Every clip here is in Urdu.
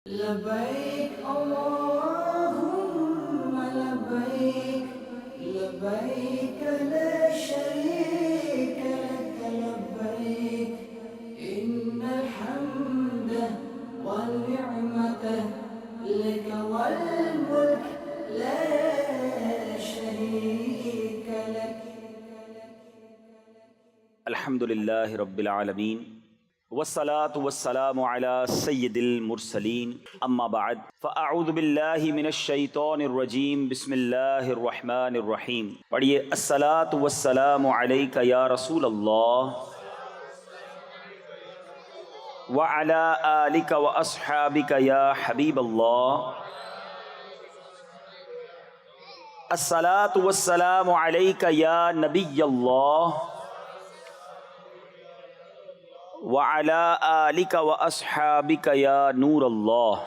لبيك اللهم لبيك لبيك لا شريك لك لبيك إن الحمد والنعمة لك والملك لا شريك لك. الحمد للہ رب العالمین والصلاة والسلام علی سید المرسلین اما بعد فاعوذ باللہ من الشیطان الرجیم بسم اللہ الرحمن الرحیم. پڑھیے الصلاة والسلام علیک یا رسول اللہ وعلی آلک واصحابک یا حبیب اللہ. الصلاة والسلام علیک یا نبی اللہ وعلی آلک واصحابک یا نور اللہ.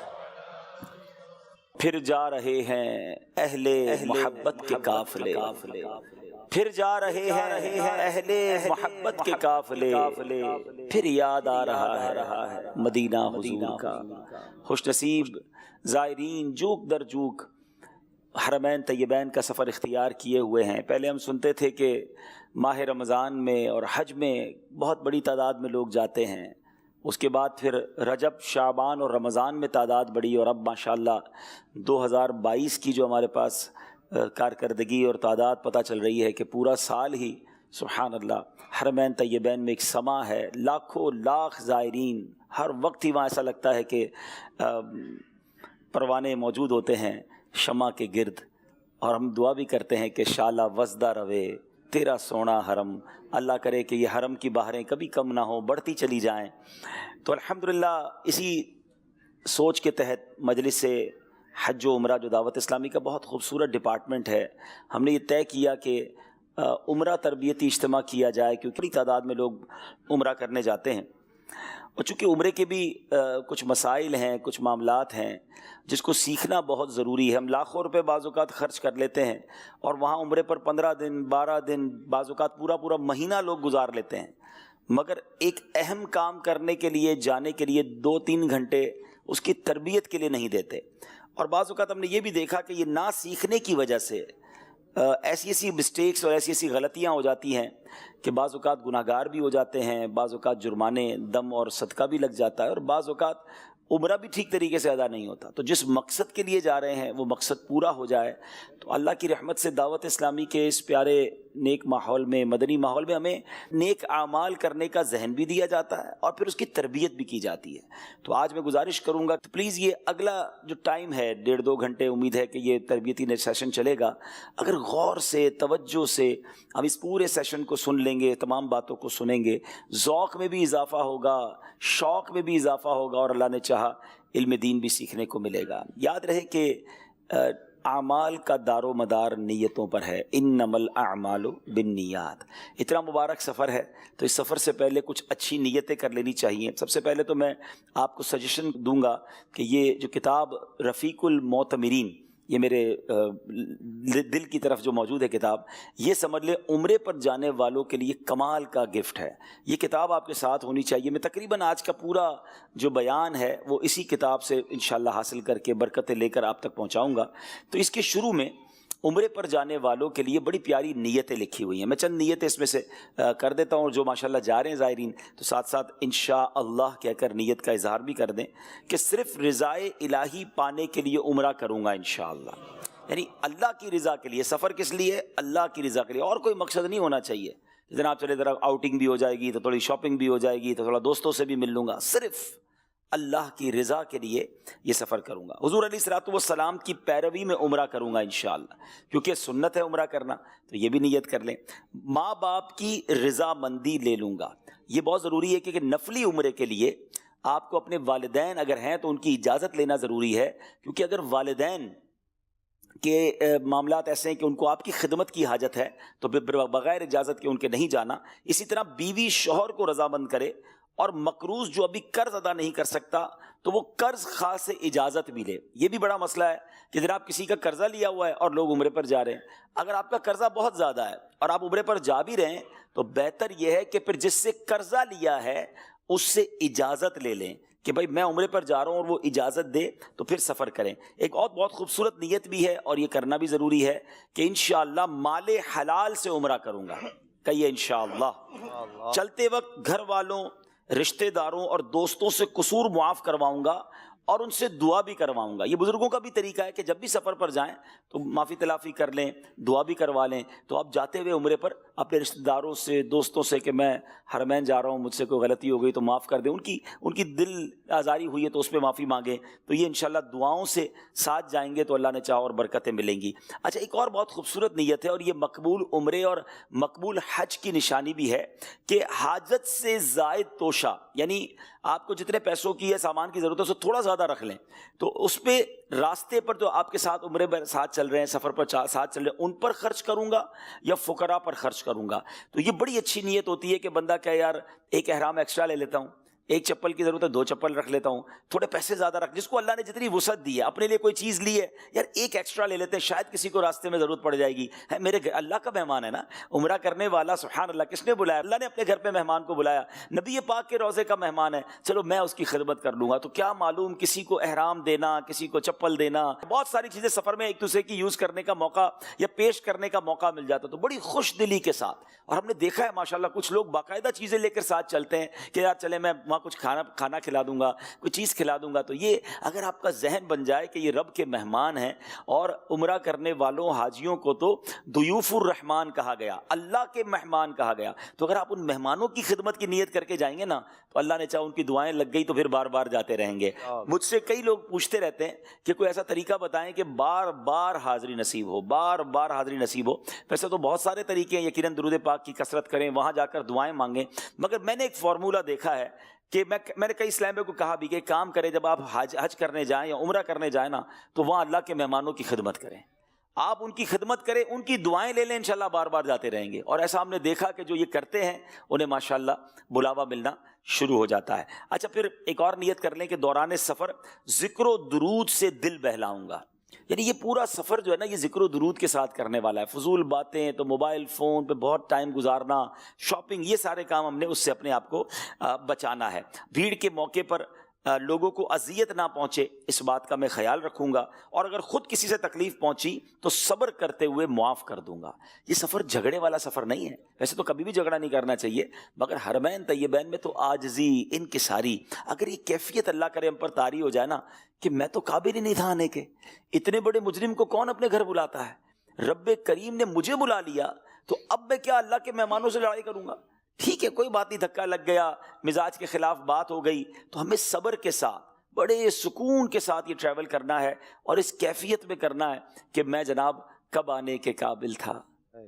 پھر جا رہے ہیں اہل محبت کے قافلے، پھر جا رہے ہیں اہل محبت کے قافلے، پھر یاد آ رہا ہے مدینہ حضور کا. خوش نصیب زائرین جوک در جوک حرمین طیبین کا سفر اختیار کیے ہوئے ہیں. پہلے ہم سنتے تھے کہ ماہ رمضان میں اور حج میں بہت بڑی تعداد میں لوگ جاتے ہیں، اس کے بعد پھر رجب، شعبان اور رمضان میں تعداد بڑھی، اور اب ماشاءاللہ 2022 کی جو ہمارے پاس کارکردگی اور تعداد پتہ چل رہی ہے کہ پورا سال ہی سبحان اللہ حرمین طیبین میں ایک سما ہے. لاکھوں لاکھ زائرین ہر وقت ہی وہاں ایسا لگتا ہے کہ پروانے موجود ہوتے ہیں شمع کے گرد، اور ہم دعا بھی کرتے ہیں کہ شالہ وزدہ روے تیرا سونا حرم. اللہ کرے کہ یہ حرم کی بہاریں کبھی کم نہ ہوں، بڑھتی چلی جائیں. تو الحمدللہ اسی سوچ کے تحت مجلس سے حج و عمرہ جو دعوت اسلامی کا بہت خوبصورت ڈپارٹمنٹ ہے، ہم نے یہ طے کیا کہ عمرہ تربیتی اجتماع کیا جائے، کیونکہ بڑی تعداد میں لوگ عمرہ کرنے جاتے ہیں، اور چونکہ عمرے کے بھی کچھ مسائل ہیں، کچھ معاملات ہیں جس کو سیکھنا بہت ضروری ہے. ہم لاکھوں روپے بعض اوقات خرچ کر لیتے ہیں اور وہاں عمرے پر 15 دن 12 دن بعض اوقات پورا مہینہ لوگ گزار لیتے ہیں، مگر ایک اہم کام کرنے کے لیے جانے کے لیے 2-3 گھنٹے اس کی تربیت کے لیے نہیں دیتے. اور بعض اوقات ہم نے یہ بھی دیکھا کہ یہ نہ سیکھنے کی وجہ سے ایسی مسٹیکس اور ایسی غلطیاں ہو جاتی ہیں کہ بعض اوقات گناہگار بھی ہو جاتے ہیں، بعض اوقات جرمانے دم اور صدقہ بھی لگ جاتا ہے، اور بعض اوقات عمرہ بھی ٹھیک طریقے سے ادا نہیں ہوتا. تو جس مقصد کے لیے جا رہے ہیں وہ مقصد پورا ہو جائے. تو اللہ کی رحمت سے دعوت اسلامی کے اس پیارے نیک ماحول میں، مدنی ماحول میں، ہمیں نیک اعمال کرنے کا ذہن بھی دیا جاتا ہے اور پھر اس کی تربیت بھی کی جاتی ہے. تو آج میں گزارش کروں گا کہ پلیز یہ اگلا جو ٹائم ہے 1.5-2 گھنٹے، امید ہے کہ یہ تربیتی سیشن چلے گا، اگر غور سے توجہ سے ہم اس پورے سیشن کو سن لیں گے، تمام باتوں کو سنیں گے، ذوق میں بھی اضافہ ہوگا، شوق میں بھی اضافہ ہوگا، اور اللہ نے چاہا علم دین بھی سیکھنے کو ملے گا. یاد رہے کہ اعمال کا دار و مدار نیتوں پر ہے. انما الاعمال بالنیات. اتنا مبارک سفر ہے تو اس سفر سے پہلے کچھ اچھی نیتیں کر لینی چاہیے. سب سے پہلے تو میں آپ کو سجیشن دوں گا کہ یہ جو کتاب رفیق المعتمرین، یہ میرے دل کی طرف جو موجود ہے کتاب، یہ سمجھ لیں عمرے پر جانے والوں کے لیے کمال کا گفٹ ہے. یہ کتاب آپ کے ساتھ ہونی چاہیے. میں تقریباً آج کا پورا جو بیان ہے وہ اسی کتاب سے انشاءاللہ حاصل کر کے برکتیں لے کر آپ تک پہنچاؤں گا. تو اس کے شروع میں عمرے پر جانے والوں کے لیے بڑی پیاری نیتیں لکھی ہوئی ہیں. میں چند نیتیں اس میں سے کر دیتا ہوں، اور جو ماشاءاللہ جا رہے ہیں زائرین تو ساتھ ساتھ انشاءاللہ کہہ کر نیت کا اظہار بھی کر دیں کہ صرف رضائے الہی پانے کے لیے عمرہ کروں گا انشاءاللہ. یعنی اللہ کی رضا کے لیے. سفر کس لیے؟ اللہ کی رضا کے لیے، اور کوئی مقصد نہیں ہونا چاہیے. جناب چلے ذرا آؤٹنگ بھی ہو جائے گی تو تھوڑی شاپنگ بھی ہو جائے گی تو تھوڑا دوستوں سے بھی مل لوں گا. صرف اللہ کی رضا کے لیے یہ سفر کروں گا. حضور علیہ الصلوۃ والسلام کی پیروی میں عمرہ کروں گا انشاءاللہ، کیونکہ سنت ہے عمرہ کرنا، تو یہ بھی نیت کر لیں. ماں باپ کی رضا مندی لے لوں گا. یہ بہت ضروری ہے کہ نفلی عمرے کے لیے آپ کو اپنے والدین اگر ہیں تو ان کی اجازت لینا ضروری ہے، کیونکہ اگر والدین کے معاملات ایسے ہیں کہ ان کو آپ کی خدمت کی حاجت ہے تو بغیر اجازت کے ان کے نہیں جانا. اسی طرح بیوی شوہر کو رضامند کرے، اور مقروض جو ابھی قرض ادا نہیں کر سکتا تو وہ قرض خواہ سے اجازت بھی لے. یہ بھی بڑا مسئلہ ہے کہ جناب کسی کا قرضہ لیا ہوا ہے اور لوگ عمرے پر جا رہے ہیں. اگر آپ کا قرضہ بہت زیادہ ہے اور آپ عمرے پر جا بھی رہے ہیں تو بہتر یہ ہے کہ پھر جس سے قرضہ لیا ہے اس سے اجازت لے لیں کہ بھائی میں عمرے پر جا رہا ہوں اور وہ اجازت دے تو پھر سفر کریں۔ ایک اور بہت خوبصورت نیت بھی ہے اور یہ کرنا بھی ضروری ہے کہ انشاءاللہ مال حلال سے عمرہ کروں گا، کہیے انشاءاللہ۔ چلتے وقت گھر والوں، رشتہ داروں اور دوستوں سے قصور معاف کرواؤں گا اور ان سے دعا بھی کرواؤں گا۔ یہ بزرگوں کا بھی طریقہ ہے کہ جب بھی سفر پر جائیں تو معافی تلافی کر لیں، دعا بھی کروا لیں۔ تو آپ جاتے ہوئے عمرے پر اپنے رشتہ داروں سے، دوستوں سے کہ میں حرمین جا رہا ہوں، مجھ سے کوئی غلطی ہو گئی تو معاف کر دیں، ان کی دل آزاری ہوئی ہے تو اس پہ معافی مانگیں، تو یہ انشاءاللہ دعاؤں سے ساتھ جائیں گے تو اللہ نے چاہا اور برکتیں ملیں گی۔ اچھا، ایک اور بہت خوبصورت نیت ہے اور یہ مقبول عمرے اور مقبول حج کی نشانی بھی ہے کہ حاجت سے زائد توشہ، یعنی آپ کو جتنے پیسوں کی یا سامان کی ضرورت ہے اس سے تھوڑا زیادہ رکھ لیں، تو اس پہ راستے پر جو آپ کے ساتھ عمرے پر ساتھ چل رہے ہیں، سفر پر ساتھ چل رہے ہیں، ان پر خرچ کروں گا یا فقراء پر خرچ کروں گا۔ تو یہ بڑی اچھی نیت ہوتی ہے کہ بندہ کہ یار ایک احرام ایکسٹرا لے لیتا ہوں، ایک چپل کی ضرورت ہے 2 چپل رکھ لیتا ہوں، تھوڑے پیسے زیادہ رکھ، جس کو اللہ نے جتنی وسعت دی ہے، اپنے لیے کوئی چیز لی ہے یار ایک ایکسٹرا لے لیتے ہیں، شاید کسی کو راستے میں ضرورت پڑ جائے گی، ہے میرے اللہ کا مہمان ہے نا، عمرہ کرنے والا، سبحان اللہ، کس نے بلایا؟ اللہ نے اپنے گھر پہ مہمان کو بلایا، نبی پاک کے روضے کا مہمان ہے، چلو میں اس کی خدمت کر لوں گا۔ تو کیا معلوم کسی کو احرام دینا، کسی کو چپل دینا، بہت ساری چیزیں سفر میں ایک دوسرے کی یوز کرنے کا موقع یا پیش کرنے کا موقع مل جاتا، تو بڑی خوش دلی کے ساتھ۔ اور ہم نے دیکھا ہے ماشاءاللہ کچھ لوگ باقاعدہ چیزیں لے کر ساتھ چلتے ہیں کہ یار چلے میں وہاں کچھ کھانا کھلا دوں گا، کوئی چیز کھلا دوں گا۔ تو یہ اگر آپ کا ذہن بن جائے کہ یہ رب کے مہمان ہیں، اور عمرہ کرنے والوں حاجیوں کو تو ضیوف الرحمان کہا گیا، اللہ کے مہمان کہا گیا، تو اگر آپ ان مہمانوں کی خدمت کی نیت کر کے جائیں گے نا تو اللہ نے چاہا ان کی دعائیں لگ گئی تو پھر بار بار جاتے رہیں گے۔ مجھ سے کئی لوگ پوچھتے رہتے ہیں کہ کوئی ایسا طریقہ بتائیں کہ بار بار حاضری نصیب ہو، بار بار حاضری نصیب ہو۔ ویسے تو بہت سارے طریقے ہیں، یقیناً درود پاک کی کثرت کریں، وہاں جا کر دعائیں مانگیں، مگر میں نے ایک فارمولہ دیکھا ہے کہ میں نے کئی اسلام کو کہا بھی کہ کام کریں، جب آپ حج کرنے جائیں یا عمرہ کرنے جائیں نا تو وہاں اللہ کے مہمانوں کی خدمت کریں، آپ ان کی خدمت کریں، ان کی دعائیں لے لیں، انشاءاللہ بار بار جاتے رہیں گے۔ اور ایسا ہم نے دیکھا کہ جو یہ کرتے ہیں انہیں ماشاءاللہ بلاوا ملنا شروع ہو جاتا ہے۔ اچھا، پھر ایک اور نیت کر لیں کہ دوران سفر ذکر و درود سے دل بہلاؤں گا، یعنی یہ پورا سفر جو ہے نا یہ ذکر و درود کے ساتھ کرنے والا ہے۔ فضول باتیں تو موبائل فون پہ بہت ٹائم گزارنا، شاپنگ، یہ سارے کام ہم نے اس سے اپنے آپ کو بچانا ہے۔ بھیڑ کے موقع پر لوگوں کو اذیت نہ پہنچے، اس بات کا میں خیال رکھوں گا، اور اگر خود کسی سے تکلیف پہنچی تو صبر کرتے ہوئے معاف کر دوں گا۔ یہ سفر جھگڑے والا سفر نہیں ہے، ویسے تو کبھی بھی جھگڑا نہیں کرنا چاہیے، مگر حرمین طیبین میں تو عاجزی، انکساری، اگر یہ کیفیت اللہ کرے ہم پر طاری ہو جائے نا کہ میں تو قابل ہی نہیں تھا آنے کے، اتنے بڑے مجرم کو کون اپنے گھر بلاتا ہے، رب کریم نے مجھے بلا لیا تو اب میں کیا اللہ کے مہمانوں سے لڑائی کروں گا؟ ٹھیک ہے، کوئی بات نہیں، دھکا لگ گیا، مزاج کے خلاف بات ہو گئی، تو ہمیں صبر کے ساتھ، بڑے سکون کے ساتھ یہ ٹریول کرنا ہے، اور اس کیفیت میں کرنا ہے کہ میں جناب کب آنے کے قابل تھا،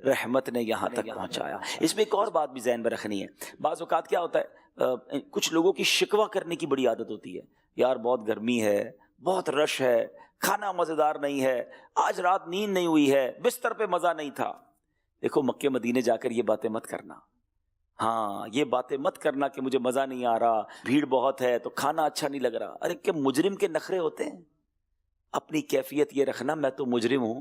رحمت نے یہاں تک پہنچایا۔ اس میں ایک اور بات بھی ذہن میں رکھنی ہے، بعض اوقات کیا ہوتا ہے، کچھ لوگوں کی شکوہ کرنے کی بڑی عادت ہوتی ہے، یار بہت گرمی ہے، بہت رش ہے، کھانا مزیدار نہیں ہے، آج رات نیند نہیں ہوئی ہے، بستر پہ مزہ نہیں تھا۔ دیکھو مکے مدینے جا کر یہ باتیں مت کرنا، ہاں یہ باتیں مت کرنا کہ مجھے مزہ نہیں آ رہا، بھیڑ بہت ہے تو کھانا اچھا نہیں لگ رہا۔ ارے کہ مجرم کے نخرے ہوتے ہیں، اپنی کیفیت یہ رکھنا میں تو مجرم ہوں،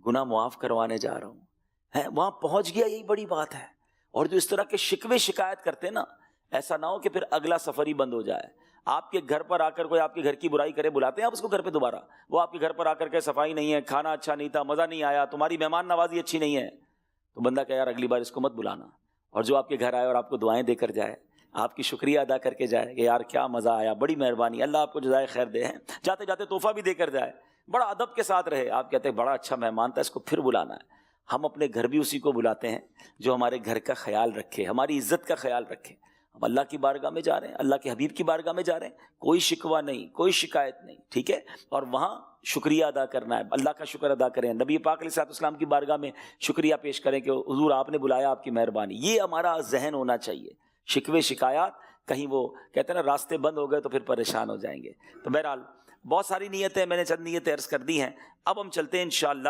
گناہ معاف کروانے جا رہا ہوں، وہاں پہنچ گیا، یہی بڑی بات ہے۔ اور جو اس طرح کے شکوے شکایت کرتے ہیں نا، ایسا نہ ہو کہ پھر اگلا سفر ہی بند ہو جائے۔ آپ کے گھر پر آ کر کوئی آپ کے گھر کی برائی کرے، بلاتے ہیں آپ اس کو گھر پہ دوبارہ، وہ آپ کے گھر پر آ کر کے صفائی نہیں ہے، کھانا اچھا نہیں تھا، مزہ نہیں آیا، تمہاری مہمان نوازی اچھی نہیں ہے، تو بندہ کہ یار اگلی بار اس کو مت بلانا۔ اور جو آپ کے گھر آئے اور آپ کو دعائیں دے کر جائے، آپ کی شکریہ ادا کر کے جائے کہ یار کیا مزہ آیا، بڑی مہربانی، اللہ آپ کو جزائے خیر دے، ہیں جاتے جاتے تحفہ بھی دے کر جائے، بڑا ادب کے ساتھ رہے، آپ کہتے ہیں بڑا اچھا مہمان تھا، اس کو پھر بلانا ہے۔ ہم اپنے گھر بھی اسی کو بلاتے ہیں جو ہمارے گھر کا خیال رکھے، ہماری عزت کا خیال رکھے۔ ہم اللہ کی بارگاہ میں جا رہے ہیں، اللہ کے حبیب کی بارگاہ میں جا رہے ہیں، کوئی شکوہ نہیں، کوئی شکایت نہیں، ٹھیک ہے، اور وہاں شکریہ ادا کرنا ہے، اللہ کا شکر ادا کریں، نبی پاک علیہ الصلوۃ والسلام کی بارگاہ میں شکریہ پیش کریں کہ حضور آپ نے بلایا، آپ کی مہربانی، یہ ہمارا ذہن ہونا چاہیے۔ شکوے شکایات کہیں وہ کہتے ہیں نا راستے بند ہو گئے تو پھر پریشان ہو جائیں گے۔ تو بہرحال بہت ساری نیتیں، میں نے چند نیتیں عرض کر دی ہیں، اب ہم چلتے ہیں انشاءاللہ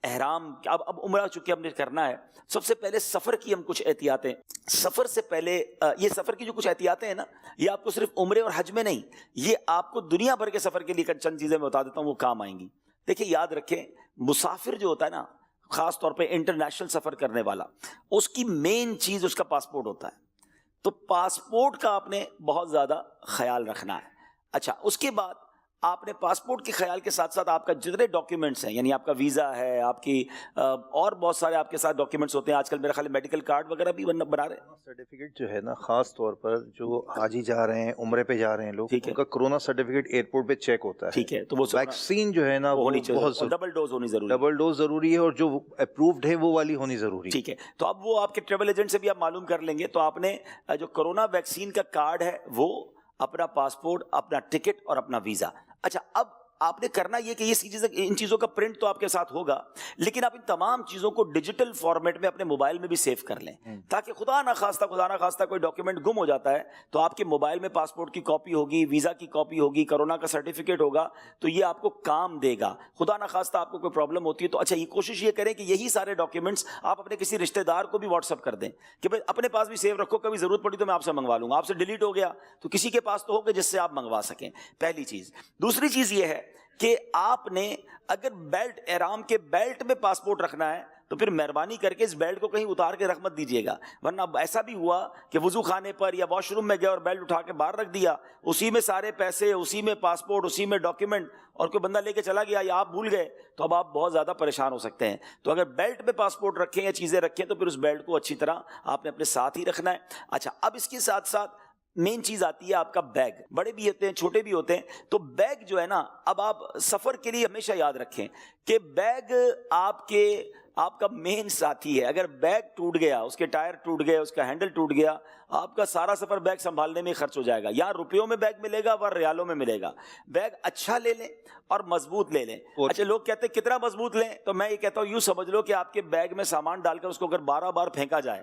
احرام۔ اب عمرہ چونکہ ہم نے کرنا ہے، سب سے پہلے سفر کی ہم کچھ احتیاطیں، سفر سے پہلے یہ سفر کی جو کچھ احتیاطیں ہیں نا، یہ آپ کو صرف عمرے اور حج میں نہیں، یہ آپ کو دنیا بھر کے سفر کے لیے چند چیزیں میں بتا دیتا ہوں، وہ کام آئیں گی۔ دیکھیں یاد رکھیں، مسافر جو ہوتا ہے نا، خاص طور پہ انٹرنیشنل سفر کرنے والا، اس کی مین چیز اس کا پاسپورٹ ہوتا ہے۔ تو پاسپورٹ کا آپ نے بہت زیادہ خیال رکھنا ہے. اچھا, اس کے بعد آپ نے پاسپورٹ کے خیال کے ساتھ ساتھ آپ کا جتنے ڈاکیومنٹس ہیں, یعنی آپ کا ویزا ہے, آپ کی اور بہت سارے آپ کے ساتھ ڈاکیومنٹس ہوتے ہیں. آج کل میرا خیال میڈیکل کارڈ وغیرہ بھی بنا رہے ہیں. سرٹیفکیٹ جو ہے نا, خاص طور پر جو حاجی جا رہے ہیں, عمرے پہ جا رہے ہیں لوگ, ان کا کورونا سرٹیفکیٹ ایئرپورٹ پہ چیک ہوتا ہے. ٹھیک ہے, تو وہ ویکسین جو ہے نا وہ بہت ڈبل ڈوز ہونی ضروری ہے. ڈبل ڈوز ضروری ہے, اور جو اپرووڈ ہے وہ والی ہونی ضروری ہے. ٹھیک ہے, تو اب وہ آپ کے ٹریول ایجنٹ سے بھی آپ معلوم کر لیں گے. تو آپ نے جو کورونا ویکسین کا کارڈ ہے وہ, اپنا پاسپورٹ, اپنا ٹکٹ اور اپنا ویزا. اچھا, اب آپ نے کرنا یہ کہ یہ ان چیزوں کا پرنٹ تو آپ کے ساتھ ہوگا, لیکن آپ ان تمام چیزوں کو ڈیجیٹل فارمیٹ میں اپنے موبائل میں بھی سیو کر لیں, تاکہ خدا نہ خواستہ کوئی ڈاکیومنٹ گم ہو جاتا ہے تو آپ کے موبائل میں پاسپورٹ کی کاپی ہوگی, ویزا کی کاپی ہوگی, کورونا کا سرٹیفکیٹ ہوگا, تو یہ آپ کو کام دے گا. خدا نہ خواستہ آپ کو کوئی پرابلم ہوتی ہے تو اچھا, یہ کوشش یہ کریں کہ یہی سارے ڈاکیومنٹس آپ اپنے کسی رشتہ دار کو بھی واٹس ایپ کر دیں کہ بھائی اپنے پاس بھی سیو رکھو, کبھی ضرورت پڑی تو میں آپ سے منگوا لوں گا. آپ سے ڈیلیٹ ہو گیا تو کسی کے پاس تو ہوگا جس سے آپ منگوا سکیں. پہلی چیز. دوسری چیز یہ ہے کہ آپ نے اگر بیلٹ, احرام کے بیلٹ میں پاسپورٹ رکھنا ہے تو پھر مہربانی کر کے اس بیلٹ کو کہیں اتار کے رکھ مت دیجیے گا, ورنہ ایسا بھی ہوا کہ وضو خانے پر یا واش روم میں گیا اور بیلٹ اٹھا کے باہر رکھ دیا, اسی میں سارے پیسے, اسی میں پاسپورٹ, اسی میں ڈاکیومنٹ, اور کوئی بندہ لے کے چلا گیا یا آپ بھول گئے تو اب آپ بہت زیادہ پریشان ہو سکتے ہیں. تو اگر بیلٹ میں پاسپورٹ رکھیں یا چیزیں رکھیں تو پھر اس بیلٹ کو اچھی طرح آپ نے اپنے ساتھ ہی رکھنا ہے. اچھا, اب اس کے ساتھ ساتھ مین چیز آتی ہے آپ کا بیگ. بڑے بھی ہوتے ہیں, چھوٹے بھی ہوتے ہیں, تو بیگ جو ہے نا, اب آپ سفر کے لیے ہمیشہ یاد رکھیں کہ بیگ آپ کا مین ساتھی ہے. اگر بیگ ٹوٹ گیا, اس کے ٹائر ٹوٹ گئے, اس کا ہینڈل ٹوٹ گیا, آپ کا سارا سفر بیگ سنبھالنے میں خرچ ہو جائے گا. یہاں روپیوں میں بیگ ملے گا, ور ریالوں میں ملے گا. بیگ اچھا لے لیں اور مضبوط لے لیں. اچھا, لوگ کہتے ہیں کتنا مضبوط لیں, تو میں یہ کہتا ہوں یوں سمجھ لو کہ آپ کے بیگ میں سامان ڈال کر اس کو اگر 12 بار پھینکا جائے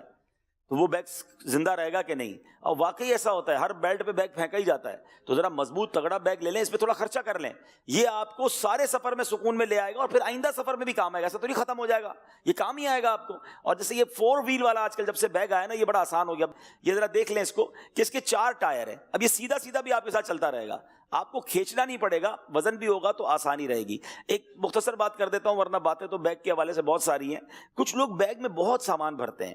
تو وہ بیگ زندہ رہے گا کہ نہیں. اور واقعی ایسا ہوتا ہے, ہر بیلٹ پہ بیگ پھینکا ہی جاتا ہے. تو ذرا مضبوط تگڑا بیگ لے لیں, اس پہ تھوڑا خرچہ کر لیں. یہ آپ کو سارے سفر میں سکون میں لے آئے گا, اور پھر آئندہ سفر میں بھی کام آئے گا. ایسا تو نہیں ختم ہو جائے گا, یہ کام ہی آئے گا آپ کو. اور جیسے یہ 4 ویل والا آج کل جب سے بیگ آیا نا, یہ بڑا آسان ہو گیا. یہ ذرا دیکھ لیں اس کو کہ اس کے 4 ٹائر ہیں. اب یہ سیدھا سیدھا بھی آپ کے ساتھ چلتا رہے گا, آپ کو کھینچنا نہیں پڑے گا, وزن بھی ہوگا تو آسانی رہے گی. ایک مختصر بات کر دیتا ہوں, ورنہ باتیں تو بیگ کے حوالے سے بہت ساری ہیں. کچھ لوگ بیگ میں بہت سامان بھرتے ہیں,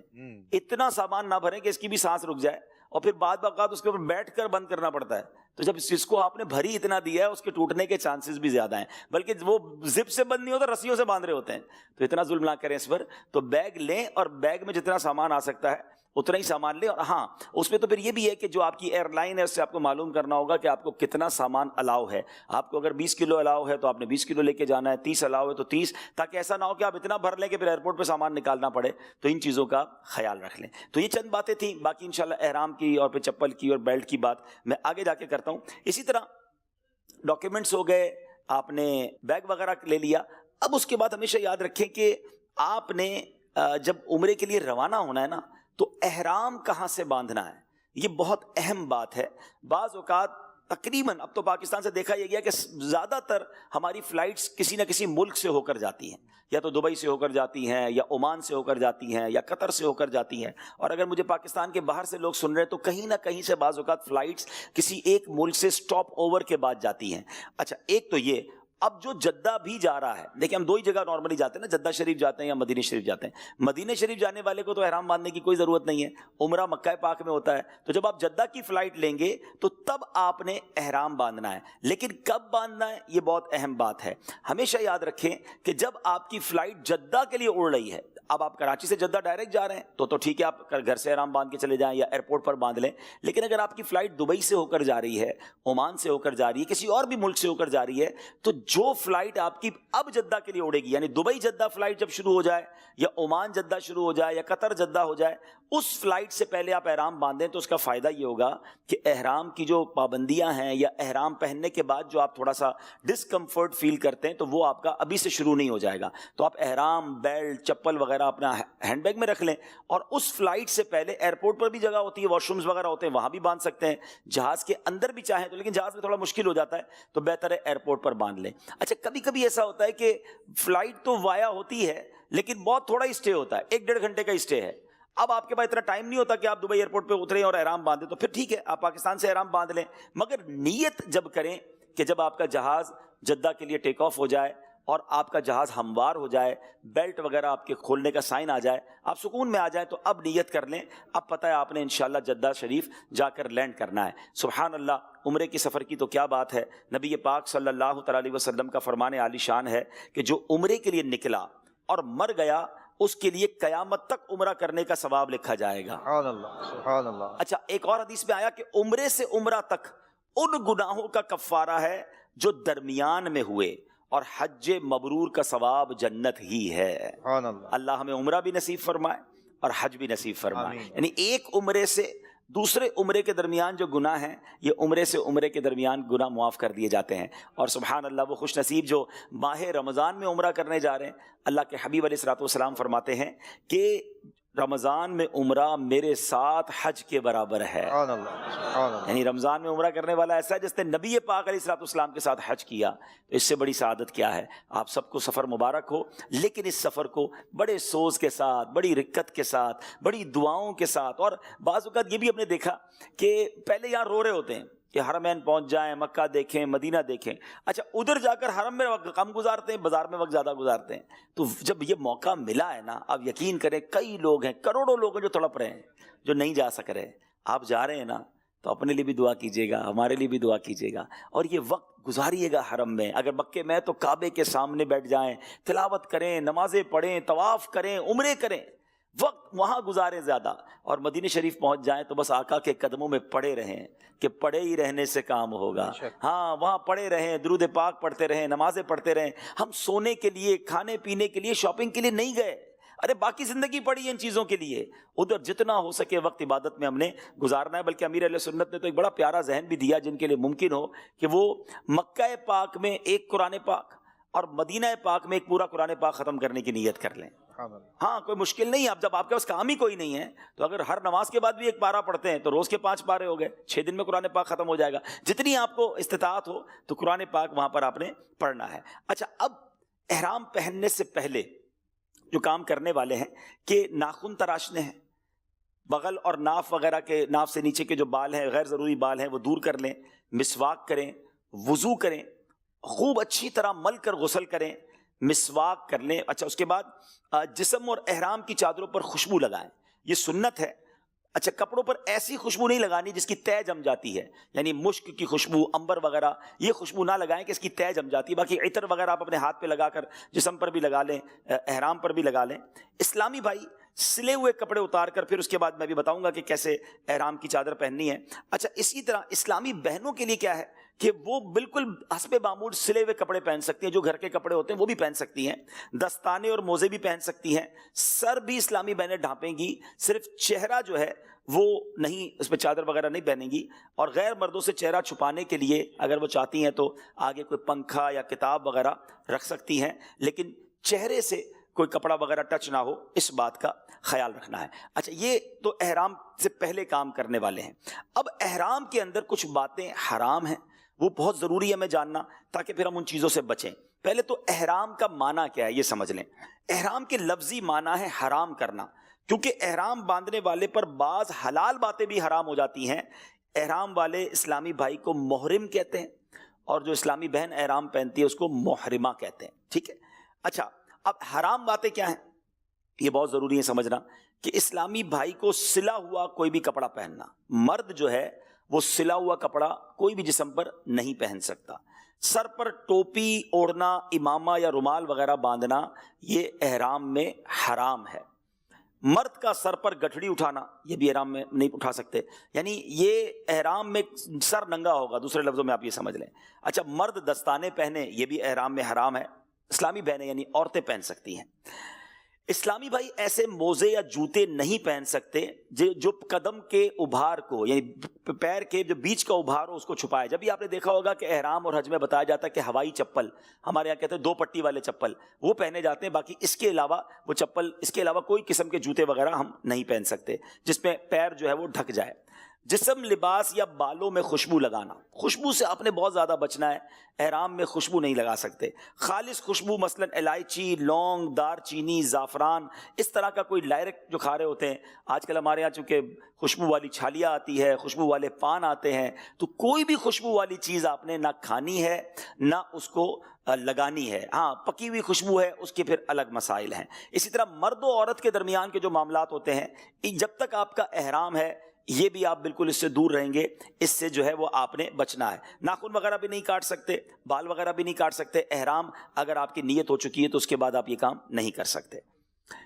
اتنا سامان نہ بھریں کہ اس کی بھی سانس رک جائے, اور پھر بعد اوقات اس کے اوپر بیٹھ کر بند کرنا پڑتا ہے. تو جب اس کو آپ نے بھری اتنا دیا ہے, اس کے ٹوٹنے کے چانسز بھی زیادہ ہیں, بلکہ وہ زپ سے بند نہیں ہوتا, رسیوں سے باندھ رہے ہوتے ہیں. تو اتنا ظلم نہ کریں اس پر. تو بیگ لیں اور بیگ میں جتنا سامان آ سکتا ہے اتنا ہی سامان لیں. اور ہاں, اس میں تو پھر یہ بھی ہے کہ جو آپ کی ایئر لائن ہے اس سے آپ کو معلوم کرنا ہوگا کہ آپ کو کتنا سامان الاؤ ہے. آپ کو اگر 20 کلو الاؤ ہے تو آپ نے 20 کلو لے کے جانا ہے, 30 الاؤ ہے تو 30, تاکہ ایسا نہ ہو کہ آپ اتنا بھر لیں کہ پھر ایئرپورٹ پہ سامان نکالنا پڑے. تو ان چیزوں کا خیال رکھ لیں. تو یہ چند باتیں تھیں. باقی انشاءاللہ احرام کی اور پھر چپل کی اور بیلٹ کی بات میں آگے جا کے کرتا ہوں. اسی طرح ڈاکیومنٹس ہو گئے, آپ نے بیگ وغیرہ لے لیا. اب اس کے بعد ہمیشہ یاد رکھیں کہ آپ نے جب عمرے کے لیے روانہ ہونا ہے نا, تو احرام کہاں سے باندھنا ہے, یہ بہت اہم بات ہے. بعض اوقات تقریباً اب تو پاکستان سے دیکھا یہ گیا کہ زیادہ تر ہماری فلائٹس کسی نہ کسی ملک سے ہو کر جاتی ہیں, یا تو دبئی سے ہو کر جاتی ہیں, یا عمان سے ہو کر جاتی ہیں, یا قطر سے ہو کر جاتی ہیں. اور اگر مجھے پاکستان کے باہر سے لوگ سن رہے ہیں تو کہیں نہ کہیں سے بعض اوقات فلائٹس کسی ایک ملک سے سٹاپ اوور کے بعد جاتی ہیں. اچھا, ایک تو یہ. اب جو جدہ بھی جا رہا ہے, دیکھیں ہم 2 ہی جگہ نارملی جاتے ہیں نا, جدہ شریف جاتے ہیں یا مدینہ شریف جاتے ہیں. مدینہ شریف جانے والے کو تو احرام باندھنے کی کوئی ضرورت نہیں ہے, عمرہ مکہ پاک میں ہوتا ہے. تو جب آپ جدہ کی فلائٹ لیں گے تو تب آپ نے احرام باندھنا ہے. لیکن کب باندھنا ہے یہ بہت اہم بات ہے. ہمیشہ یاد رکھیں کہ جب آپ کی فلائٹ جدہ کے لیے اڑ رہی ہے, اب آپ کراچی سے جدہ ڈائریکٹ جا رہے ہیں تو ٹھیک ہے, آپ گھر سے احرام باندھ کے چلے جائیں یا ایئرپورٹ پر باندھ لیں. لیکن اگر آپ کی فلائٹ دبئی سے ہو کر جا رہی ہے, عمان سے ہو کر جا رہی ہے, کسی اور بھی ملک سے ہو کر جا رہی ہے, تو جو فلائٹ آپ کی اب جدہ کے لیے اڑے گی, یعنی دبئی جدہ فلائٹ جب شروع ہو جائے, یا عمان جدہ شروع ہو جائے, یا قطر جدہ ہو جائے, اس فلائٹ سے پہلے آپ احرام باندھیں تو اس کا فائدہ یہ ہوگا کہ احرام کی جو پابندیاں ہیں, یا احرام پہننے کے بعد جو آپ تھوڑا سا ڈسکمفرٹ فیل کرتے ہیں, تو وہ آپ کا ابھی سے شروع نہیں ہو جائے گا. تو آپ احرام, بیلٹ, چپل وغیرہ اپنا ہینڈ بیگ میں رکھ لیں, اور اس فلائٹ سے پہلے ایئرپورٹ پر بھی جگہ ہوتی ہے, واش رومز وغیرہ ہوتے ہیں, وہاں بھی باندھ سکتے ہیں. جہاز کے اندر بھی چاہیں تو, لیکن جہاز میں تھوڑا مشکل ہو جاتا ہے, تو بہتر ہے ایئرپورٹ پر باندھ لیں. اچھا, کبھی کبھی ایسا ہوتا ہے کہ فلائٹ تو وایا ہوتی ہے لیکن بہت تھوڑا اسٹے ہوتا ہے, 1-1.5 گھنٹے کا اسٹے ہے. اب آپ کے پاس اتنا ٹائم نہیں ہوتا کہ آپ دبئی ایئرپورٹ پہ اتریں اور احرام باندھیں, تو پھر ٹھیک ہے آپ پاکستان سے احرام باندھ لیں. مگر نیت جب کریں کہ جب آپ کا جہاز جدہ کے لیے ٹیک آف ہو جائے, اور آپ کا جہاز ہموار ہو جائے، بیلٹ وغیرہ آپ کے کھولنے کا سائن آ جائے، آپ سکون میں آ جائیں، تو اب نیت کر لیں، اب پتہ ہے آپ نے انشاءاللہ جدہ شریف جا کر لینڈ کرنا ہے۔ سبحان اللہ، عمرے کی سفر کی تو کیا بات ہے۔ نبی پاک صلی اللہ تعالی علیہ وسلم کا فرمان عالی شان ہے کہ جو عمرے کے لیے نکلا اور مر گیا، اس کے لیے قیامت تک عمرہ کرنے کا ثواب لکھا جائے گا۔ سبحان اللہ، سبحان اللہ۔ اچھا، ایک اور حدیث میں آیا کہ عمرے سے عمرہ تک ان گناہوں کا کفارہ ہے جو درمیان میں ہوئے، اور حج مبرور کا ثواب جنت ہی ہے۔ سبحان اللہ۔ اللہ ہمیں عمرہ بھی نصیب فرمائے اور حج بھی نصیب فرمائے۔ آمین۔ یعنی ایک عمرے سے دوسرے عمرے کے درمیان جو گناہ ہیں، یہ عمرے سے عمرے کے درمیان گناہ معاف کر دیے جاتے ہیں۔ اور سبحان اللہ، وہ خوش نصیب جو ماہ رمضان میں عمرہ کرنے جا رہے ہیں، اللہ کے حبیب علیہ الصلوۃ والسلام فرماتے ہیں کہ رمضان میں عمرہ میرے ساتھ حج کے برابر ہے۔ سبحان اللہ، سبحان اللہ۔ یعنی رمضان میں عمرہ کرنے والا ایسا ہے جس نے نبی پاک علیہ الصلوۃ والسلام کے ساتھ حج کیا، تو اس سے بڑی سعادت کیا ہے۔ آپ سب کو سفر مبارک ہو، لیکن اس سفر کو بڑے سوز کے ساتھ، بڑی رکت کے ساتھ، بڑی دعاؤں کے ساتھ، اور بعض اوقات یہ بھی ہم نے دیکھا کہ پہلے یہاں رو رہے ہوتے ہیں کہ حرمین پہنچ جائیں، مکہ دیکھیں، مدینہ دیکھیں، اچھا ادھر جا کر حرم میں وقت کم گزارتے ہیں، بازار میں وقت زیادہ گزارتے ہیں۔ تو جب یہ موقع ملا ہے نا، آپ یقین کریں کئی لوگ ہیں، کروڑوں لوگ ہیں جو تڑپ رہے ہیں، جو نہیں جا سک رہے۔ آپ جا رہے ہیں نا، تو اپنے لیے بھی دعا کیجیے گا، ہمارے لیے بھی دعا کیجیے گا، اور یہ وقت گزاریے گا حرم میں۔ اگر مکے میں تو کعبے کے سامنے بیٹھ جائیں، تلاوت کریں، نمازیں پڑھیں، طواف کریں، عمرے کریں، وقت وہاں گزاریں زیادہ۔ اور مدینہ شریف پہنچ جائیں تو بس آقا کے قدموں میں پڑے رہیں، کہ پڑے ہی رہنے سے کام ہوگا۔ ہاں، وہاں پڑے رہیں، درود پاک پڑھتے رہیں، نمازیں پڑھتے رہیں۔ ہم سونے کے لیے، کھانے پینے کے لیے، شاپنگ کے لیے نہیں گئے، ارے باقی زندگی پڑی ہے ان چیزوں کے لیے۔ ادھر جتنا ہو سکے وقت عبادت میں ہم نے گزارنا ہے۔ بلکہ امیر اہل سنت نے تو ایک بڑا پیارا ذہن بھی دیا، جن کے لیے ممکن ہو کہ وہ مکہ پاک میں ایک قرآن پاک اور مدینہ پاک میں ایک پورا قرآن پاک ختم کرنے کی نیت کر لیں۔ ہاں، کوئی مشکل نہیں ہے۔ اب جب آپ کے پاس کام ہی کوئی نہیں ہے، تو اگر ہر نماز کے بعد بھی ایک پارہ پڑھتے ہیں تو روز کے 5 پارے ہو گئے، 6 دن میں قرآن پاک ختم ہو جائے گا۔ جتنی آپ کو استطاعت ہو تو قرآن پاک وہاں پر آپ نے پڑھنا ہے۔ اچھا، اب احرام پہننے سے پہلے جو کام کرنے والے ہیں کہ ناخن تراشنے ہیں، بغل اور ناف وغیرہ کے، ناف سے نیچے کے جو بال ہیں، غیر ضروری بال ہیں، وہ دور کر لیں، مسواک کریں، وضو کریں، خوب اچھی طرح مل کر غسل کریں، مسواک کر لیں۔ اچھا، اس کے بعد جسم اور احرام کی چادروں پر خوشبو لگائیں، یہ سنت ہے۔ اچھا، کپڑوں پر ایسی خوشبو نہیں لگانی جس کی تہ جم جاتی ہے، یعنی مشک کی خوشبو، عنبر وغیرہ، یہ خوشبو نہ لگائیں کہ اس کی تہ جم جاتی ہے۔ باقی عطر وغیرہ آپ اپنے ہاتھ پہ لگا کر جسم پر بھی لگا لیں، احرام پر بھی لگا لیں۔ اسلامی بھائی سلے ہوئے کپڑے اتار کر، پھر اس کے بعد میں بھی بتاؤں گا کہ کیسے احرام کی چادر پہننی ہے۔ اچھا، اسی طرح اسلامی بہنوں کے لیے کیا ہے کہ وہ بالکل حسب معمول سلے ہوئے کپڑے پہن سکتی ہیں، جو گھر کے کپڑے ہوتے ہیں وہ بھی پہن سکتی ہیں، دستانے اور موزے بھی پہن سکتی ہیں، سر بھی اسلامی بہنیں ڈھانپیں گی، صرف چہرہ جو ہے وہ نہیں، اس پہ چادر وغیرہ نہیں پہنیں گی۔ اور غیر مردوں سے چہرہ چھپانے کے لیے اگر وہ چاہتی ہیں تو آگے کوئی پنکھا یا کتاب وغیرہ رکھ سکتی ہیں، لیکن چہرے سے کوئی کپڑا وغیرہ ٹچ نہ ہو، اس بات کا خیال رکھنا ہے۔ اچھا، یہ تو احرام سے پہلے کام کرنے والے ہیں۔ اب احرام کے اندر کچھ باتیں حرام ہیں، وہ بہت ضروری ہے ہمیں جاننا، تاکہ پھر ہم ان چیزوں سے بچیں۔ پہلے تو احرام کا معنی کیا ہے یہ سمجھ لیں۔ احرام کے لفظی معنی ہے حرام کرنا، کیونکہ احرام باندھنے والے پر بعض حلال باتیں بھی حرام ہو جاتی ہیں۔ احرام والے اسلامی بھائی کو محرم کہتے ہیں، اور جو اسلامی بہن احرام پہنتی ہے اس کو محرمہ کہتے ہیں، ٹھیک ہے۔ اچھا، اب حرام باتیں کیا ہیں یہ بہت ضروری ہے سمجھنا، کہ اسلامی بھائی کو سلا ہوا کوئی بھی کپڑا پہننا، مرد جو ہے وہ سلا ہوا کپڑا کوئی بھی جسم پر نہیں پہن سکتا۔ سر پر ٹوپی اوڑھنا، امامہ یا رومال وغیرہ باندھنا، یہ احرام میں حرام ہے۔ مرد کا سر پر گٹھڑی اٹھانا، یہ بھی احرام میں نہیں اٹھا سکتے، یعنی یہ احرام میں سر ننگا ہوگا، دوسرے لفظوں میں آپ یہ سمجھ لیں۔ اچھا، مرد دستانے پہنے، یہ بھی احرام میں حرام ہے، اسلامی بہنیں یعنی عورتیں پہن سکتی ہیں۔ اسلامی بھائی ایسے موزے یا جوتے نہیں پہن سکتے جو قدم کے ابھار کو، یعنی پیر کے جو بیچ کا ابھار ہو اس کو چھپائے۔ جب بھی آپ نے دیکھا ہوگا کہ احرام اور حج میں بتایا جاتا ہے کہ ہوائی چپل، ہمارے یہاں کہتے ہیں 2 پٹی والے چپل، وہ پہنے جاتے ہیں، باقی اس کے علاوہ وہ چپل، اس کے علاوہ کوئی قسم کے جوتے وغیرہ ہم نہیں پہن سکتے جس میں پیر جو ہے وہ ڈھک جائے۔ جسم، لباس یا بالوں میں خوشبو لگانا، خوشبو سے آپ نے بہت زیادہ بچنا ہے، احرام میں خوشبو نہیں لگا سکتے۔ خالص خوشبو مثلا الائچی، لونگ، دار چینی، زعفران، اس طرح کا کوئی ڈائریکٹ جو کھا رہے ہوتے ہیں، آج کل ہمارے ہاں چونکہ خوشبو والی چھالیاں آتی ہے، خوشبو والے پان آتے ہیں، تو کوئی بھی خوشبو والی چیز آپ نے نہ کھانی ہے نہ اس کو لگانی ہے۔ ہاں پکی ہوئی خوشبو ہے اس کے پھر الگ مسائل ہیں۔ اسی طرح مرد و عورت کے درمیان کے جو معاملات ہوتے ہیں، جب تک آپ کا احرام ہے یہ بھی آپ بالکل اس سے دور رہیں گے، اس سے جو ہے وہ آپ نے بچنا ہے۔ ناخن وغیرہ بھی نہیں کاٹ سکتے، بال وغیرہ بھی نہیں کاٹ سکتے۔ احرام اگر آپ کی نیت ہو چکی ہے تو اس کے بعد آپ یہ کام نہیں کر سکتے۔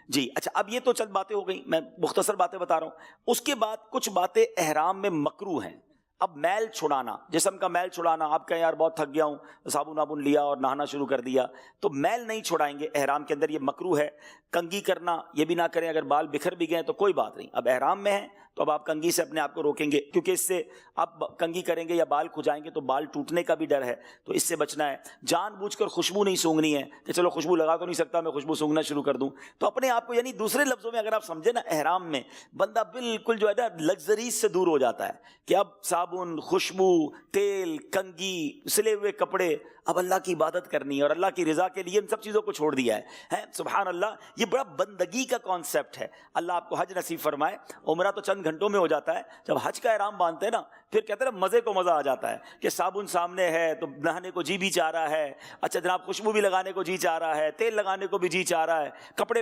جی اچھا، اب یہ تو چند باتیں ہو گئیں، میں مختصر باتیں بتا رہا ہوں۔ اس کے بعد کچھ باتیں احرام میں مکروہ ہیں۔ اب میل چھڑانا، جسم کا میل چھڑانا، آپ کہیں یار بہت تھک گیا ہوں، صابن وابن لیا اور نہانا شروع کر دیا، تو میل نہیں چھڑائیں گے احرام کے اندر، یہ مکروہ ہے۔ کنگھی کرنا یہ بھی نہ کریں، اگر بال بکھر بھی گئے تو کوئی بات نہیں، اب احرام میں ہیں تو اب آپ کنگھی سے اپنے آپ کو روکیں گے، کیونکہ اس سے آپ کنگھی کریں گے یا بال کھجائیں گے تو بال ٹوٹنے کا بھی ڈر ہے، تو اس سے بچنا ہے۔ جان بوجھ کر خوشبو نہیں سونگھنی ہے کہ چلو خوشبو لگا تو نہیں سکتا، میں خوشبو سونگھنا شروع کر دوں، تو اپنے آپ کو، یعنی دوسرے لفظوں میں اگر آپ سمجھیں نا، احرام میں بندہ بالکل جو ہے نا لگژریز سے دور ہو جاتا ہے کہ اب صابن، خوشبو، تیل، کنگھی، سلے ہوئے کپڑے، اب اللہ کی عبادت کرنی ہے اور اللہ کی رضا کے لیے ان سب چیزوں کو چھوڑ دیا ہے۔ سبحان اللہ، یہ بڑا بندگی کا کانسیپٹ ہے۔ اللہ آپ کو حج نصیب فرمائے۔ عمرہ تو چند گھنٹوں میں ہو جاتا ہے، جب حج کا احرام باندھتے ہیں نا پھر کہتے ہیں مزے کو مزہ آ جاتا ہے کہ صابن سامنے ہے تو نہانے کو جی بھی چاہ رہا ہے، اچھا جناب خوشبو بھی لگانے کو جی چاہ رہا ہے، تیل لگانے کو بھی جی چاہ رہا ہے، کپڑے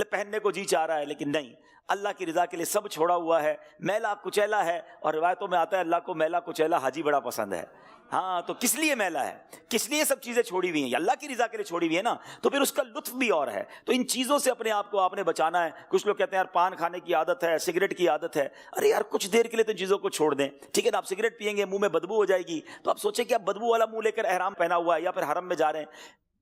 پہننے کو جی چاہ رہا ہے، لیکن نہیں، اللہ کی رضا کے لیے سب چھوڑا ہوا ہے۔ میلا کچیلا ہے، اور روایتوں میں آتا ہے اللہ کو میلا کچیلا حاجی بڑا پسند ہے۔ ہاں تو کس لیے میلا ہے، کس لیے سب چیزیں چھوڑی ہوئی ہیں، اللہ کی رضا کے لیے چھوڑی ہوئی ہے نا، تو پھر اس کا لطف بھی اور ہے۔ تو ان چیزوں سے اپنے آپ کو آپ نے بچانا ہے۔ کچھ لوگ کہتے ہیں یار پان کھانے کی عادت ہے، سگریٹ کی عادت ہے، ارے یار کچھ دیر کے لیے تو چیزوں کو چھوڑ دیں، ٹھیک ہے نا۔ آپ سگریٹ پیئیں گے منہ میں بدبو ہو جائے گی، تو آپ سوچیں کہ آپ بدبو والا منہ لے کر احرام پہنا ہوا ہے یا پھر حرم میں جا رہے ہیں،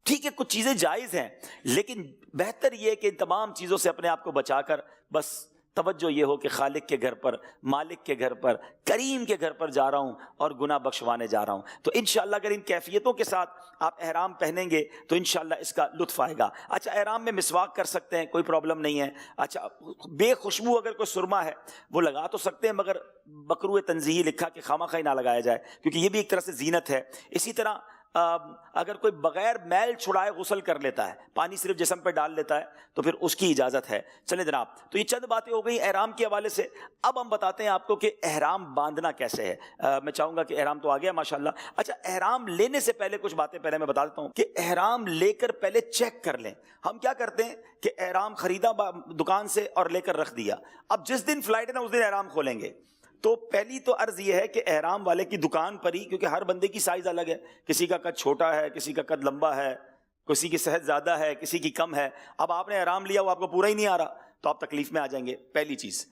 ٹھیک ہے کچھ چیزیں جائز ہیں، لیکن بہتر یہ کہ ان تمام چیزوں سے اپنے آپ کو بچا کر بس توجہ یہ ہو کہ خالق کے گھر پر، مالک کے گھر پر، کریم کے گھر پر جا رہا ہوں اور گناہ بخشوانے جا رہا ہوں۔ تو انشاءاللہ اگر ان کیفیتوں کے ساتھ آپ احرام پہنیں گے تو انشاءاللہ اس کا لطف آئے گا۔ اچھا احرام میں مسواک کر سکتے ہیں، کوئی پرابلم نہیں ہے۔ اچھا بے خوشبو اگر کوئی سرما ہے وہ لگا تو سکتے ہیں، مگر مکروہ تنزیہی لکھا کہ خواہ مخواہ نہ لگایا جائے، کیونکہ یہ بھی ایک طرح سے زینت ہے۔ اسی طرح اگر کوئی بغیر میل چھڑائے غسل کر لیتا ہے، پانی صرف جسم پہ ڈال لیتا ہے، تو پھر اس کی اجازت ہے۔ چلیں جناب، تو یہ چند باتیں ہو گئی احرام کے حوالے سے۔ اب ہم بتاتے ہیں آپ کو کہ احرام باندھنا کیسے ہے۔ میں چاہوں گا کہ احرام تو آ گیا ماشاءاللہ۔ اچھا احرام لینے سے پہلے کچھ باتیں پہلے میں بتا دیتا ہوں کہ احرام لے کر پہلے چیک کر لیں۔ ہم کیا کرتے ہیں کہ احرام خریدا دکان سے اور لے کر رکھ دیا، اب جس دن فلائٹ ہے نا اس دن احرام کھولیں گے۔ تو پہلی تو عرض یہ ہے کہ احرام والے کی دکان پر ہی، کیونکہ ہر بندے کی سائز الگ ہے، کسی کا قد چھوٹا ہے، کسی کا قد لمبا ہے، کسی کی صحت زیادہ ہے، کسی کی کم ہے، اب آپ نے احرام لیا وہ آپ کو پورا ہی نہیں آ رہا تو آپ تکلیف میں آ جائیں گے، پہلی چیز۔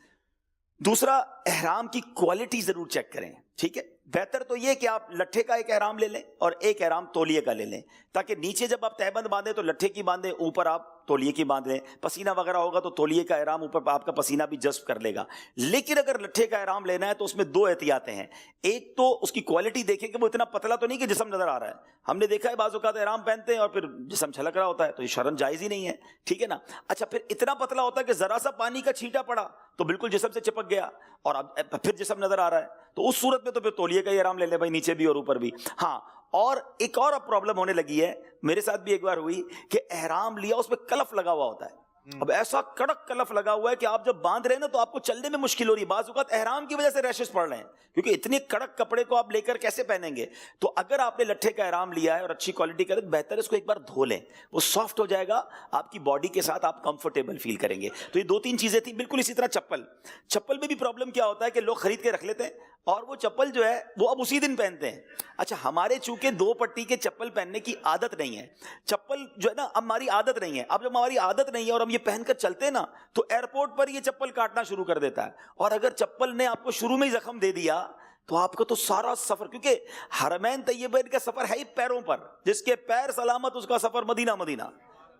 دوسرا، احرام کی کوالٹی ضرور چیک کریں، ٹھیک ہے۔ بہتر تو یہ کہ آپ لٹھے کا ایک احرام لے لیں اور ایک احرام تولیے کا لے لیں، تاکہ نیچے جب آپ تہبند باندھیں تو لٹھے کی باندھیں، اوپر آپ تولیے کی باندھ لیں۔ پسینہ وغیرہ ہوگا تو تولیے کا احرام اوپر آپ کا پسینہ بھی جذب کر لے گا۔ لیکن اگر لٹھے کا احرام لینا ہے تو اس میں دو احتیاطیں ہیں۔ ایک تو اس کی کوالٹی دیکھیں کہ وہ اتنا پتلا تو نہیں کہ جسم نظر آ رہا ہے۔ ہم نے دیکھا ہے بعض اوقات احرام پہنتے ہیں اور پھر جسم چھلک رہا ہوتا ہے، تو یہ شرعاً جائز ہی نہیں ہے، ٹھیک ہے نا۔ اچھا پھر اتنا پتلا ہوتا ہے کہ ذرا سا پانی کا چھینٹا پڑا تو بالکل جسم سے چپک گیا اور اب پھر جسم نظر آ رہا ہے، تو اس صورت میں تو پھر تولیے کا ہی احرام لے لیں بھائی، نیچے بھی اور اوپر بھی۔ ہاں، اور ایک اور اب پرابلم ہونے لگی ہے، میرے ساتھ بھی ایک بار ہوئی کہ احرام لیا اس پہ کلف لگا ہوا ہوتا ہے۔ اب ایسا کڑک کلف لگا ہوا ہے کہ آپ جب باندھ رہے ہیں نا تو آپ کو چلنے میں مشکل ہو رہی ہے، بعض اوقات احرام کی وجہ سے ریشز پڑ رہے ہیں، کیونکہ اتنے کڑک کپڑے کو آپ لے کر کیسے پہنیں گے۔ تو اگر آپ نے لٹھے کا احرام لیا ہے اور اچھی کوالٹی کا، بہتر اس کو ایک بار دھو لیں، وہ سافٹ ہو جائے گا، آپ کی باڈی کے ساتھ آپ کمفرٹیبل فیل کریں گے۔ تو یہ دو تین چیزیں تھیں۔ بالکل اسی طرح چپل میں بھی پرابلم کیا ہوتا ہے کہ لوگ خرید کے رکھ لیتے ہیں اور وہ چپل جو ہے وہ اب اسی دن پہنتے ہیں۔ اچھا ہمارے چونکہ 2 پٹی کے چپل پہننے کی عادت نہیں ہے، چپل جو ہے نا ہماری عادت نہیں ہے، اب جب ہماری عادت نہیں ہے اور ہم یہ پہن کر چلتے ہیں نا تو ایئرپورٹ پر یہ چپل کاٹنا شروع کر دیتا ہے، اور اگر چپل نے آپ کو شروع میں ہی زخم دے دیا تو آپ کا تو سارا سفر، کیونکہ حرمین طیبین کا سفر ہے ہی پیروں پر، جس کے پیر سلامت اس کا سفر مدینہ مدینہ۔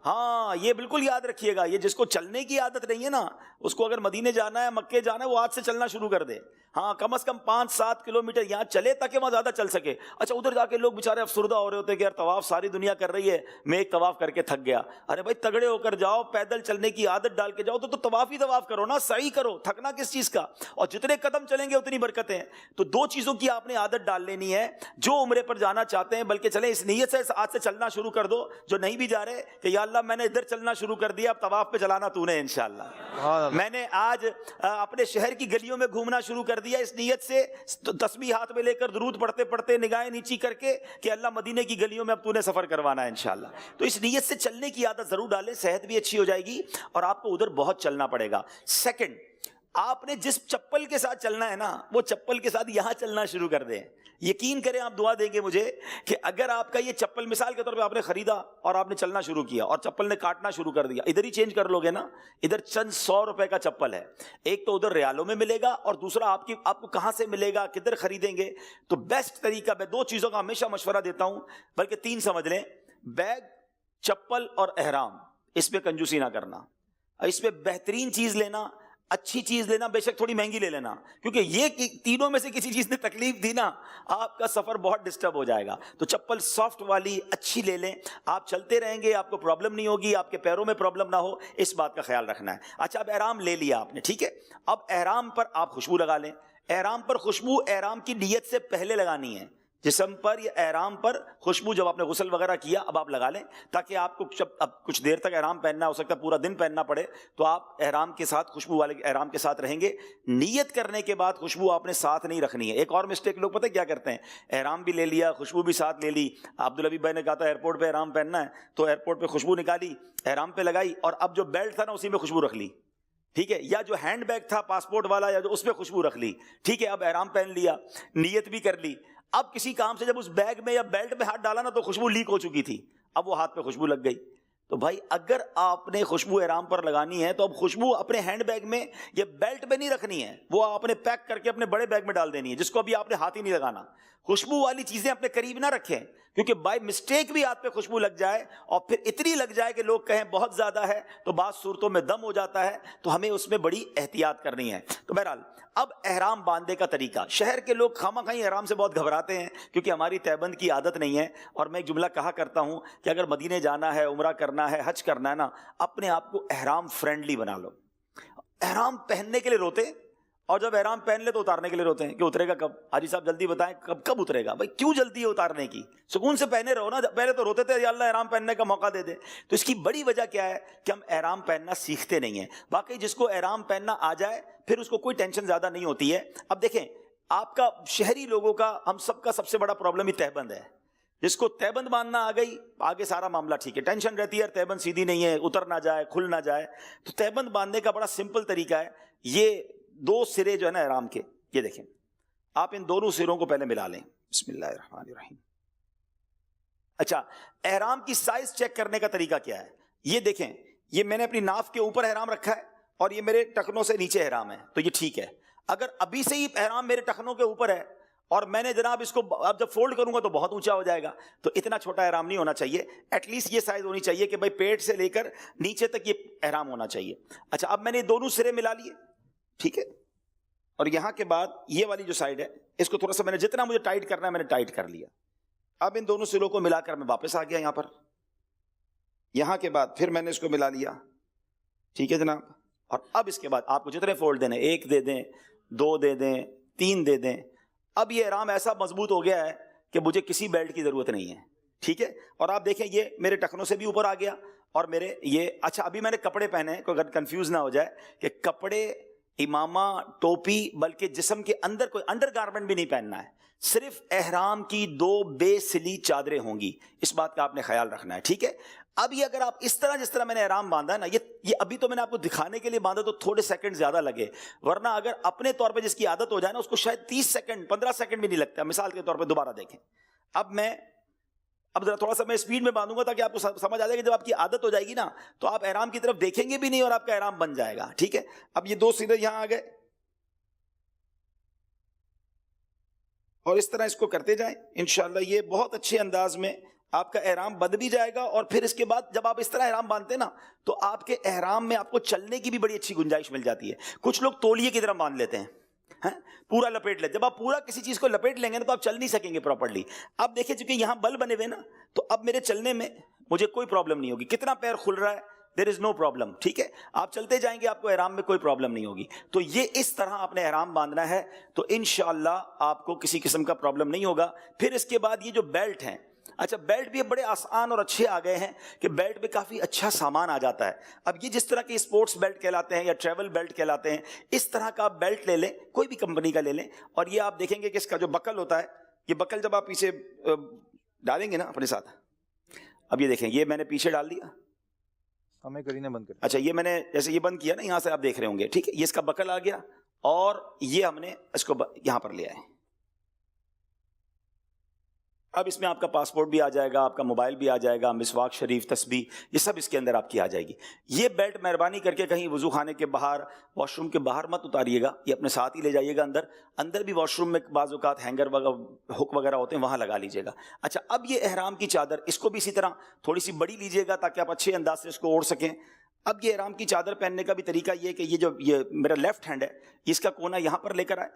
ہاں یہ بالکل یاد رکھیے گا, یہ جس کو چلنے کی عادت نہیں ہے نا, اس کو اگر مدینے جانا ہے, مکے جانا ہے, وہ آج سے چلنا شروع کر دے. ہاں کم از کم 5-7 کلومیٹر یہاں چلے تاکہ وہاں زیادہ چل سکے. اچھا ادھر جا کے لوگ بیچارے افسردہ ہو رہے ہوتے ہیں کہ یار طواف ساری دنیا کر رہی ہے, میں ایک طواف کر کے تھک گیا. ارے بھائی تگڑے ہو کر جاؤ, پیدل چلنے کی عادت ڈال کے جاؤ تو طواف ہی طواف کرو نا, سعی کرو, تھکنا کس چیز کا. اور جتنے قدم چلیں گے اتنی برکتیں ہیں. تو 2 چیزوں کی آپ نے عادت ڈال لینی ہے. جو عمرے پر جانا چاہتے ہیں بلکہ چلیں اس نیت سے آج سے چلنا شروع کر دو. جو نہیں بھی جا رہے کہ یا اللہ میں نے ادھر چلنا شروع کر دیا, اب طواف پہ چلانا تو نے انشاءاللہ. میں نے آج اپنے شہر کی گلیوں میں گھومنا شروع کر دیا اس نیت سے, تسبیح ہاتھ میں لے کر درود پڑھتے پڑھتے نگاہیں نیچی کر کے کہ اللہ مدینے کی گلیوں میں اب تو نے سفر کروانا ہے انشاءاللہ. تو اس نیت سے چلنے کی عادت ضرور ڈالیں, صحت بھی اچھی ہو جائے گی اور آپ کو ادھر بہت چلنا پڑے گا. سیکنڈ, آپ نے جس چپل کے ساتھ چلنا ہے نا, وہ چپل کے ساتھ یہاں چلنا شروع کر دیں. یقین کریں, آپ دعا دیں گے مجھے کہ اگر آپ کا یہ چپل مثال کے طور پہ آپ نے خریدا اور آپ نے چلنا شروع کیا اور چپل نے کاٹنا شروع کر دیا, ادھر ہی چینج کر لو گے نا, ادھر چند 100 روپے کا چپل ہے, ایک تو ادھر ریالوں میں ملے گا اور دوسرا آپ کو کہاں سے ملے گا, کدھر خریدیں گے. تو بیسٹ طریقہ, میں 2 چیزوں کا ہمیشہ مشورہ دیتا ہوں, بلکہ 3 سمجھ لیں, بیگ, چپل اور احرام. اس پہ کنجوسی نہ کرنا, اس پہ بہترین چیز لینا, اچھی چیز لینا, بے شک تھوڑی مہنگی لے لینا, کیونکہ یہ تینوں میں سے کسی چیز نے تکلیف دی نا, آپ کا سفر بہت ڈسٹرب ہو جائے گا. تو چپل سافٹ والی اچھی لے لیں, آپ چلتے رہیں گے, آپ کو پرابلم نہیں ہوگی, آپ کے پیروں میں پرابلم نہ ہو, اس بات کا خیال رکھنا ہے. اچھا اب احرام لے لیا آپ نے, ٹھیک ہے, اب احرام پر آپ خوشبو لگا لیں. احرام پر خوشبو احرام کی نیت سے پہلے لگانی ہے. جسم پر یا احرام پر خوشبو جب آپ نے غسل وغیرہ کیا اب آپ لگا لیں, تاکہ آپ کو جب اب کچھ دیر تک احرام پہننا, ہو سکتا ہے پورا دن پہننا پڑے, تو آپ احرام کے ساتھ خوشبو والے احرام کے ساتھ رہیں گے. نیت کرنے کے بعد خوشبو آپ نے ساتھ نہیں رکھنی ہے. ایک اور مسٹیک لوگ پتہ کیا کرتے ہیں, احرام بھی لے لیا, خوشبو بھی ساتھ لے لی. عبدالحبیب بھائی نے کہا تھا ایئرپورٹ پہ احرام پہننا ہے, تو ایئرپورٹ پہ خوشبو نکالی, احرام پہ لگائی, اور اب جو بیلٹ تھا نا اسی میں خوشبو رکھ لی, ٹھیک ہے, یا جو ہینڈ بیگ تھا پاسپورٹ والا یا جو اس پہ خوشبو رکھ لی, ٹھیک ہے. اب احرام پہن لیا, نیت بھی کر لی, اب کسی کام سے جب اس بیگ میں یا بیلٹ میں ہاتھ ڈالا نا تو خوشبو لیک ہو چکی تھی, اب وہ ہاتھ پہ خوشبو لگ گئی. تو بھائی اگر آپ نے خوشبو احرام پر لگانی ہے تو اب خوشبو اپنے ہینڈ بیگ میں یا بیلٹ میں نہیں رکھنی ہے, وہ آپ نے پیک کر کے اپنے بڑے بیگ میں ڈال دینی ہے, جس کو ابھی آپ نے ہاتھ ہی نہیں لگانا. خوشبو والی چیزیں اپنے قریب نہ رکھیں, کیونکہ بائی مسٹیک بھی ہاتھ پہ خوشبو لگ جائے اور پھر اتنی لگ جائے کہ لوگ کہیں بہت زیادہ ہے, تو بعض صورتوں میں دم ہو جاتا ہے, تو ہمیں اس میں بڑی احتیاط کرنی ہے. تو بہرحال اب احرام باندھنے کا طریقہ, شہر کے لوگ خواہ مخواہ احرام سے بہت گھبراتے ہیں کیونکہ ہماری تہبند کی عادت نہیں ہے. اور میں ایک جملہ کہا کرتا ہوں کہ اگر مدینے جانا ہے, عمرہ کرنا ہے, حج کرنا ہے نا, اپنے آپ کو احرام فرینڈلی بنا لو. احرام پہننے کے لیے روتے, اور جب احرام پہن لے تو اتارنے کے لیے روتے ہیں کہ اترے گا کب, حاجی صاحب جلدی بتائیں کب اترے گا. بھائی کیوں جلدی ہے اتارنے کی, سکون سے پہنے رہو نا. پہلے تو روتے تھے یا اللہ احرام پہننے کا موقع دے دے. تو اس کی بڑی وجہ کیا ہے کہ ہم احرام پہننا سیکھتے نہیں ہیں. باقی جس کو احرام پہننا آ جائے پھر اس کو کوئی ٹینشن زیادہ نہیں ہوتی ہے. اب دیکھیں, آپ کا شہری لوگوں کا, ہم سب کا سب سے بڑا پرابلم ہی تہبند ہے. جس کو تہبند باندھنا آ گئی, آگے سارا معاملہ ٹھیک ہے. ٹینشن رہتی ہے تہبند سیدھی نہیں ہے, اتر نہ جائے, کھل نہ جائے. تو تہبند باندھنے کا بڑا سمپل طریقہ ہے, یہ 2 سرے جو ہے نا احرام کے, یہ دیکھیں, آپ ان دونوں سروں کو پہلے ملا لیں. بسم اللہ الرحمن الرحیم. اچھا, احرام کی سائز چیک کرنے کا طریقہ کیا ہے, یہ دیکھیں, یہ میں نے اپنی ناف کے اوپر احرام رکھا ہے اور یہ میرے ٹخنوں سے نیچے احرام ہے, تو یہ ٹھیک ہے. اگر ابھی سے ہی احرام میرے ٹخنوں کے اوپر ہے اور میں نے جناب اس کو اب جب فولڈ کروں گا تو بہت اونچا ہو جائے گا, تو اتنا چھوٹا احرام نہیں ہونا چاہیے. ایٹ لیسٹ یہ سائز ہونی چاہیے کہ بھائی پیٹ سے لے کر نیچے تک یہ احرام ہونا چاہیے. اچھا, اب میں نے دونوں سرے ملا لیے, ٹھیک ہے, اور یہاں کے بعد یہ والی جو سائڈ ہے اس کو تھوڑا سا میں نے جتنا مجھے ٹائٹ کرنا ہے میں نے ٹائٹ کر لیا. اب ان دونوں سروں کو ملا کر میں واپس آ گیا یہاں پر. یہاں کے بعد پھر میں نے اس کو ملا لیا, ٹھیک ہے جناب. اور اب اس کے بعد آپ کو جتنے فولڈ دینے, 1 دے دیں, 2 دے دیں, 3 دے دیں. اب یہ احرام ایسا مضبوط ہو گیا ہے کہ مجھے کسی بیلٹ کی ضرورت نہیں ہے, ٹھیک ہے. اور آپ دیکھیں یہ میرے ٹخنوں سے بھی اوپر آ گیا اور میرے یہ, اچھا ابھی میں نے کپڑے پہنے, کوئی کنفیوز نہ ہو جائے کہ کپڑے, امامہ, ٹوپی, بلکہ جسم کے اندر کوئی انڈر گارمنٹ بھی نہیں پہننا ہے. صرف احرام کی 2 بے سلی چادریں ہوں گی, اس بات کا آپ نے خیال رکھنا ہے, ٹھیک ہے. اب یہ اگر آپ اس طرح جس طرح میں نے احرام باندھا ہے نا, یہ ابھی تو میں نے آپ کو دکھانے کے لیے باندھا تو تھوڑے سیکنڈ زیادہ لگے, ورنہ اگر اپنے طور پہ جس کی عادت ہو جائے نا اس کو شاید 30 سیکنڈ 15 سیکنڈ بھی نہیں لگتا. مثال کے طور پہ دوبارہ دیکھیں, اب ذرا تھوڑا سا میں اسپیڈ میں باندھوں گا تاکہ آپ کو سمجھ آ جائے کہ جب آپ کی عادت ہو جائے گی نا تو آپ احرام کی طرف دیکھیں گے بھی نہیں اور آپ کا احرام بن جائے گا, ٹھیک ہے. اب یہ 2 سرے یہاں آ گئے اور اس طرح اس کو کرتے جائیں انشاءاللہ. یہ بہت اچھے انداز میں آپ کا احرام بندھ بھی جائے گا، اور پھر اس کے بعد جب آپ اس طرح احرام باندھتے ہیں نا تو آپ کے احرام میں آپ کو چلنے کی بھی بڑی اچھی گنجائش مل جاتی ہے. کچھ لوگ تولیے کی طرح باندھ لیتے ہیں، پورا لپیٹ لیتے. جب آپ پورا کسی چیز کو لپیٹ لیں گے نا تو آپ چل نہیں سکیں گے پراپرلی. اب دیکھیں چونکہ یہاں بل بنے ہوئے نا تو اب میرے چلنے میں مجھے کوئی پرابلم نہیں ہوگی. کتنا پیر کھل رہا ہے، دیر از نو پرابلم. ٹھیک ہے، آپ چلتے جائیں گے، آپ کو احرام میں کوئی پرابلم نہیں ہوگی. تو یہ اس طرح آپ نے احرام باندھنا ہے تو انشاءاللہ آپ کو کسی قسم کا پرابلم نہیں ہوگا. پھر اس کے بعد یہ جو بیلٹ ہیں، اچھا بیلٹ بھی بڑے آسان اور اچھے آ گئے ہیں کہ بیلٹ میں کافی اچھا سامان آ جاتا ہے. اب یہ جس طرح کے اسپورٹس بیلٹ کہلاتے ہیں یا ٹریول بیلٹ کہلاتے ہیں، اس طرح کا آپ بیلٹ لے لیں، کوئی بھی کمپنی کا لے لیں. اور یہ آپ دیکھیں گے کہ اس کا جو بکل ہوتا ہے، یہ بکل جب آپ پیچھے ڈالیں گے نا اپنے ساتھ، اب یہ دیکھیں یہ میں نے پیچھے ڈال دیا، ہمیں کرینے بند کر. اچھا یہ میں نے جیسے یہ بند کیا نا، یہاں سے آپ دیکھ رہے ہوں گے، ٹھیک ہے، یہ اس کا بکل آ گیا اور یہ ہم نے اس کو یہاں پر لے آئے. اب اس میں آپ کا پاسپورٹ بھی آ جائے گا، آپ کا موبائل بھی آ جائے گا، مسواک شریف، تسبیح، یہ سب اس کے اندر آپ کی آ جائے گی. یہ بیلٹ مہربانی کر کے کہیں وضو خانے کے باہر، واش روم کے باہر مت اتاریے گا، یہ اپنے ساتھ ہی لے جائیے گا. اندر بھی واش روم میں بعض اوقات ہینگر وغیرہ، ہک وغیرہ ہوتے ہیں، وہاں لگا لیجیے گا. اچھا اب یہ احرام کی چادر، اس کو بھی اسی طرح تھوڑی سی بڑی لیجیے گا تاکہ آپ اچھے انداز سے اس کو اوڑھ سکیں. اب یہ احرام کی چادر پہننے کا بھی طریقہ یہ کہ یہ میرا لیفٹ ہینڈ ہے، اس کا کونا یہاں پر لے کر آئے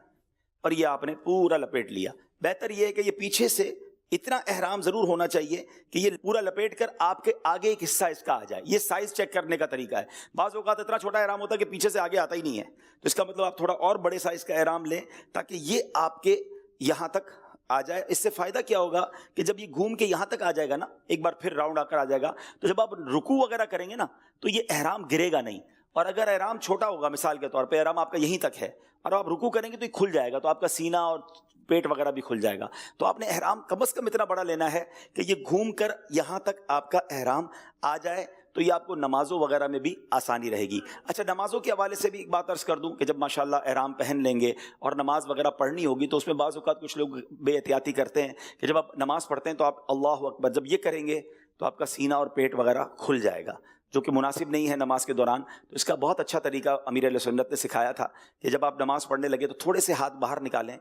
اور یہ آپ نے پورا لپیٹ لیا. بہتر یہ ہے کہ یہ پیچھے سے اتنا احرام ضرور ہونا چاہیے کہ یہ پورا لپیٹ کر آپ کے آگے ایک حصہ اس کا آ جائے. یہ سائز چیک کرنے کا طریقہ ہے. بعض اوقات اتنا چھوٹا احرام ہوتا ہے کہ پیچھے سے آگے آتا ہی نہیں ہے، تو اس کا مطلب آپ تھوڑا اور بڑے سائز کا احرام لیں تاکہ یہ آپ کے یہاں تک آ جائے. اس سے فائدہ کیا ہوگا کہ جب یہ گھوم کے یہاں تک آ جائے گا نا، ایک بار پھر راؤنڈ آ کر آ جائے گا، تو جب آپ رکوع وغیرہ کریں گے نا تو یہ احرام گرے گا نہیں. اور اگر احرام چھوٹا ہوگا، مثال کے طور پہ احرام آپ کا یہیں تک ہے اور آپ رکوع کریں گے تو یہ کھل جائے گا، تو آپ کا سینہ اور پیٹ وغیرہ بھی کھل جائے گا. تو آپ نے احرام کم از کم اتنا بڑا لینا ہے کہ یہ گھوم کر یہاں تک آپ کا احرام آ جائے، تو یہ آپ کو نمازوں وغیرہ میں بھی آسانی رہے گی. اچھا نمازوں کے حوالے سے بھی ایک بات عرض کر دوں کہ جب ماشاءاللہ احرام پہن لیں گے اور نماز وغیرہ پڑھنی ہوگی تو اس میں بعض اوقات کچھ لوگ بے احتیاطی کرتے ہیں کہ جب آپ نماز پڑھتے ہیں تو آپ اللہ اکبر جب یہ کریں گے تو آپ کا سینہ اور پیٹ وغیرہ کھل جائے گا، جو کہ مناسب نہیں ہے نماز کے دوران. تو اس کا بہت اچھا طریقہ امیر اہل سنت نے سکھایا تھا کہ جب آپ نماز پڑھنے لگے تو تھوڑے سے ہاتھ باہر نکالیں،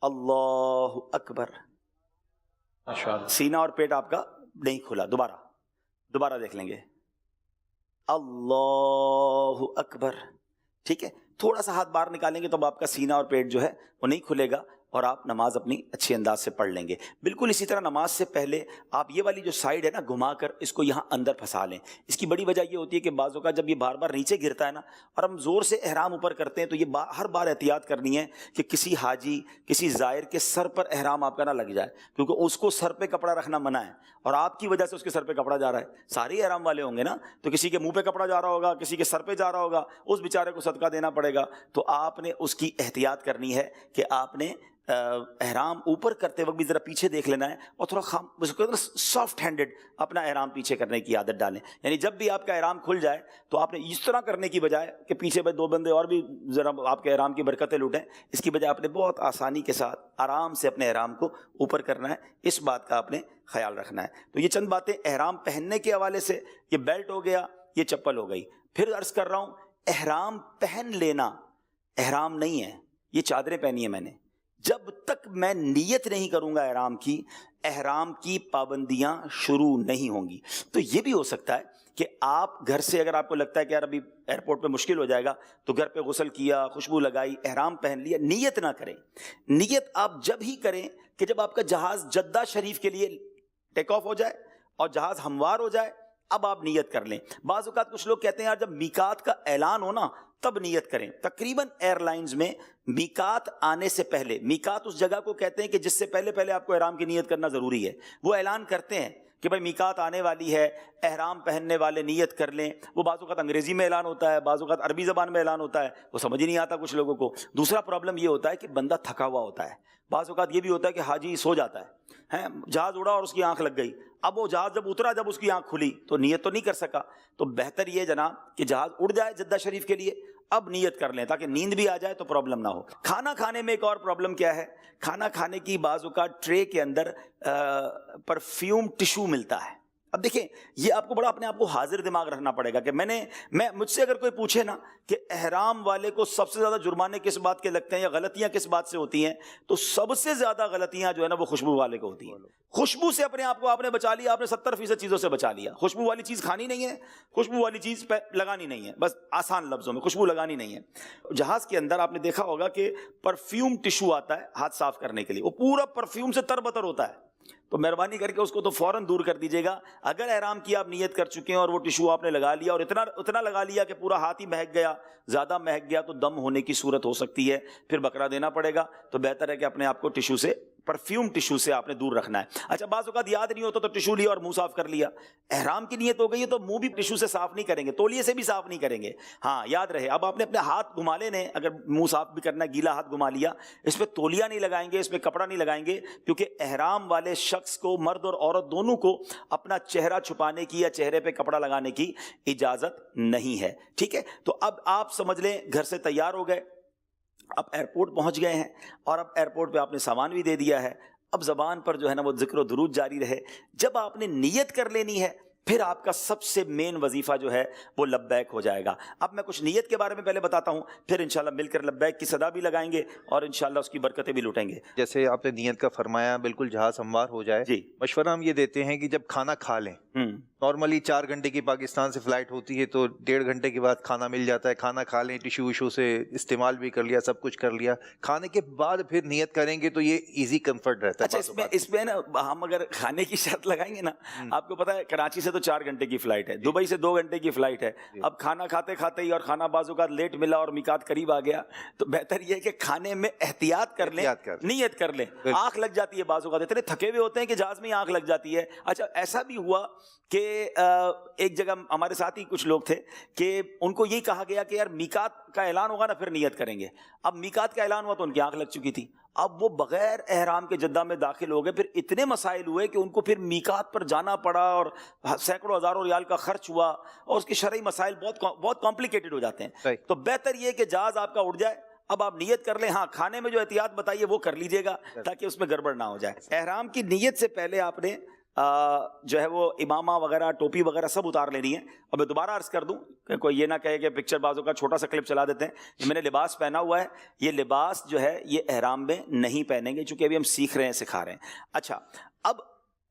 اللہ اکبر، سینہ اور پیٹ آپ کا نہیں کھلا. دوبارہ دیکھ لیں گے، اللہ اکبر. ٹھیک ہے، تھوڑا سا ہاتھ باہر نکالیں گے تو آپ کا سینہ اور پیٹ جو ہے وہ نہیں کھلے گا اور آپ نماز اپنی اچھے انداز سے پڑھ لیں گے. بالکل اسی طرح نماز سے پہلے آپ یہ والی جو سائڈ ہے نا گھما کر اس کو یہاں اندر پھنسا لیں. اس کی بڑی وجہ یہ ہوتی ہے کہ بعضوں کا جب یہ بار بار نیچے گرتا ہے نا اور ہم زور سے احرام اوپر کرتے ہیں تو یہ ہر بار احتیاط کرنی ہے کہ کسی حاجی، کسی زائر کے سر پر احرام آپ کا نہ لگ جائے، کیونکہ اس کو سر پہ کپڑا رکھنا منع ہے اور آپ کی وجہ سے اس کے سر پہ کپڑا جا رہا ہے. سارے احرام والے ہوں گے نا، تو کسی کے منہ پہ کپڑا جا رہا ہوگا، کسی کے سر پہ جا رہا ہوگا، اس بیچارے کو صدقہ دینا پڑے گا. تو آپ نے اس کی احتیاط کرنی ہے کہ آپ نے احرام اوپر کرتے وقت بھی ذرا پیچھے دیکھ لینا ہے اور تھوڑا سافٹ ہینڈڈ اپنا احرام پیچھے کرنے کی عادت ڈالیں. یعنی جب بھی آپ کا احرام کھل جائے تو آپ نے اس طرح کرنے کی بجائے کہ پیچھے دو بندے اور بھی ذرا آپ کے احرام کی برکتیں لوٹیں، اس کی بجائے آپ نے بہت آسانی کے ساتھ آرام سے اپنے احرام کو اوپر کرنا ہے. اس بات کا آپ نے خیال رکھنا ہے. تو یہ چند باتیں احرام پہننے کے حوالے سے. یہ بیلٹ ہو گیا، یہ چپل ہو گئی. پھر عرض کر رہا ہوں احرام پہن لینا احرام نہیں ہے. یہ چادریں پہنی ہیں میں نے، جب تک میں نیت نہیں کروں گا احرام کی پابندیاں شروع نہیں ہوں گی. تو یہ بھی ہو سکتا ہے کہ آپ گھر سے اگر آپ کو لگتا ہے کہ یار ابھی ایئرپورٹ پہ مشکل ہو جائے گا تو گھر پہ غسل کیا، خوشبو لگائی، احرام پہن لیا، نیت نہ کریں. نیت آپ جب ہی کریں کہ جب آپ کا جہاز جدہ شریف کے لیے ٹیک آف ہو جائے اور جہاز ہموار ہو جائے، اب آپ نیت کر لیں. بعض اوقات کچھ لوگ کہتے ہیں یار جب میقات کا اعلان ہو نا تب نیت کریں. تقریباً ایئر لائنز میں میقات آنے سے پہلے، میقات اس جگہ کو کہتے ہیں کہ جس سے پہلے آپ کو احرام کی نیت کرنا ضروری ہے. وہ اعلان کرتے ہیں کہ بھائی میقات آنے والی ہے، احرام پہننے والے نیت کر لیں. وہ بعض اوقات انگریزی میں اعلان ہوتا ہے، بعض اوقات عربی زبان میں اعلان ہوتا ہے، وہ سمجھ ہی نہیں آتا کچھ لوگوں کو. دوسرا پرابلم یہ ہوتا ہے کہ بندہ تھکا ہوا ہوتا ہے. بعض اوقات یہ بھی ہوتا ہے کہ حاجی سو جاتا ہے، جہاز اڑا اور اس کی آنکھ لگ گئی. اب وہ جہاز جب اترا، جب اس کی آنکھ کھلی تو نیت تو نہیں کر سکا. تو بہتر یہ جناب کہ جہاز اڑ جائے جدہ شریف کے لیے، اب نیت کر لیں تاکہ نیند بھی آ جائے تو پرابلم نہ ہو. کھانا کھانے میں ایک اور پرابلم کیا ہے، کھانا کھانے کی بعض اوقات ٹرے کے اندر پرفیوم ٹشو ملتا ہے. اب دیکھیں یہ آپ کو بڑا اپنے آپ کو حاضر دماغ رکھنا پڑے گا کہ مجھ سے اگر کوئی پوچھے نا کہ احرام والے کو سب سے زیادہ جرمانے کس بات کے لگتے ہیں یا غلطیاں کس بات سے ہوتی ہیں، تو سب سے زیادہ غلطیاں جو ہے نا وہ خوشبو والے کو ہوتی ہیں. خوشبو سے اپنے آپ کو آپ نے بچا لیا، آپ نے 70% چیزوں سے بچا لیا. خوشبو والی چیز کھانی نہیں ہے، خوشبو والی چیز لگانی نہیں ہے، بس آسان لفظوں میں خوشبو لگانی نہیں ہے. جہاز کے اندر آپ نے دیکھا ہوگا کہ پرفیوم ٹشو آتا ہے ہاتھ صاف کرنے کے لیے، وہ پورا پرفیوم سے تر بتر ہوتا ہے. تو مہربانی کر کے اس کو تو فوراً دور کر دیجیے گا. اگر احرام کی آپ نیت کر چکے ہیں اور وہ ٹشو آپ نے لگا لیا اور اتنا لگا لیا کہ پورا ہاتھ ہی مہک گیا، زیادہ مہک گیا، تو دم ہونے کی صورت ہو سکتی ہے، پھر بکرا دینا پڑے گا. تو بہتر ہے کہ اپنے آپ کو ٹشو سے، پرفیوم ٹشو سے آپ نے دور رکھنا ہے. اچھا بعض اوقات یاد نہیں ہوتا تو ٹشو لیا اور منہ صاف کر لیا. احرام کی نیت ہو گئی ہے تو منہ بھی ٹشو سے صاف نہیں کریں گے، تولیے سے بھی صاف نہیں کریں گے. ہاں یاد رہے، اب آپ نے اپنے ہاتھ گھما لینے، اگر منہ صاف بھی کرنا ہے گیلا ہاتھ گھما لیا، اس پہ تولیہ نہیں لگائیں گے، اس پہ کپڑا نہیں لگائیں گے، کیونکہ احرام والے شخص کو، مرد اور عورت دونوں کو، اپنا چہرہ چھپانے کی یا چہرے پہ کپڑا لگانے کی اجازت نہیں ہے. ٹھیک ہے، تو اب آپ سمجھ لیں گھر سے تیار ہو گئے، اب ایئرپورٹ پہنچ گئے ہیں، اور اب ایئرپورٹ پہ آپ نے سامان بھی دے دیا ہے. اب زبان پر جو ہے نا وہ ذکر و درود جاری رہے. جب آپ نے نیت کر لینی ہے، پھر آپ کا سب سے مین وظیفہ جو ہے وہ لبیک ہو جائے گا. اب میں کچھ نیت کے بارے میں پہلے بتاتا ہوں، پھر انشاءاللہ مل کر لبیک کی صدا بھی لگائیں گے اور انشاءاللہ اس کی برکتیں بھی لوٹیں گے. جیسے آپ نے نیت کا فرمایا بالکل جہاز ہموار ہو جائے. جی مشورہ ہم یہ دیتے ہیں کہ جب کھانا کھا لیں، نارملی 4 گھنٹے کی پاکستان سے فلائٹ ہوتی ہے تو 1.5 گھنٹے کے بعد کھانا مل جاتا ہے. کھانا کھا لیں، ٹشو وشو سے استعمال بھی کر لیا، سب کچھ کر لیا، کھانے کے بعد پھر نیت کریں گے تو یہ ایزی کمفرٹ رہتا ہے. اچھا اس میں نا ہم اگر کھانے کی شرط لگائیں گے نا، آپ کو پتا ہے کراچی سے تو 4 گھنٹے کی فلائٹ ہے، دبئی سے 2 گھنٹے کی فلائٹ ہے. اب کھانا کھاتے کھاتے ہی اور کھانا بعض اوقات لیٹ ملا اور میقات قریب آ گیا، تو بہتر یہ ہے کہ کھانے میں احتیاط کر لیں، نیت کر لیں. آنکھ لگ جاتی ہے بعض اوقات، اتنے تھکے ہوئے ہوتے ہیں کہ جہاز میں آنکھ لگ جاتی ہے. اچھا ایسا بھی ہوا کہ ایک جگہ ہمارے ساتھ ہی کچھ لوگ تھے کہ ان کو یہی کہا گیا کہ یار میقات کا اعلان ہوگا نا پھر نیت کریں گے. اب میقات کا اعلان ہوا تو ان کی آنکھ لگ چکی تھی. اب وہ بغیر احرام کے جدہ میں داخل ہو گئے. پھر اتنے مسائل ہوئے کہ ان کو پھر میقات پر جانا پڑا اور سینکڑوں ہزاروں ریال کا خرچ ہوا، اور اس کے شرعی مسائل بہت کمپلیکیٹڈ ہو جاتے ہیں. تو بہتر یہ کہ جہاز آپ کا اڑ جائے، اب آپ نیت کر لیں. ہاں کھانے میں جو احتیاط بتائیے وہ کر لیجئے گا تاکہ اس میں گڑبڑ نہ ہو جائے. احرام کی نیت سے پہلے آپ نے جو ہے وہ امامہ وغیرہ، ٹوپی وغیرہ سب اتار لینی ہے. اور میں دوبارہ عرض کر دوں کہ کوئی یہ نہ کہے کہ پکچر بازوں کا چھوٹا سا کلپ چلا دیتے ہیں. میں نے لباس پہنا ہوا ہے، یہ لباس جو ہے یہ احرام میں نہیں پہنیں گے، چونکہ ابھی ہم سیکھ رہے ہیں، سکھا رہے ہیں. اچھا اب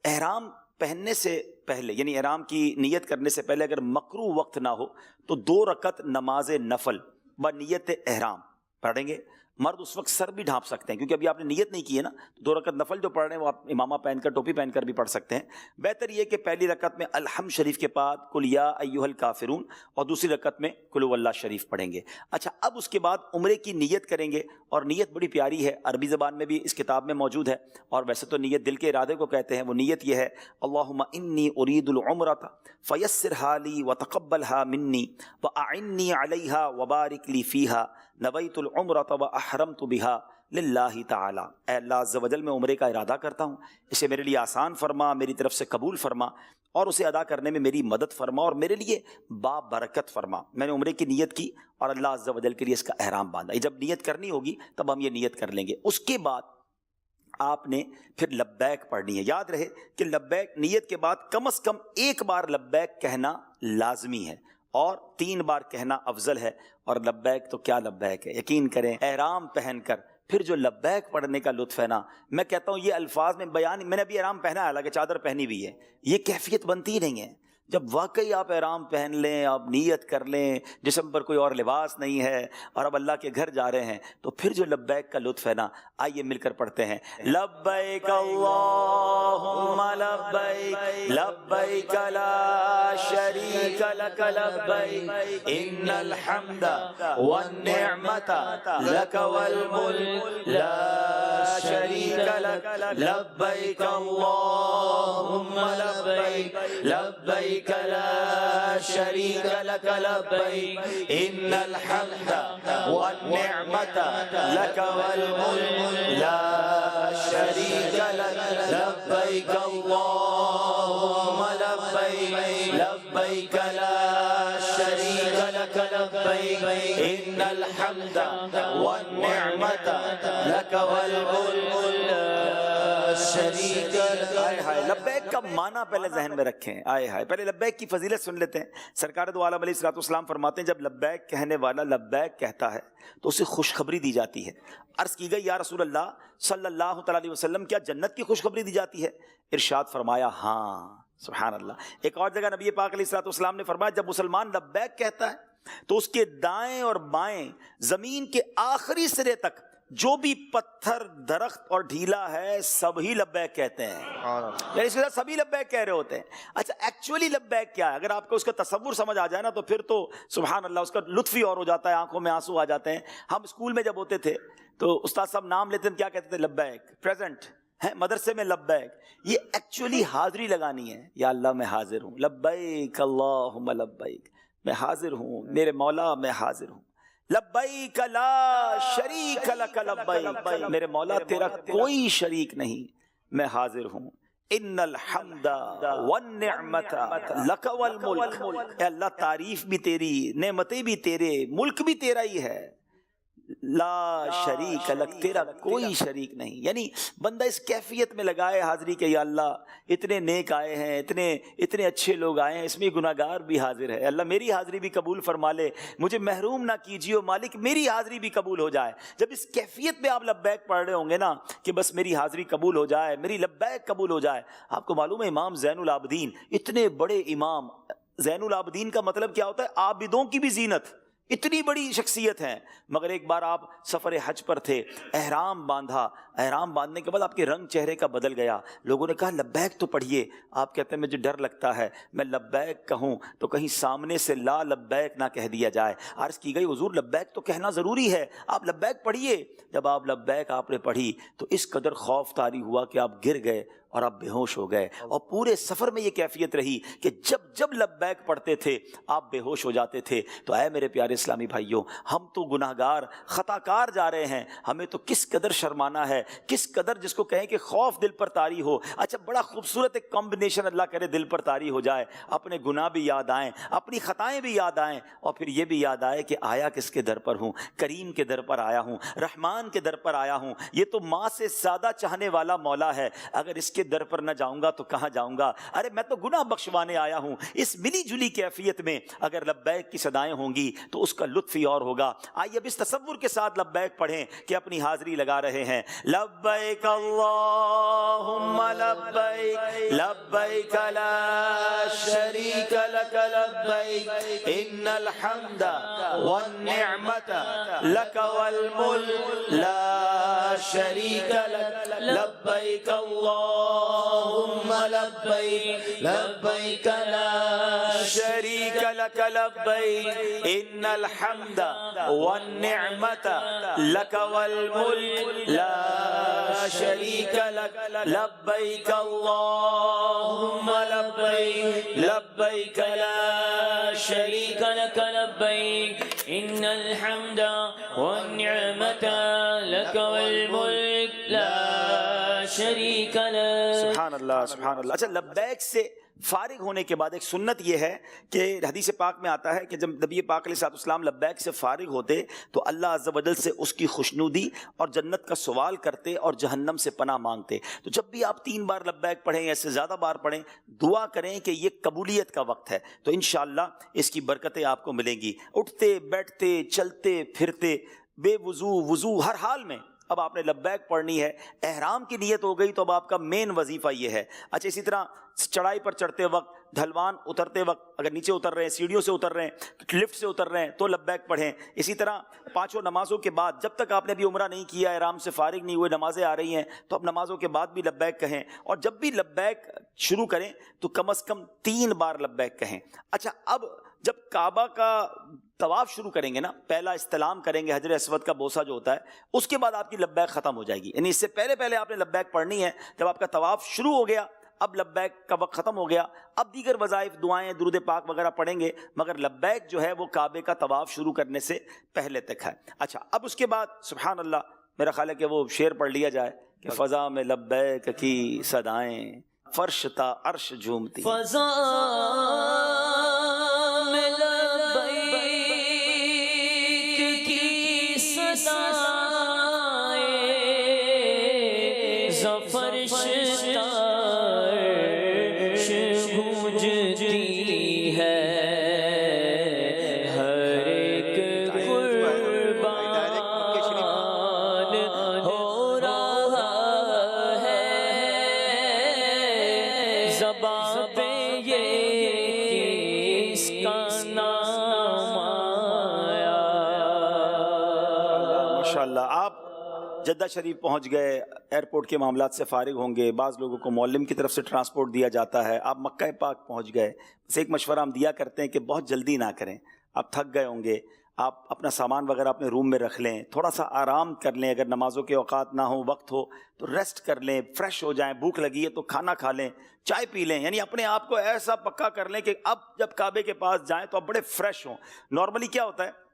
احرام پہننے سے پہلے، یعنی احرام کی نیت کرنے سے پہلے اگر مکروہ وقت نہ ہو تو 2 رکعت نماز نفل بنیت احرام پڑھیں گے. مرد اس وقت سر بھی ڈھانپ سکتے ہیں کیونکہ ابھی آپ نے نیت نہیں کی ہے نا. 2 رکعت نفل جو پڑھ رہے ہیں وہ آپ امامہ پہن کر، ٹوپی پہن کر بھی پڑھ سکتے ہیں. بہتر یہ کہ پہلی رکعت میں الحمد شریف کے بعد قل یا ایھا الکافرون اور دوسری رکعت میں قل هو اللہ شریف پڑھیں گے. اچھا اب اس کے بعد عمرے کی نیت کریں گے، اور نیت بڑی پیاری ہے، عربی زبان میں بھی اس کتاب میں موجود ہے. اور ویسے تو نیت دل کے ارادے کو کہتے ہیں. وہ نیت یہ ہے اللہم انی ارید العمرۃ فیسرھا لی وتقبلھا منی واعنی علیھا وبارک لی فیھا نویت العمرۃ واحرمت بها للہ تعالی. اے اللہ عز و جل میں عمرے کا ارادہ کرتا ہوں، اسے میرے لیے آسان فرما، میری طرف سے قبول فرما، اور اسے ادا کرنے میں میری مدد فرما اور میرے لیے بابرکت فرما. میں نے عمرے کی نیت کی اور اللہ عز و جل کے لیے اس کا احرام باندھا. جب نیت کرنی ہوگی تب ہم یہ نیت کر لیں گے. اس کے بعد آپ نے پھر لبیک پڑھنی ہے. یاد رہے کہ لبیک نیت کے بعد کم از کم 1 بار لبیک کہنا لازمی ہے اور 3 بار کہنا افضل ہے. اور لبیک تو کیا لبیک ہے، یقین کریں احرام پہن کر پھر جو لبیک پڑھنے کا لطف ہے نا، میں کہتا ہوں یہ الفاظ میں بیان، میں نے ابھی احرام پہنا ہے حالانکہ چادر پہنی بھی ہے، یہ کیفیت بنتی ہی نہیں ہے. جب واقعی آپ احرام پہن لیں، آپ نیت کر لیں، جسم پر کوئی اور لباس نہیں ہے اور اب اللہ کے گھر جا رہے ہیں، تو پھر جو لبیک کا لطف ہے نا، آئیے مل کر پڑھتے ہیں. لبیک اللہم لبیک لبیک لا شریک لک لبیک ان الحمد والنعمت لک والملک لا شریک لک لبیک اللہم لبیک لبیک لا شریک لک لبیک ان الحمد والنعمت لک والملک لا شریک لک لبیک اللہم لبیک لبیک لا شریک لک لبیک ان الحمد والنعمت لک والملک لا شریک لک. آئے ہائے، لبیک کا معنی پہلے ذہن میں رکھیں. آئے ہائے، پہلے لبیک کی فضیلت سن لیتے ہیں. سرکار دو عالم علیہ الصلوۃ والسلام فرماتے ہیں جب لبیک کہنے والا لبیک کہتا ہے تو اسے خوشخبری دی جاتی ہے. عرض کی گئی یا رسول اللہ صلی اللہ تعالیٰ علیہ وسلم کیا جنت کی خوشخبری دی جاتی ہے؟ ارشاد فرمایا ہاں. سبحان اللہ. ایک اور جگہ نبی پاک علیہ الصلوۃ والسلام نے فرمایا جب مسلمان لبیک کہتا ہے تو اس کے دائیں اور بائیں زمین کے آخری سرے تک جو بھی پتھر، درخت اور ڈھیلا ہے سب ہی لبیک کہتے ہیں. یعنی اس کے ساتھ سبھی لبیک کہہ رہے ہوتے ہیں. اچھا ایکچولی لبیک کیا ہے؟ اگر آپ کو اس کا تصور سمجھ آ جائے نا تو پھر تو سبحان اللہ اس کا لطف ہی اور ہو جاتا ہے، آنکھوں میں آنسو آ جاتے ہیں. ہم اسکول میں جب ہوتے تھے تو استاد صاحب نام لیتے ہیں کیا کہتے تھے؟ لبیک. پریزنٹ ہے مدرسے میں لبیک. یہ ایکچولی حاضری لگانی ہے. یا اللہ میں حاضر ہوں، لبیک اللہم لبیک، میں حاضر ہوں میرے مولا، میں حاضر ہوں. لبیک لا شریک لک لبیک، میرے مولا تیرا کوئی شریک نہیں، میں حاضر ہوں. ان الحمد والنعمت لک والملک، اے اللہ تعریف بھی تیری، نعمتیں بھی تیرے، ملک بھی تیرا ہی ہے. لا شریک لک، تیرا کوئی شریک نہیں. یعنی بندہ اس کیفیت میں لگائے حاضری کہ یا اللہ اتنے نیک آئے ہیں، اتنے اچھے لوگ آئے ہیں، اس میں گناہگار بھی حاضر ہے. اللہ میری حاضری بھی قبول فرما لے، مجھے محروم نہ کیجیے مالک، میری حاضری بھی قبول ہو جائے. جب اس کیفیت میں آپ لبیک پڑھ رہے ہوں گے نا کہ بس میری حاضری قبول ہو جائے، میری لبیک قبول ہو جائے. آپ کو معلوم ہے امام زین العابدین، اتنے بڑے امام، زین العابدین کا مطلب کیا ہوتا ہے؟ عابدوں کی بھی زینت. اتنی بڑی شخصیت ہیں. مگر ایک بار آپ سفر حج پر تھے، احرام باندھا، احرام باندھنے کے بعد آپ کے رنگ چہرے کا بدل گیا. لوگوں نے کہا لبیک تو پڑھیے. آپ کہتے ہیں مجھے ڈر لگتا ہے میں لبیک کہوں تو کہیں سامنے سے لا لبیک نہ کہہ دیا جائے. عرض کی گئی حضور لبیک تو کہنا ضروری ہے، آپ لبیک پڑھیے. جب آپ لبیک آپ نے پڑھی تو اس قدر خوف طاری ہوا کہ آپ گر گئے اور آپ بے ہوش ہو گئے. اور پورے سفر میں یہ کیفیت رہی کہ جب جب لبیک پڑھتے تھے آپ بے ہوش ہو جاتے تھے. تو اے میرے پیارے اسلامی بھائیوں، ہم تو گناہگار خطا کار جا رہے ہیں، ہمیں تو کس قدر شرمانا ہے، کس قدر جس کو کہیں کہ خوف دل پر طاری ہو. اچھا بڑا خوبصورت ایک کمبینیشن اللہ کرے دل پر طاری ہو جائے، اپنے گناہ بھی یاد آئیں، اپنی خطائیں بھی یاد آئیں، اور پھر یہ بھی یاد آئے کہ آیا کس کے در پر ہوں؟ کریم کے در پر آیا ہوں، رحمان کے در پر آیا ہوں. یہ تو ماں سے زیادہ چاہنے والا مولا ہے، اگر اس کے در پر نہ جاؤں گا تو کہاں جاؤں گا؟ ارے میں تو گناہ بخشوانے آیا ہوں. اس ملی جلی کیفیت میں اگر لبیک کی صدائیں ہوں گی تو اس کا لطف ہی اور ہوگا. آئیے اب اس تصور کے ساتھ لبیک پڑھیں کہ اپنی حاضری لگا رہے ہیں. لبیک اللہم لبیک، لبیک لا شریک لک لبیک، ان الحمد والنعمت لک والملک لا شریک لک. لبیک اللہم لبیک، لبیک لا شریک لک لبیک، ان الحمد والنعمت لک والملک لا شریک لک. لبیک اللہم لبیک، لبیک لا شریک لک لبیک، ان الحمد والنعمت لک والملک لا شریک لک. سبحان اللہ سبحان اللہ. اچھا لبیک سے فارغ ہونے کے بعد ایک سنت یہ ہے کہ حدیث پاک میں آتا ہے کہ جب نبی پاک علیہ الصلوۃ والسلام لبیک سے فارغ ہوتے تو اللہ عز و جل سے اس کی خوشنودی اور جنت کا سوال کرتے اور جہنم سے پناہ مانگتے. تو جب بھی آپ 3 بار لبیک پڑھیں یا اس سے زیادہ بار پڑھیں، دعا کریں کہ یہ قبولیت کا وقت ہے، تو انشاءاللہ اس کی برکتیں آپ کو ملیں گی. اٹھتے بیٹھتے چلتے پھرتے، بے وضو ہر حال میں اب آپ نے لبیک پڑھنی ہے. احرام کی نیت ہو گئی تو اب آپ کا مین وظیفہ یہ ہے. اچھا اسی طرح چڑھائی پر چڑھتے وقت، ڈھلوان اترتے وقت، اگر نیچے اتر رہے ہیں، سیڑھیوں سے اتر رہے ہیں، لفٹ سے اتر رہے ہیں تو لبیک پڑھیں. اسی طرح 5 نمازوں کے بعد جب تک آپ نے ابھی عمرہ نہیں کیا، احرام سے فارغ نہیں ہوئے، نمازیں آ رہی ہیں تو اب نمازوں کے بعد بھی لبیک کہیں. اور جب بھی لبیک شروع کریں تو کم از کم 3 بار لبیک کہیں. اچھا اب جب کعبہ کا طواف شروع کریں گے نا، پہلا استلام کریں گے، حجر اسود کا بوسہ جو ہوتا ہے، اس کے بعد آپ کی لبیک ختم ہو جائے گی. یعنی اس سے پہلے آپ نے لبیک پڑھنی ہے. جب آپ کا طواف شروع ہو گیا، اب لبیک کا وقت ختم ہو گیا، اب دیگر وظائف، دعائیں، درود پاک وغیرہ پڑھیں گے، مگر لبیک جو ہے وہ کعبے کا طواف شروع کرنے سے پہلے تک ہے. اچھا اب اس کے بعد سبحان اللہ، میرا خیال ہے کہ وہ شعر پڑھ لیا جائے کہ فضا میں لبیک کی صدائیں، فرش تا عرش جھومتی. فضا میں لبیک کی صدائیں، فرش جدہ شریف پہنچ گئے، ایئرپورٹ کے معاملات سے فارغ ہوں گے، بعض لوگوں کو معلم کی طرف سے ٹرانسپورٹ دیا جاتا ہے، آپ مکہ پاک پہنچ گئے، بس ایک مشورہ ہم دیا کرتے ہیں کہ بہت جلدی نہ کریں، آپ تھک گئے ہوں گے، آپ اپنا سامان وغیرہ اپنے روم میں رکھ لیں، تھوڑا سا آرام کر لیں، اگر نمازوں کے اوقات نہ ہوں، وقت ہو تو ریسٹ کر لیں، فریش ہو جائیں، بھوک لگی ہے تو کھانا کھا لیں، چائے پی لیں، یعنی اپنے آپ کو ایسا پکا کر لیں کہ اب جب کعبے کے پاس جائیں تو اب بڑے فریش ہوں۔ نارملی کیا ہوتا ہے،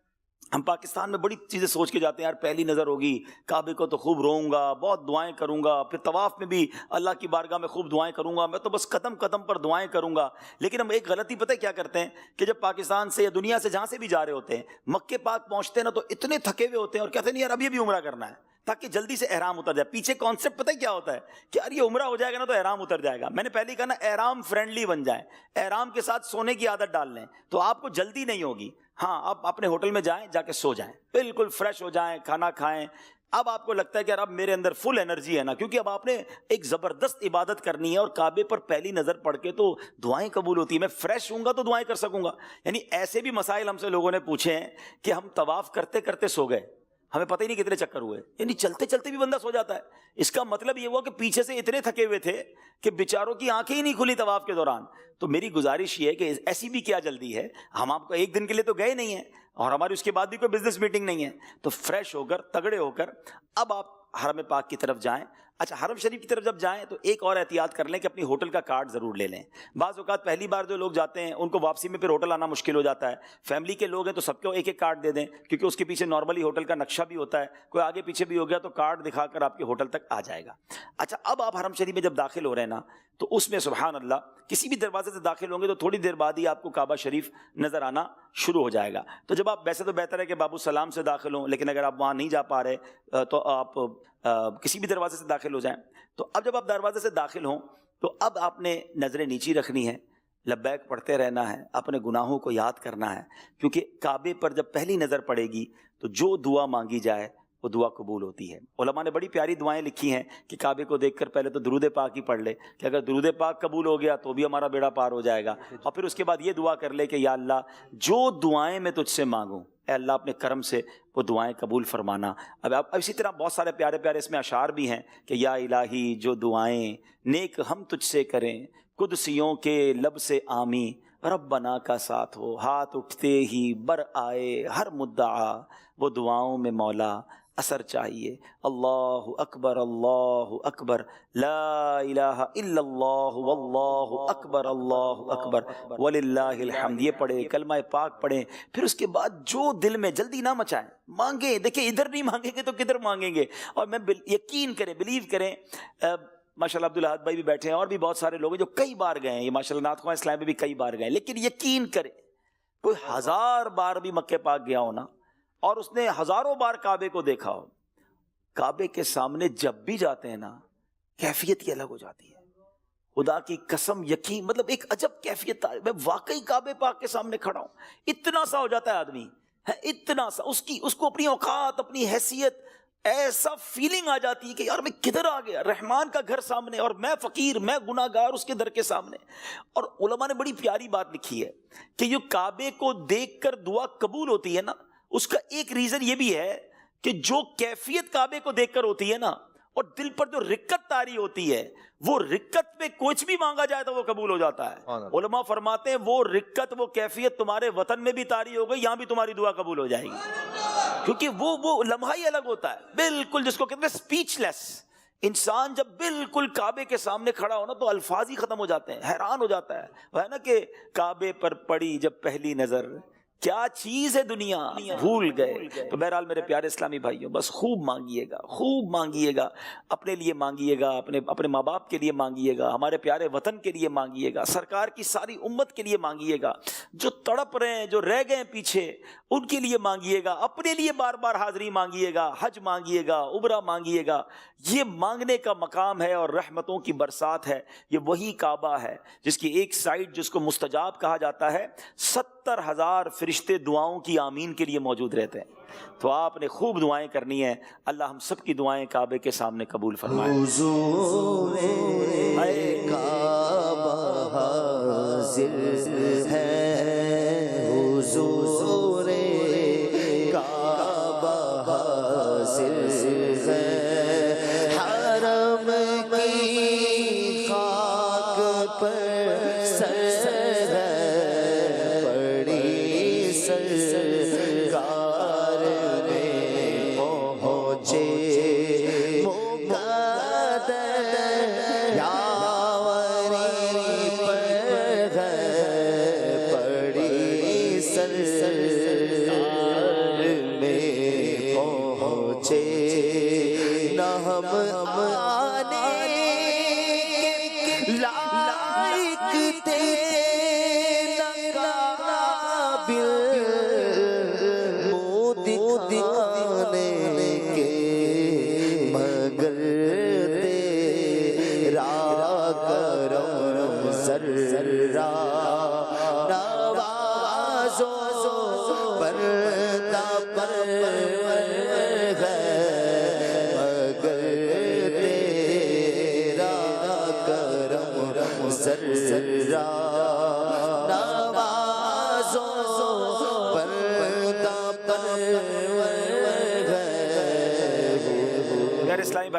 ہم پاکستان میں بڑی چیزیں سوچ کے جاتے ہیں، یار پہلی نظر ہوگی کعبے کو تو خوب روؤں گا، بہت دعائیں کروں گا، پھر طواف میں بھی اللہ کی بارگاہ میں خوب دعائیں کروں گا، میں تو بس قدم قدم پر دعائیں کروں گا۔ لیکن ہم ایک غلطی پتہ ہے کیا کرتے ہیں کہ جب پاکستان سے یا دنیا سے جہاں سے بھی جا رہے ہوتے ہیں، مکے پاک پہنچتے ہیں نا تو اتنے تھکے ہوئے ہوتے ہیں اور کہتے ہیں نہیں یار ابھی بھی عمرہ کرنا ہے تاکہ جلدی سے احرام اتر جائے۔ پیچھے کانسیپٹ پتہ ہے کیا ہوتا ہے کہ یار یہ عمرہ ہو جائے گا نا تو احرام اتر جائے گا۔ میں نے پہلے ہی کہا نا احرام فرینڈلی بن جائیں، احرام کے ساتھ سونے کی عادت ڈال لیں تو آپ کو جلدی نہیں ہوگی۔ ہاں آپ اپنے ہوٹل میں جائیں، جا کے سو جائیں، بالکل فریش ہو جائیں، کھانا کھائیں، اب آپ کو لگتا ہے کہ یار اب میرے اندر فل انرجی ہے نا، کیونکہ اب آپ نے ایک زبردست عبادت کرنی ہے اور کعبے پر پہلی نظر پڑھ کے تو دعائیں قبول ہوتی ہیں۔ میں فریش ہوں گا تو دعائیں کر سکوں گا۔ یعنی ایسے بھی مسائل ہم سے لوگوں نے پوچھے ہیں کہ ہم طواف کرتے کرتے سو گئے، ہمیں پتہ ہی نہیں کتنے چکر ہوئے، یعنی چلتے چلتے بھی بندہ سو جاتا ہے۔ اس کا مطلب یہ ہوا کہ پیچھے سے اتنے تھکے ہوئے تھے کہ بیچاروں کی آنکھیں ہی نہیں کھلی طواف کے دوران۔ تو میری گزارش یہ ہے کہ ایسی بھی کیا جلدی ہے، ہم آپ کو ایک دن کے لیے تو گئے نہیں ہیں اور ہماری اس کے بعد بھی کوئی بزنس میٹنگ نہیں ہے، تو فریش ہو کر تگڑے ہو کر اب آپ حرم پاک کی طرف جائیں۔ اچھا، حرم شریف کی طرف جب جائیں تو ایک اور احتیاط کر لیں کہ اپنی ہوٹل کا کارڈ ضرور لے لیں۔ بعض اوقات پہلی بار جو لوگ جاتے ہیں ان کو واپسی میں پھر ہوٹل آنا مشکل ہو جاتا ہے، فیملی کے لوگ ہیں تو سب کو ایک ایک کارڈ دے دیں، کیونکہ اس کے پیچھے نارملی ہوٹل کا نقشہ بھی ہوتا ہے، کوئی آگے پیچھے بھی ہو گیا تو کارڈ دکھا کر آپ کے ہوٹل تک آ جائے گا۔ اچھا، اب آپ حرم شریف میں جب داخل ہو رہے ہیں نا تو اس میں سبحان اللہ کسی بھی دروازے سے داخل ہوں گے تو تھوڑی دیر بعد ہی آپ کو کعبہ شریف نظر آنا شروع ہو جائے گا۔ تو جب آپ، ویسے تو بہتر ہے کہ باب السلام سے داخل ہوں، لیکن اگر آپ وہاں نہیں جا پا رہے تو آپ کسی بھی دروازے سے داخل ہو جائیں۔ تو اب جب آپ دروازے سے داخل ہوں تو اب آپ نے نظریں نیچی رکھنی ہے، لبیک پڑھتے رہنا ہے، اپنے گناہوں کو یاد کرنا ہے، کیونکہ کعبے پر جب پہلی نظر پڑے گی تو جو دعا مانگی جائے وہ دعا قبول ہوتی ہے۔ علماء نے بڑی پیاری دعائیں لکھی ہیں کہ کعبے کو دیکھ کر پہلے تو درود پاک ہی پڑھ لے کہ اگر درود پاک قبول ہو گیا تو بھی ہمارا بیڑا پار ہو جائے گا، اور پھر اس کے بعد یہ دعا کر لے کہ یا اللہ جو دعائیں میں تجھ سے مانگوں اے اللہ اپنے کرم سے وہ دعائیں قبول فرمانا۔ اب اسی طرح بہت سارے پیارے پیارے اس میں اشعار بھی ہیں کہ یا الہی جو دعائیں نیک ہم تجھ سے کریں قدسیوں کے لب سے آمی، ربنا کا ساتھ ہو ہاتھ اٹھتے ہی بر آئے ہر مدعا، وہ دعاؤں میں مولا اثر چاہیے۔ اللہ اکبر لا الہ الا اللہ واللہ اکبر اللہ اکبر وللہ الحمد، یہ پڑھیں، کلمہ پاک پڑھیں، پھر اس کے بعد جو دل میں، جلدی نہ مچائیں، مانگیں۔ دیکھیں ادھر نہیں مانگیں گے تو کدھر مانگیں گے؟ اور میں یقین کریں، بلیو کریں، ماشاءاللہ عبدالحاد بھائی بھی بیٹھے ہیں اور بھی بہت سارے لوگ ہیں جو کئی بار گئے ہیں، یہ ماشاءاللہ نعت خواہ اسلام میں بھی کئی بار گئے ہیں، لیکن یقین کریں کوئی 1000 بار بھی مکہ پاک گیا ہونا اور اس نے ہزاروں بار کعبے کو دیکھا ہو، کعبے کے سامنے جب بھی جاتے ہیں نا کیفیت ہی الگ ہو جاتی ہے۔ خدا کی قسم، یقین، مطلب ایک عجب کیفیت، میں واقعی کعبے پاک کے سامنے کھڑا ہوں، اتنا سا ہو جاتا ہے آدمی، اتنا سا اس کو اپنی اوقات، اپنی حیثیت، ایسا فیلنگ آ جاتی ہے کہ یار میں کدھر آ گیا، رحمان کا گھر سامنے اور میں فقیر، میں گناہ گار اس کے در کے سامنے۔ اور علماء نے بڑی پیاری بات لکھی ہے کہ جو کعبے کو دیکھ کر دعا قبول ہوتی ہے نا، اس کا ایک ریزن یہ بھی ہے کہ جو کیفیت کعبے کو دیکھ کر ہوتی ہے نا اور دل پر جو رکت طاری ہوتی ہے، وہ رکت میں کچھ بھی مانگا جائے تو وہ قبول ہو جاتا ہے۔ علماء فرماتے ہیں وہ رکت، وہ کیفیت تمہارے وطن میں بھی طاری ہو گئی، یہاں بھی تمہاری دعا قبول ہو جائے گی، کیونکہ وہ لمحہ ہی الگ ہوتا ہے، بالکل جس کو کہتے ہیں اسپیچ لیس۔ انسان جب بالکل کعبے کے سامنے کھڑا ہونا تو الفاظ ہی ختم ہو جاتے ہیں، حیران ہو جاتا ہے، وہ ہے نا کہ کعبے پر پڑی جب پہلی نظر، کیا چیز ہے دنیا بھول گئے۔ تو بہرحال میرے پیارے اسلامی بھائیوں، بس خوب مانگیے گا، خوب مانگیے گا، اپنے لیے مانگیے گا، اپنے ماں باپ کے لیے مانگیے گا، ہمارے پیارے وطن کے لیے مانگیے گا، سرکار کی ساری امت کے لیے مانگیے گا، جو تڑپ رہے ہیں، جو رہ گئے ہیں پیچھے، ان کے لیے مانگیے گا، اپنے لیے بار بار حاضری مانگیے گا، حج مانگیے گا، عمرہ مانگیے گا۔ یہ مانگنے کا مقام ہے اور رحمتوں کی برسات ہے۔ یہ وہی کعبہ ہے جس کی ایک سائڈ، جس کو مستجاب کہا جاتا ہے، 70,000 فرشتے دعاؤں کی آمین کے لیے موجود رہتے ہیں۔ تو آپ نے خوب دعائیں کرنی ہیں، اللہ ہم سب کی دعائیں کعبے کے سامنے قبول فرمائے۔ حضور کعبہ حاضر ہے، حضور کعبہ حاضر ہے،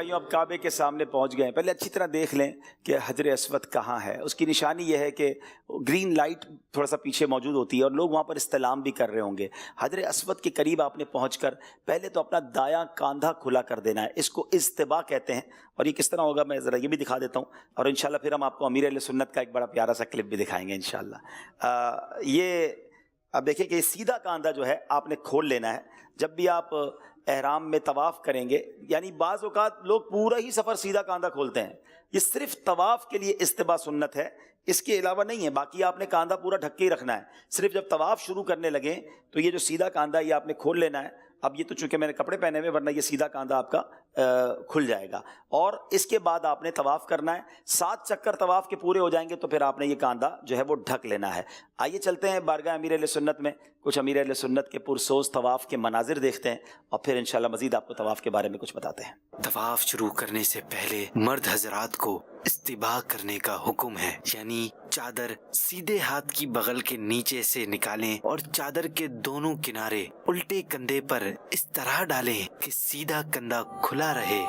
بھائیوں اب کعبے کے سامنے پہنچ گئے ہیں. پہلے اچھی طرح دیکھ لیں کہ حجر اسود کہاں ہے. اس کی نشانی یہ ہے کہ گرین لائٹ تھوڑا سا پیچھے موجود ہوتی ہے اور لوگ وہاں پر استلام بھی کر رہے ہوں گے. حجر اسود کے قریب آپ نے پہنچ کر پہلے تو اپنا دایاں کاندھا کھلا کر دینا ہے. اس کو اجتباء کہتے ہیں. اور یہ کس طرح ہوگا میں ذرا یہ بھی دکھا دیتا ہوں, اور انشاءاللہ پھر ہم آپ کو امیر اہل سنت کا ایک بڑا پیارا سا کلپ بھی دکھائیں گے انشاءاللہ. یہ اب دیکھیں کہ سیدھا کاندھا جو ہے آپ نے کھول لینا ہے. جب بھی آپ احرام میں طواف کریں گے, یعنی بعض اوقات لوگ پورا ہی سفر سیدھا کاندھا کھولتے ہیں, یہ صرف طواف کے لیے اجتباء سنت ہے, اس کے علاوہ نہیں ہے. باقی آپ نے کاندھا پورا ڈھک کے ہی رکھنا ہے. صرف جب طواف شروع کرنے لگیں تو یہ جو سیدھا کاندھا یہ آپ نے کھول لینا ہے. اب یہ تو چونکہ میں نے کپڑے پہنے ہوئے, ورنہ یہ سیدھا کاندھا آپ کا کھل جائے گا. اور اس کے بعد آپ نے طواف کرنا ہے. 7 چکر طواف کے پورے ہو جائیں گے تو پھر آپ نے یہ کاندھا جو ہے وہ ڈھک لینا ہے. آئیے چلتے ہیں بارگاہ امیر اہل سنت میں, کچھ امیر اہل سنت کے پرسوز طواف کے مناظر دیکھتے ہیں, اور پھر انشاءاللہ مزید آپ کو طواف کے بارے میں کچھ بتاتے ہیں. طواف شروع کرنے سے پہلے مرد حضرات کو استباء کرنے کا حکم ہے, یعنی چادر سیدھے ہاتھ کی بغل کے نیچے سے نکالیں اور چادر کے دونوں کنارے الٹے کندھے پر اس طرح ڈالیں کہ سیدھا کندھا کھلا رہے.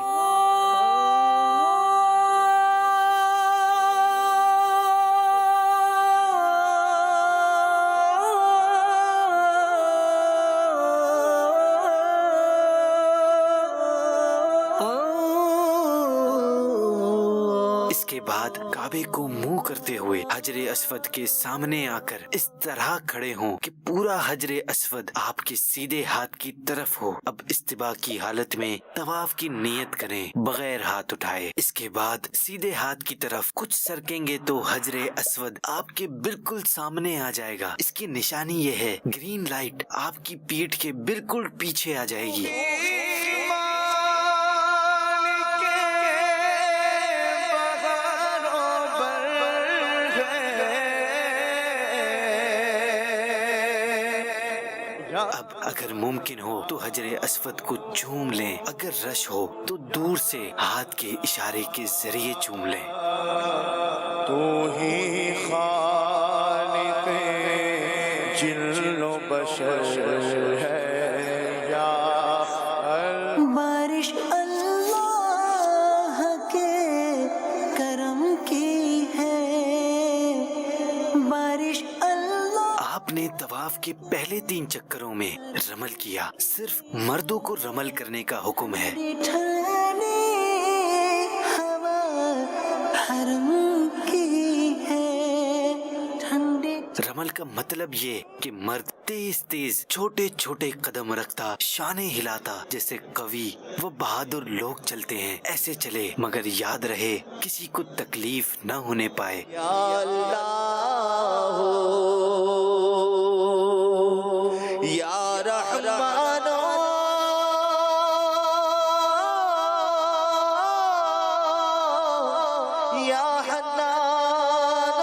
اس کے بعد کعبے کو منہ کرتے ہوئے حجر اسود کے سامنے آ کر اس طرح کھڑے ہوں کہ پورا حجر اسود آپ کے سیدھے ہاتھ کی طرف ہو. اب استباء کی حالت میں طواف کی نیت کریں بغیر ہاتھ اٹھائے. اس کے بعد سیدھے ہاتھ کی طرف کچھ سرکیں گے تو حجر اسود آپ کے بالکل سامنے آ جائے گا. اس کی نشانی یہ ہے گرین لائٹ آپ کی پیٹھ کے بالکل پیچھے آ جائے گی. اب اگر ممکن ہو تو حجر اسود کو چوم لیں, اگر رش ہو تو دور سے ہاتھ کے اشارے کے ذریعے چوم لیں. تو ہی خالق جن و بشر ہے یا بارش اللہ کے کرم کی ہے, بارش آپ نے طواف کے پہلے 3 چکروں میں رمل کیا. صرف مردوں کو رمل کرنے کا حکم ہے. ٹھنڈی ہوا حرم کی ہے, ٹھنڈی. رمل کا مطلب یہ کہ مرد تیز تیز چھوٹے چھوٹے قدم رکھتا, شانے ہلاتا, جیسے قوی و بہادر لوگ چلتے ہیں ایسے چلے, مگر یاد رہے کسی کو تکلیف نہ ہونے پائے. یا اللہ یا رحمان یا حنان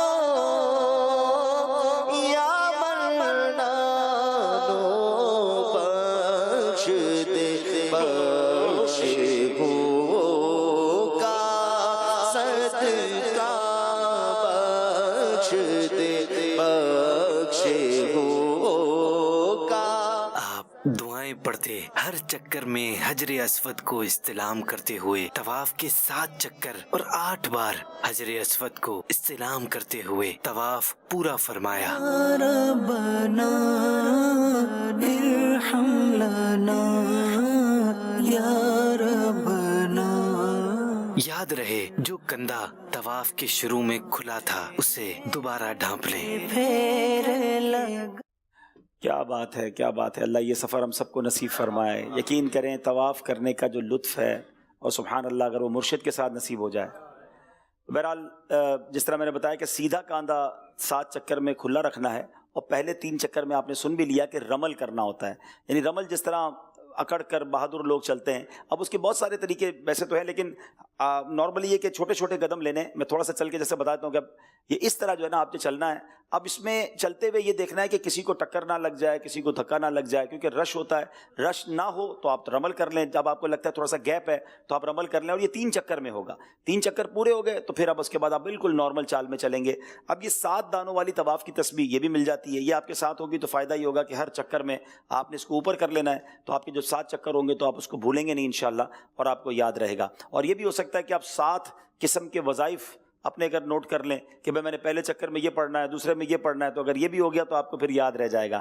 یا منان بخش دے بخش ہو کا صدقہ بخش دے بخش ہو کا. آپ دعائیں پڑھتے ہر چکر میں حجر اسود کو استلام کرتے ہوئے طواف کے 7 چکر اور 8 بار حجر اسود کو استلام کرتے ہوئے طواف پورا فرمایا. ربنا ارحم لنا یا ربنا. یاد رہے جو کندھا طواف کے شروع میں کھلا تھا اسے دوبارہ ڈھانپ لیں. پھر لگ کیا بات ہے, کیا بات ہے. اللہ یہ سفر ہم سب کو نصیب فرمائے. یقین کریں طواف کرنے کا جو لطف ہے, اور سبحان اللہ اگر وہ مرشد کے ساتھ نصیب ہو جائے. بہرحال جس طرح میں نے بتایا کہ سیدھا کاندھا 7 چکر میں کھلا رکھنا ہے, اور پہلے 3 چکر میں آپ نے سن بھی لیا کہ رمل کرنا ہوتا ہے. یعنی رمل جس طرح اکڑ کر بہادر لوگ چلتے ہیں. اب اس کے بہت سارے طریقے ویسے تو ہیں, لیکن نارملی یہ کہ چھوٹے چھوٹے قدم لینے. میں تھوڑا سا چل کے جیسے بتاتا ہوں کہ اب یہ اس طرح جو ہے نا آپ نے چلنا ہے. اب اس میں چلتے ہوئے یہ دیکھنا ہے کہ کسی کو ٹکر نہ لگ جائے, کسی کو دھکا نہ لگ جائے, کیونکہ رش ہوتا ہے. رش نہ ہو تو آپ رمل کر لیں, جب آپ کو لگتا ہے تھوڑا سا گیپ ہے تو آپ رمل کر لیں. اور یہ 3 چکر میں ہوگا. 3 چکر پورے ہو گئے تو پھر اب اس کے بعد آپ بالکل نارمل چال میں چلیں گے. اب یہ 7 دانوں والی طواف کی تسبیح یہ بھی مل جاتی ہے, یہ آپ کے ساتھ ہوگی تو فائدہ یہ ہوگا کہ ہر چکر میں آپ نے اس کو اوپر کر لینا ہے, تو آپ کے جو جب 7 چکر ہوں گے تو آپ اس کو بھولیں گے نہیں انشاءاللہ، اور آپ کو یاد رہے گا۔ اور یہ بھی ہو سکتا ہے کہ آپ 7 قسم کے وظائف اپنے اگر نوٹ کر لیں کہ میں نے پہلے چکر میں یہ پڑھنا ہے، دوسرے میں یہ پڑھنا ہے، تو اگر یہ بھی ہو گیا تو آپ کو پھر یاد رہ جائے گا۔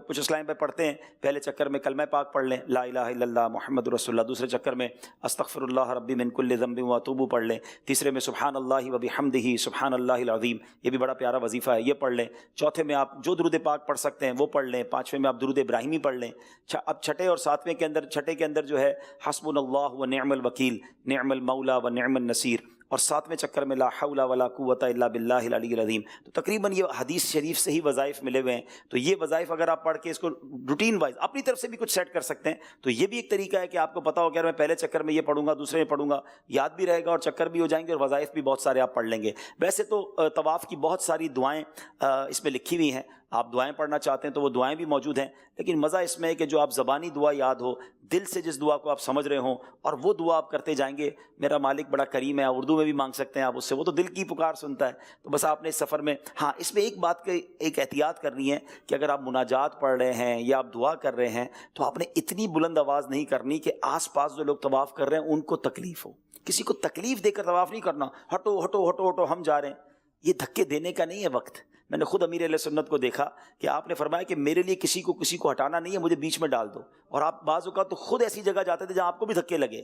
کچھ اسلام پہ پڑھتے ہیں، پہلے چکر میں کلمہ پاک پڑھ لیں لا الہ الا اللہ محمد رسول اللہ، دوسرے چکر میں استغفر اللہ ربی من کل ذنب واتوب پڑھ لیں، تیسرے میں سبحان اللہ وبحمدہ سبحان اللہ العظیم، یہ بھی بڑا پیارا وظیفہ ہے، یہ پڑھ لیں۔ چوتھے میں آپ جو درود پاک پڑھ سکتے ہیں وہ پڑھ لیں۔ پانچویں میں آپ درود ابراہیمی پڑھ لیں۔ اب چھٹے اور ساتویں کے اندر، چھٹے کے اندر جو ہے حسبنا اللہ ونعم الوکیل نعم المولا ونعم النصیر، اور 7ویں چکر میں لا حول ولا قوت الا باللہ العلی العظیم۔ تو تقریباً یہ حدیث شریف سے ہی وظائف ملے ہوئے ہیں، تو یہ وظائف اگر آپ پڑھ کے اس کو روٹین وائز اپنی طرف سے بھی کچھ سیٹ کر سکتے ہیں تو یہ بھی ایک طریقہ ہے کہ آپ کو پتا ہو کہ میں پہلے چکر میں یہ پڑھوں گا، دوسرے میں پڑھوں گا، یاد بھی رہے گا اور چکر بھی ہو جائیں گے اور وظائف بھی بہت سارے آپ پڑھ لیں گے۔ ویسے تو طواف کی بہت ساری دعائیں اس میں لکھی ہوئی ہیں، آپ دعائیں پڑھنا چاہتے ہیں تو وہ دعائیں بھی موجود ہیں، لیکن مزہ اس میں ہے کہ جو آپ زبانی دعا یاد ہو، دل سے جس دعا کو آپ سمجھ رہے ہوں اور وہ دعا آپ کرتے جائیں گے۔ میرا مالک بڑا کریم ہے، اردو میں بھی مانگ سکتے ہیں آپ اس سے، وہ تو دل کی پکار سنتا ہے۔ تو بس آپ نے اس سفر میں، ہاں اس میں ایک بات کی ایک احتیاط کرنی ہے کہ اگر آپ مناجات پڑھ رہے ہیں یا آپ دعا کر رہے ہیں تو آپ نے اتنی بلند آواز نہیں کرنی کہ آس پاس جو لوگ طواف کر رہے ہیں ان کو تکلیف ہو۔ کسی کو تکلیف دے کر طواف نہیں کرنا، ہٹو ہٹو ہٹو ہٹو ہم جا رہے ہیں، یہ دھکے دینے کا نہیں ہے وقت۔ میں نے خود امیر علیہ سنت کو دیکھا کہ آپ نے فرمایا کہ میرے لیے کسی کو ہٹانا نہیں ہے، مجھے بیچ میں ڈال دو، اور آپ بعض اوقات تو خود ایسی جگہ جاتے تھے جہاں آپ کو بھی دھکے لگے،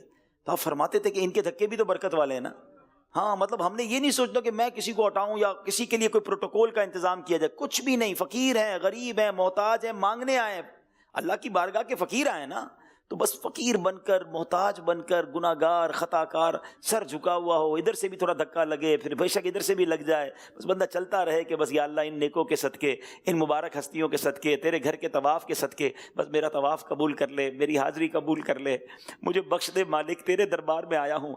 تو آپ فرماتے تھے کہ ان کے دھکے بھی تو برکت والے ہیں نا۔ ہاں مطلب ہم نے یہ نہیں سوچنا کہ میں کسی کو ہٹاؤں یا کسی کے لیے کوئی پروٹوکول کا انتظام کیا جائے، کچھ بھی نہیں۔ فقیر ہیں، غریب ہیں، محتاج ہیں، مانگنے آئے ہیں، اللہ کی بارگاہ کے فقیر آئے نا، تو بس فقیر بن کر، محتاج بن کر، گناہ گار، خطا کار، سر جھکا ہوا ہو، ادھر سے بھی تھوڑا دھکا لگے، پھر بے شک ادھر سے بھی لگ جائے، بس بندہ چلتا رہے کہ بس یا اللہ ان نیکوں کے صدقے، ان مبارک ہستیوں کے صدقے، تیرے گھر کے طواف کے صدقے، بس میرا طواف قبول کر لے، میری حاضری قبول کر لے، مجھے بخش دے مالک، تیرے دربار میں آیا ہوں۔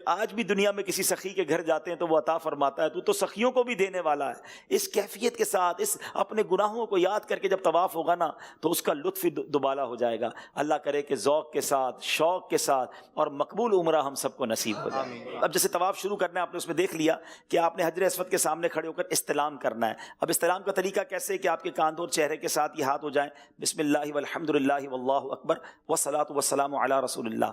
آج بھی دنیا میں کسی سخی کے گھر جاتے ہیں تو وہ عطا فرماتا ہے، تو سخیوں کو بھی دینے والا ہے۔ اس کیفیت کے ساتھ، اس اپنے گناہوں کو یاد کر کے جب طواف ہوگا نا تو اس کا لطف دوبالا ہو جائے گا۔ اللہ کرے کہ ذوق کے ساتھ، شوق کے ساتھ اور مقبول عمرہ ہم سب کو نصیب ہو جائے۔ اب جیسے طواف شروع کرنا ہے، آپ نے اس میں دیکھ لیا کہ آپ نے حجر اسود کے سامنے کھڑے ہو کر استلام کرنا ہے۔ اب استلام کا طریقہ کیسے ہے کہ آپ کے کاندھوں اور چہرے کے ساتھ یہ ہاتھ ہو جائیں، بسم اللہ والحمد للہ واللہ اکبر والصلاۃ والسلام علی رسول اللہ۔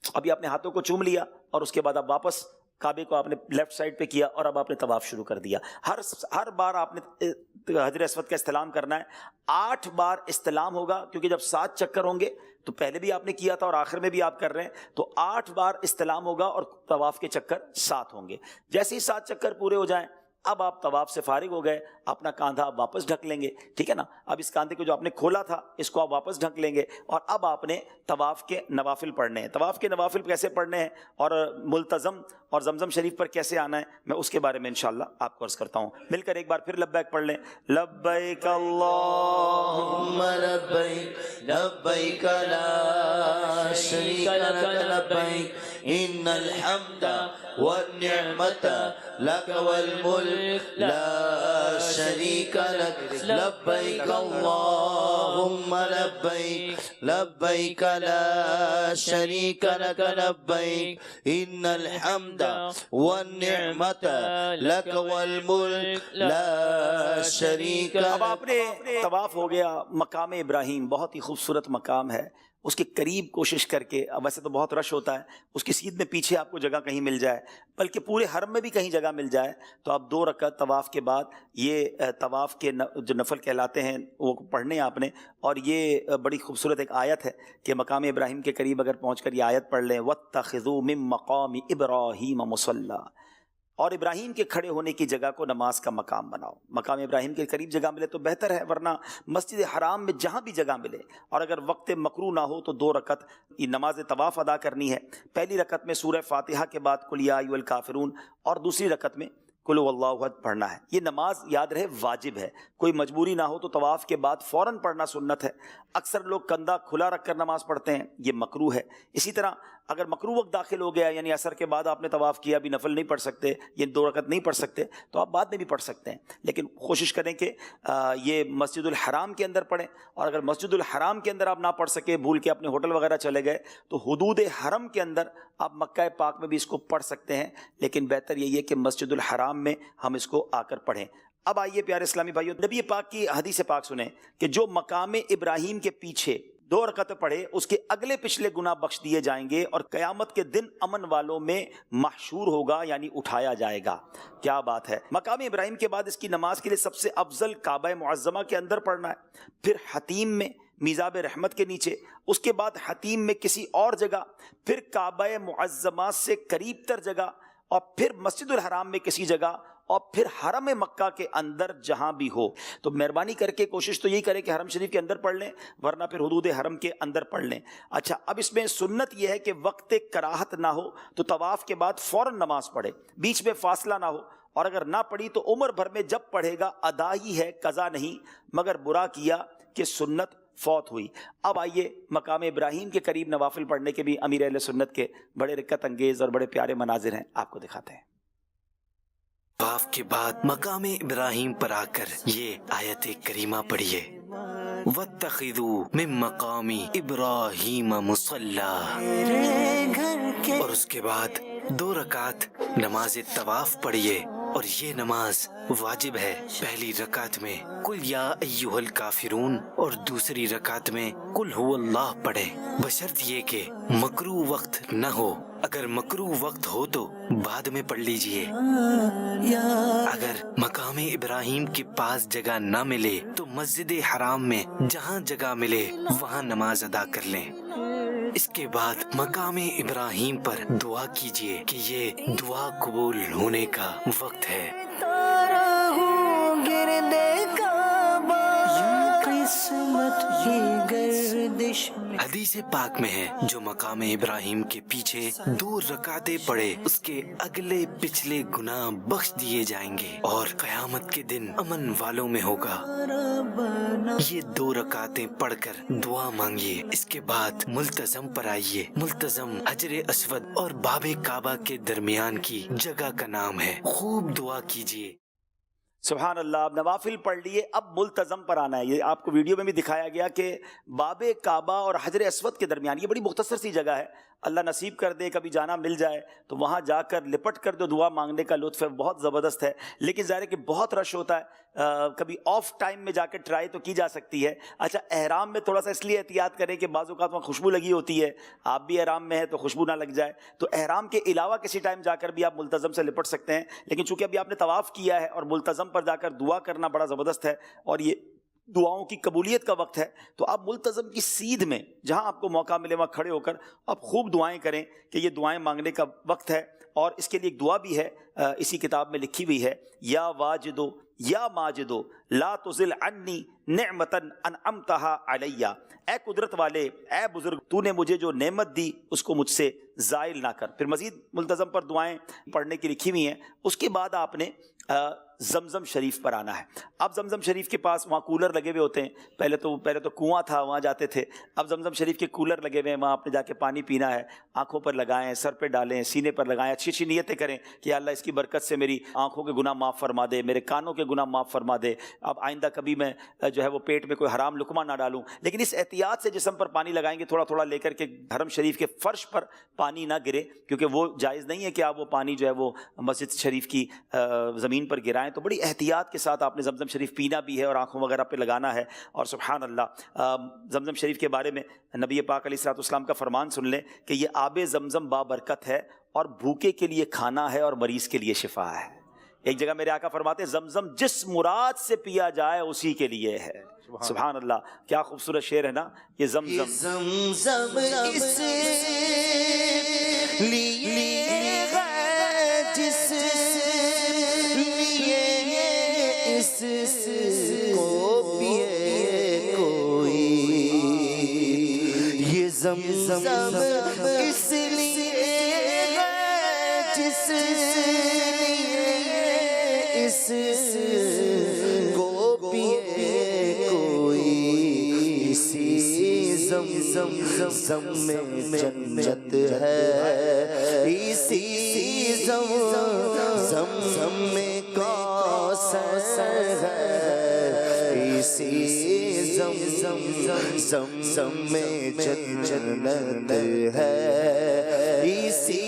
ابھی آپ نے ہاتھوں کو چوم لیا اور اس کے بعد آپ واپس کعبے کو آپ نے لیفٹ سائڈ پہ کیا اور اب آپ نے طواف شروع کر دیا۔ ہر بار آپ نے حجر اسود کا استلام کرنا ہے۔ 8 بار استلام ہوگا، کیونکہ جب 7 چکر ہوں گے تو پہلے بھی آپ نے کیا تھا اور آخر میں بھی آپ کر رہے ہیں، تو 8 بار استلام ہوگا اور طواف کے چکر 7 ہوں گے۔ جیسے ہی 7 چکر پورے ہو جائیں اب آپ طواف سے فارغ ہو گئے، اپنا کاندھا آپ واپس ڈھک لیں گے، ٹھیک ہے نا۔ اب اس کاندھے کو جو آپ نے کھولا تھا اس کو آپ واپس ڈھک لیں گے، اور اب آپ نے طواف کے نوافل پڑھنے ہیں۔ طواف کے نوافل کیسے پڑھنے ہیں اور ملتزم اور زمزم شریف پر کیسے آنا ہے، میں اس کے بارے میں انشاءاللہ آپ کو عرض کرتا ہوں۔ مل کر ایک بار پھر لبیک پڑھ لیں۔ لبیک اللہم لبیک لبیک لا شریک لک لبیک ان الحمد والنعمت لک والملک لا شریک لک لبیک اللہم لبیک لبیک لا شریک لک لبیک ان الحمد والنعمت لک والملک لا شریک لک۔ اب آپ نے طواف ہو گیا، مقام ابراہیم بہت ہی خوبصورت مقام ہے، اس کے قریب کوشش کر کے، اب ویسے تو بہت رش ہوتا ہے، اس کی سیدھ میں پیچھے آپ کو جگہ کہیں مل جائے، بلکہ پورے حرم میں بھی کہیں جگہ مل جائے تو آپ 2 رکعت طواف کے بعد یہ طواف کے جو نفل کہلاتے ہیں وہ پڑھنے آپ نے۔ اور یہ بڑی خوبصورت ایک آیت ہے کہ مقام ابراہیم کے قریب اگر پہنچ کر یہ آیت پڑھ لیں، وَاتَّخِذُوا مِن مَقَامِ إِبْرَاهِيمَ مُصَلًّى، اور ابراہیم کے کھڑے ہونے کی جگہ کو نماز کا مقام بناؤ۔ مقام ابراہیم کے قریب جگہ ملے تو بہتر ہے، ورنہ مسجد حرام میں جہاں بھی جگہ ملے، اور اگر وقت مکروہ نہ ہو تو 2 رکعت یہ نماز طواف ادا کرنی ہے۔ پہلی رکعت میں سورہ فاتحہ کے بعد قل یا ایھا الکافرون، اور دوسری رکعت میں قل هو اللہ احد پڑھنا ہے۔ یہ نماز یاد رہے واجب ہے، کوئی مجبوری نہ ہو تو طواف کے بعد فوراً پڑھنا سنت ہے۔ اکثر لوگ کندھا کھلا رکھ کر نماز پڑھتے ہیں، یہ مکروہ ہے۔ اسی طرح اگر مکروہ وقت داخل ہو گیا، یعنی عصر کے بعد آپ نے طواف کیا، بھی نفل نہیں پڑھ سکتے، یہ 2 رکعت نہیں پڑھ سکتے، تو آپ بعد میں بھی پڑھ سکتے ہیں، لیکن کوشش کریں کہ یہ مسجد الحرام کے اندر پڑھیں۔ اور اگر مسجد الحرام کے اندر آپ نہ پڑھ سکے، بھول کے اپنے ہوٹل وغیرہ چلے گئے، تو حدود حرم کے اندر آپ مکہ پاک میں بھی اس کو پڑھ سکتے ہیں، لیکن بہتر یہی ہے کہ مسجد الحرام میں ہم اس کو آ کر پڑھیں۔ اب آئیے پیارے اسلامی بھائیوں، نبی پاک کی حدیث پاک سنیں کہ جو مقام ابراہیم کے پیچھے 2 رکعتیں پڑھے اس کے اگلے پچھلے گناہ بخش دیے جائیں گے اور قیامت کے دن امن والوں میں محشور ہوگا، یعنی اٹھایا جائے گا۔ کیا بات ہے! مقام ابراہیم کے بعد اس کی نماز کے لیے سب سے افضل کعبہ معظمہ کے اندر پڑھنا ہے، پھر حتیم میں میزاب رحمت کے نیچے، اس کے بعد حتیم میں کسی اور جگہ، پھر کعبہ معظمہ سے قریب تر جگہ، اور پھر مسجد الحرام میں کسی جگہ، اور پھر حرم مکہ کے اندر جہاں بھی ہو۔ تو مہربانی کر کے کوشش تو یہی کریں کہ حرم شریف کے اندر پڑھ لیں، ورنہ پھر حدود حرم کے اندر پڑھ لیں۔ اچھا، اب اس میں سنت یہ ہے کہ وقت کراہت نہ ہو تو طواف کے بعد فوراً نماز پڑھے، بیچ میں فاصلہ نہ ہو، اور اگر نہ پڑھی تو عمر بھر میں جب پڑھے گا ادا ہی ہے، قضا نہیں، مگر برا کیا کہ سنت فوت ہوئی۔ اب آئیے مقام ابراہیم کے قریب نوافل پڑھنے کے بھی امیر اہل سنت کے بڑے رکعت انگیز اور بڑے پیارے مناظر ہیں، آپ کو دکھاتے ہیں۔ طواف کے بعد مقام ابراہیم پر آ کر یہ آیت کریمہ پڑھیے، وَاتَّخِذُوا مِن مَّقَامِ إِبْرَاهِيمَ مُصَلَّى، اور اس کے بعد 2 رکعت نماز طواف پڑھیے، اور یہ نماز واجب ہے۔ پہلی رکعت میں قل یا ایھا الکافرون اور دوسری رکعت میں قل هو اللہ پڑھیں، بشرط یہ کہ مکروہ وقت نہ ہو۔ اگر مکروہ وقت ہو تو بعد میں پڑھ لیجئے۔ اگر مقام ابراہیم کے پاس جگہ نہ ملے تو مسجد حرام میں جہاں جگہ ملے وہاں نماز ادا کر لیں۔ اس کے بعد مقام ابراہیم پر دعا کیجئے کہ یہ دعا قبول ہونے کا وقت ہے۔ حدیث پاک میں ہے جو مقام ابراہیم کے پیچھے 2 رکعتیں پڑھے اس کے اگلے پچھلے گناہ بخش دیے جائیں گے اور قیامت کے دن امن والوں میں ہوگا۔ یہ 2 رکعتیں پڑھ کر دعا مانگیے، اس کے بعد ملتزم پر آئیے۔ ملتزم حجر اسود اور باب کعبہ کے درمیان کی جگہ کا نام ہے، خوب دعا کیجیے۔ سبحان اللہ، اب نوافل پڑھ لیے، اب ملتزم پر آنا ہے۔ یہ آپ کو ویڈیو میں بھی دکھایا گیا کہ باب کعبہ اور حجر اسود کے درمیان یہ بڑی مختصر سی جگہ ہے، اللہ نصیب کر دے کبھی جانا مل جائے تو وہاں جا کر لپٹ کر جو دعا مانگنے کا لطف ہے بہت زبردست ہے، لیکن ظاہر ہے کہ بہت رش ہوتا ہے، کبھی آف ٹائم میں جا کے ٹرائی تو کی جا سکتی ہے۔ اچھا، احرام میں تھوڑا سا اس لیے احتیاط کریں کہ بعض اوقات وہاں خوشبو لگی ہوتی ہے، آپ بھی احرام میں ہیں تو خوشبو نہ لگ جائے، تو احرام کے علاوہ کسی ٹائم جا کر بھی آپ ملتزم سے لپٹ سکتے ہیں، لیکن چونکہ ابھی آپ نے طواف کیا ہے اور ملتزم پر جا کر دعا کرنا بڑا زبردست ہے اور یہ دعاؤں کی قبولیت کا وقت ہے، تو آپ ملتزم کی سیدھ میں جہاں آپ کو موقع ملے وہاں کھڑے ہو کر آپ خوب دعائیں کریں کہ یہ دعائیں مانگنے کا وقت ہے۔ اور اس کے لیے ایک دعا بھی ہے، اسی کتاب میں لکھی ہوئی ہے، یا واجدو یا ماجدو لا تزل عنی نعمتا انعمتہا علیہ، اے قدرت والے، اے بزرگ، تو نے مجھے جو نعمت دی اس کو مجھ سے زائل نہ کر۔ پھر مزید ملتزم پر دعائیں پڑھنے کی لکھی ہوئی ہیں۔ اس کے بعد آپ نے زمزم شریف پر آنا ہے۔ اب زمزم شریف کے پاس وہاں کولر لگے ہوئے ہوتے ہیں، پہلے تو کنواں تھا وہاں جاتے تھے، اب زمزم شریف کے کولر لگے ہوئے ہیں، وہاں آپ نے جا کے پانی پینا ہے، آنکھوں پر لگائیں، سر پہ ڈالیں، سینے پر لگائیں، اچھی اچھی نیتیں کریں کہ اللہ اس کی برکت سے میری آنکھوں کے گناہ معاف فرما دے، میرے کانوں کے گناہ معاف فرما دے، اب آئندہ کبھی میں جو ہے وہ پیٹ میں کوئی حرام لقمہ نہ ڈالوں۔ لیکن اس احتیاط سے جسم پر پانی لگائیں گے، تھوڑا تھوڑا لے کر کے حرم شریف کے فرش پر پانی نہ گرے، کیونکہ وہ جائز نہیں ہے کہ آپ وہ پانی جو ہے وہ مسجد شریف کی زمین پر گرائیں، تو بڑی احتیاط کے ساتھ آپ نے زمزم شریف پینا بھی ہے اور آنکھوں وغیرہ پہ لگانا ہے۔ اور سبحان اللہ، زمزم شریف کے بارے میں نبی پاک علیہ الصلوۃ والسلام کا فرمان سن لیں کہ یہ آب زمزم بابرکت ہے اور بھوکے کے لیے کھانا ہے اور مریض کے لیے شفا ہے۔ ایک جگہ میرے آقا فرماتے ہیں زمزم جس مراد سے پیا جائے اسی کے لیے ہے۔ سبحان اللہ، کیا خوبصورت شعر ہے نا یہ زمزم۔ زمزم اس لیے ہے جس لیے اس کو پیے کوئی، یہ زمزم اس لیے ہے جس لیے اس کو پیے کوئی، اسی زمزم میں جنت ہے، اسی زمزم میں کوثر ہے، اسی زمزم میں جنت ہے، اسی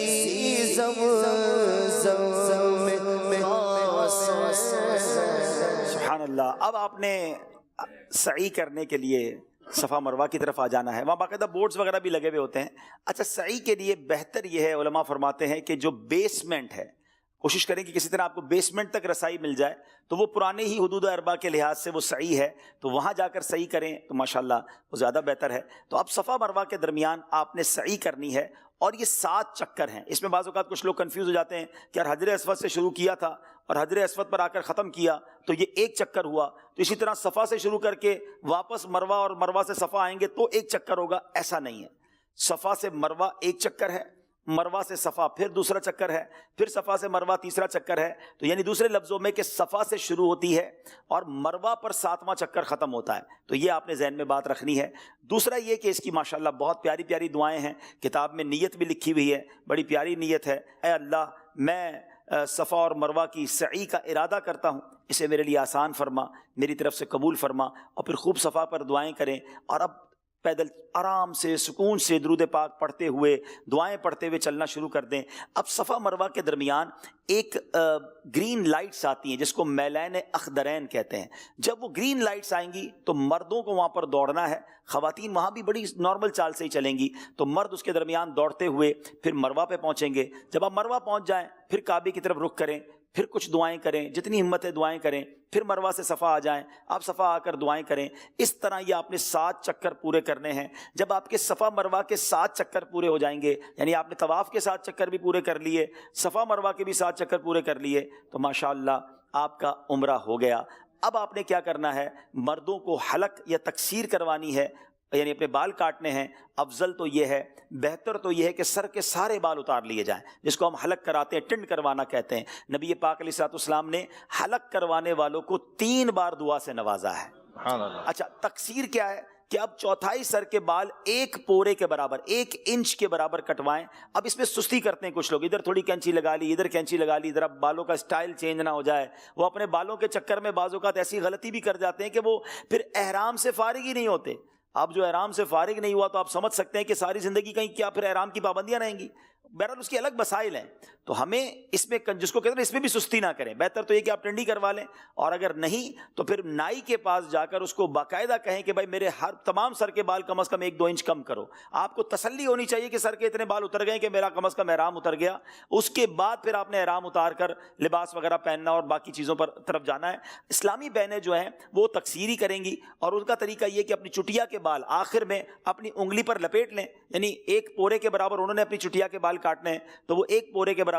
زمزم میں کوثر۔ سبحان اللہ۔ اب آپ نے سعی کرنے کے لیے صفا مروہ کی طرف آ جانا ہے. وہاں باقاعدہ بورڈز وغیرہ بھی لگے ہوئے ہوتے ہیں. اچھا سعی کے لیے بہتر یہ ہے، علماء فرماتے ہیں کہ جو بیسمنٹ ہے کوشش کریں کہ کسی طرح آپ کو بیسمنٹ تک رسائی مل جائے، تو وہ پرانے ہی حدود اربع کے لحاظ سے وہ صحیح ہے، تو وہاں جا کر صحیح کریں تو ماشاءاللہ وہ زیادہ بہتر ہے. تو اب صفا مروہ کے درمیان آپ نے صحیح کرنی ہے، اور یہ 7 چکر ہیں. اس میں بعض اوقات کچھ لوگ کنفیوز ہو جاتے ہیں کہ یار حجر اسود سے شروع کیا تھا اور حجر اسود پر آ کر ختم کیا تو یہ 1 چکر ہوا، تو اسی طرح صفا سے شروع کر کے واپس مروہ اور مروہ سے صفا آئیں گے تو 1 چکر ہوگا. ایسا نہیں ہے. صفا سے مروہ 1 چکر ہے، مروہ سے صفا پھر دوسرا چکر ہے، پھر صفا سے مروہ تیسرا چکر ہے. تو یعنی دوسرے لفظوں میں کہ صفا سے شروع ہوتی ہے اور مروہ پر 7واں چکر ختم ہوتا ہے. تو یہ آپ نے ذہن میں بات رکھنی ہے. دوسرا یہ کہ اس کی ماشاءاللہ بہت پیاری پیاری دعائیں ہیں، کتاب میں نیت بھی لکھی ہوئی ہے، بڑی پیاری نیت ہے. اے اللہ میں صفا اور مروہ کی سعی کا ارادہ کرتا ہوں، اسے میرے لیے آسان فرما، میری طرف سے قبول فرما. اور پھر خوب صفا پر دعائیں کریں، اور اب پیدل آرام سے سکون سے درود پاک پڑھتے ہوئے دعائیں پڑھتے ہوئے چلنا شروع کر دیں. اب صفا مروہ کے درمیان ایک گرین لائٹس آتی ہیں جس کو میلین اخضرین کہتے ہیں. جب وہ گرین لائٹس آئیں گی تو مردوں کو وہاں پر دوڑنا ہے، خواتین وہاں بھی بڑی نارمل چال سے ہی چلیں گی. تو مرد اس کے درمیان دوڑتے ہوئے پھر مروہ پہ پہنچیں گے. جب آپ مروہ پہنچ جائیں پھر کعبے کی طرف رخ کریں، پھر کچھ دعائیں کریں، جتنی ہمت ہے دعائیں کریں، پھر مروہ سے صفا آ جائیں، آپ صفا آ کر دعائیں کریں. اس طرح یہ آپ نے 7 چکر پورے کرنے ہیں. جب آپ کے صفا مروہ کے 7 چکر پورے ہو جائیں گے، یعنی آپ نے طواف کے 7 چکر بھی پورے کر لیے، صفا مروہ کے بھی 7 چکر پورے کر لیے، تو ماشاءاللہ آپ کا عمرہ ہو گیا. اب آپ نے کیا کرنا ہے، مردوں کو حلق یا تقصیر کروانی ہے، یعنی اپنے بال کاٹنے ہیں. افضل تو یہ ہے، بہتر تو یہ ہے کہ سر کے سارے بال اتار لیے جائیں، جس کو ہم حلق کراتے ہیں، ٹنڈ کروانا کہتے ہیں. نبی پاک علیہ الصلوۃ والسلام نے حلق کروانے والوں کو 3 بار دعا سے نوازا ہے. اچھا تقصیر کیا ہے کہ اب 1/4 سر کے بال 1 پورے کے برابر 1 انچ کے برابر کٹوائیں. اب اس میں سستی کرتے ہیں کچھ لوگ، ادھر تھوڑی کینچی لگا لی، ادھر کینچی لگا لی، ادھر اب بالوں کا سٹائل چینج نہ ہو جائے. وہ اپنے بالوں کے چکر میں بعض اوقات ایسی غلطی بھی کر جاتے ہیں کہ وہ پھر احرام سے فارغ ہی نہیں ہوتے. آپ جو احرام سے فارغ نہیں ہوا تو آپ سمجھ سکتے ہیں کہ ساری زندگی کہیں کیا پھر احرام کی پابندیاں رہیں گی. بہرحال اس کی الگ مسائل ہیں. تو ہمیں اس میں جس کو کہتے ہیں اس میں بھی سستی نہ کریں. بہتر تو یہ کہ آپ ٹنڈی کروا لیں، اور اگر نہیں تو پھر نائی کے پاس جا کر اس کو باقاعدہ کہیں کہ بھائی میرے ہر تمام سر کے بال کم از کم 1-2 انچ کم کرو. آپ کو تسلی ہونی چاہیے کہ سر کے اتنے بال اتر گئے کہ میرا کم از کم احرام اتر گیا. اس کے بعد پھر آپ نے احرام اتار کر لباس وغیرہ پہننا اور باقی چیزوں پر طرف جانا ہے. اسلامی بہنیں جو ہیں وہ تقصیری کریں گی، اور ان کا طریقہ یہ کہ اپنی چٹیا کے بال آخر میں اپنی انگلی پر لپیٹ لیں، یعنی 1 پورے کے برابر انہوں نے اپنی چٹیا کے بال کاٹنے ہیں تو وہ 1 پورے کے برابر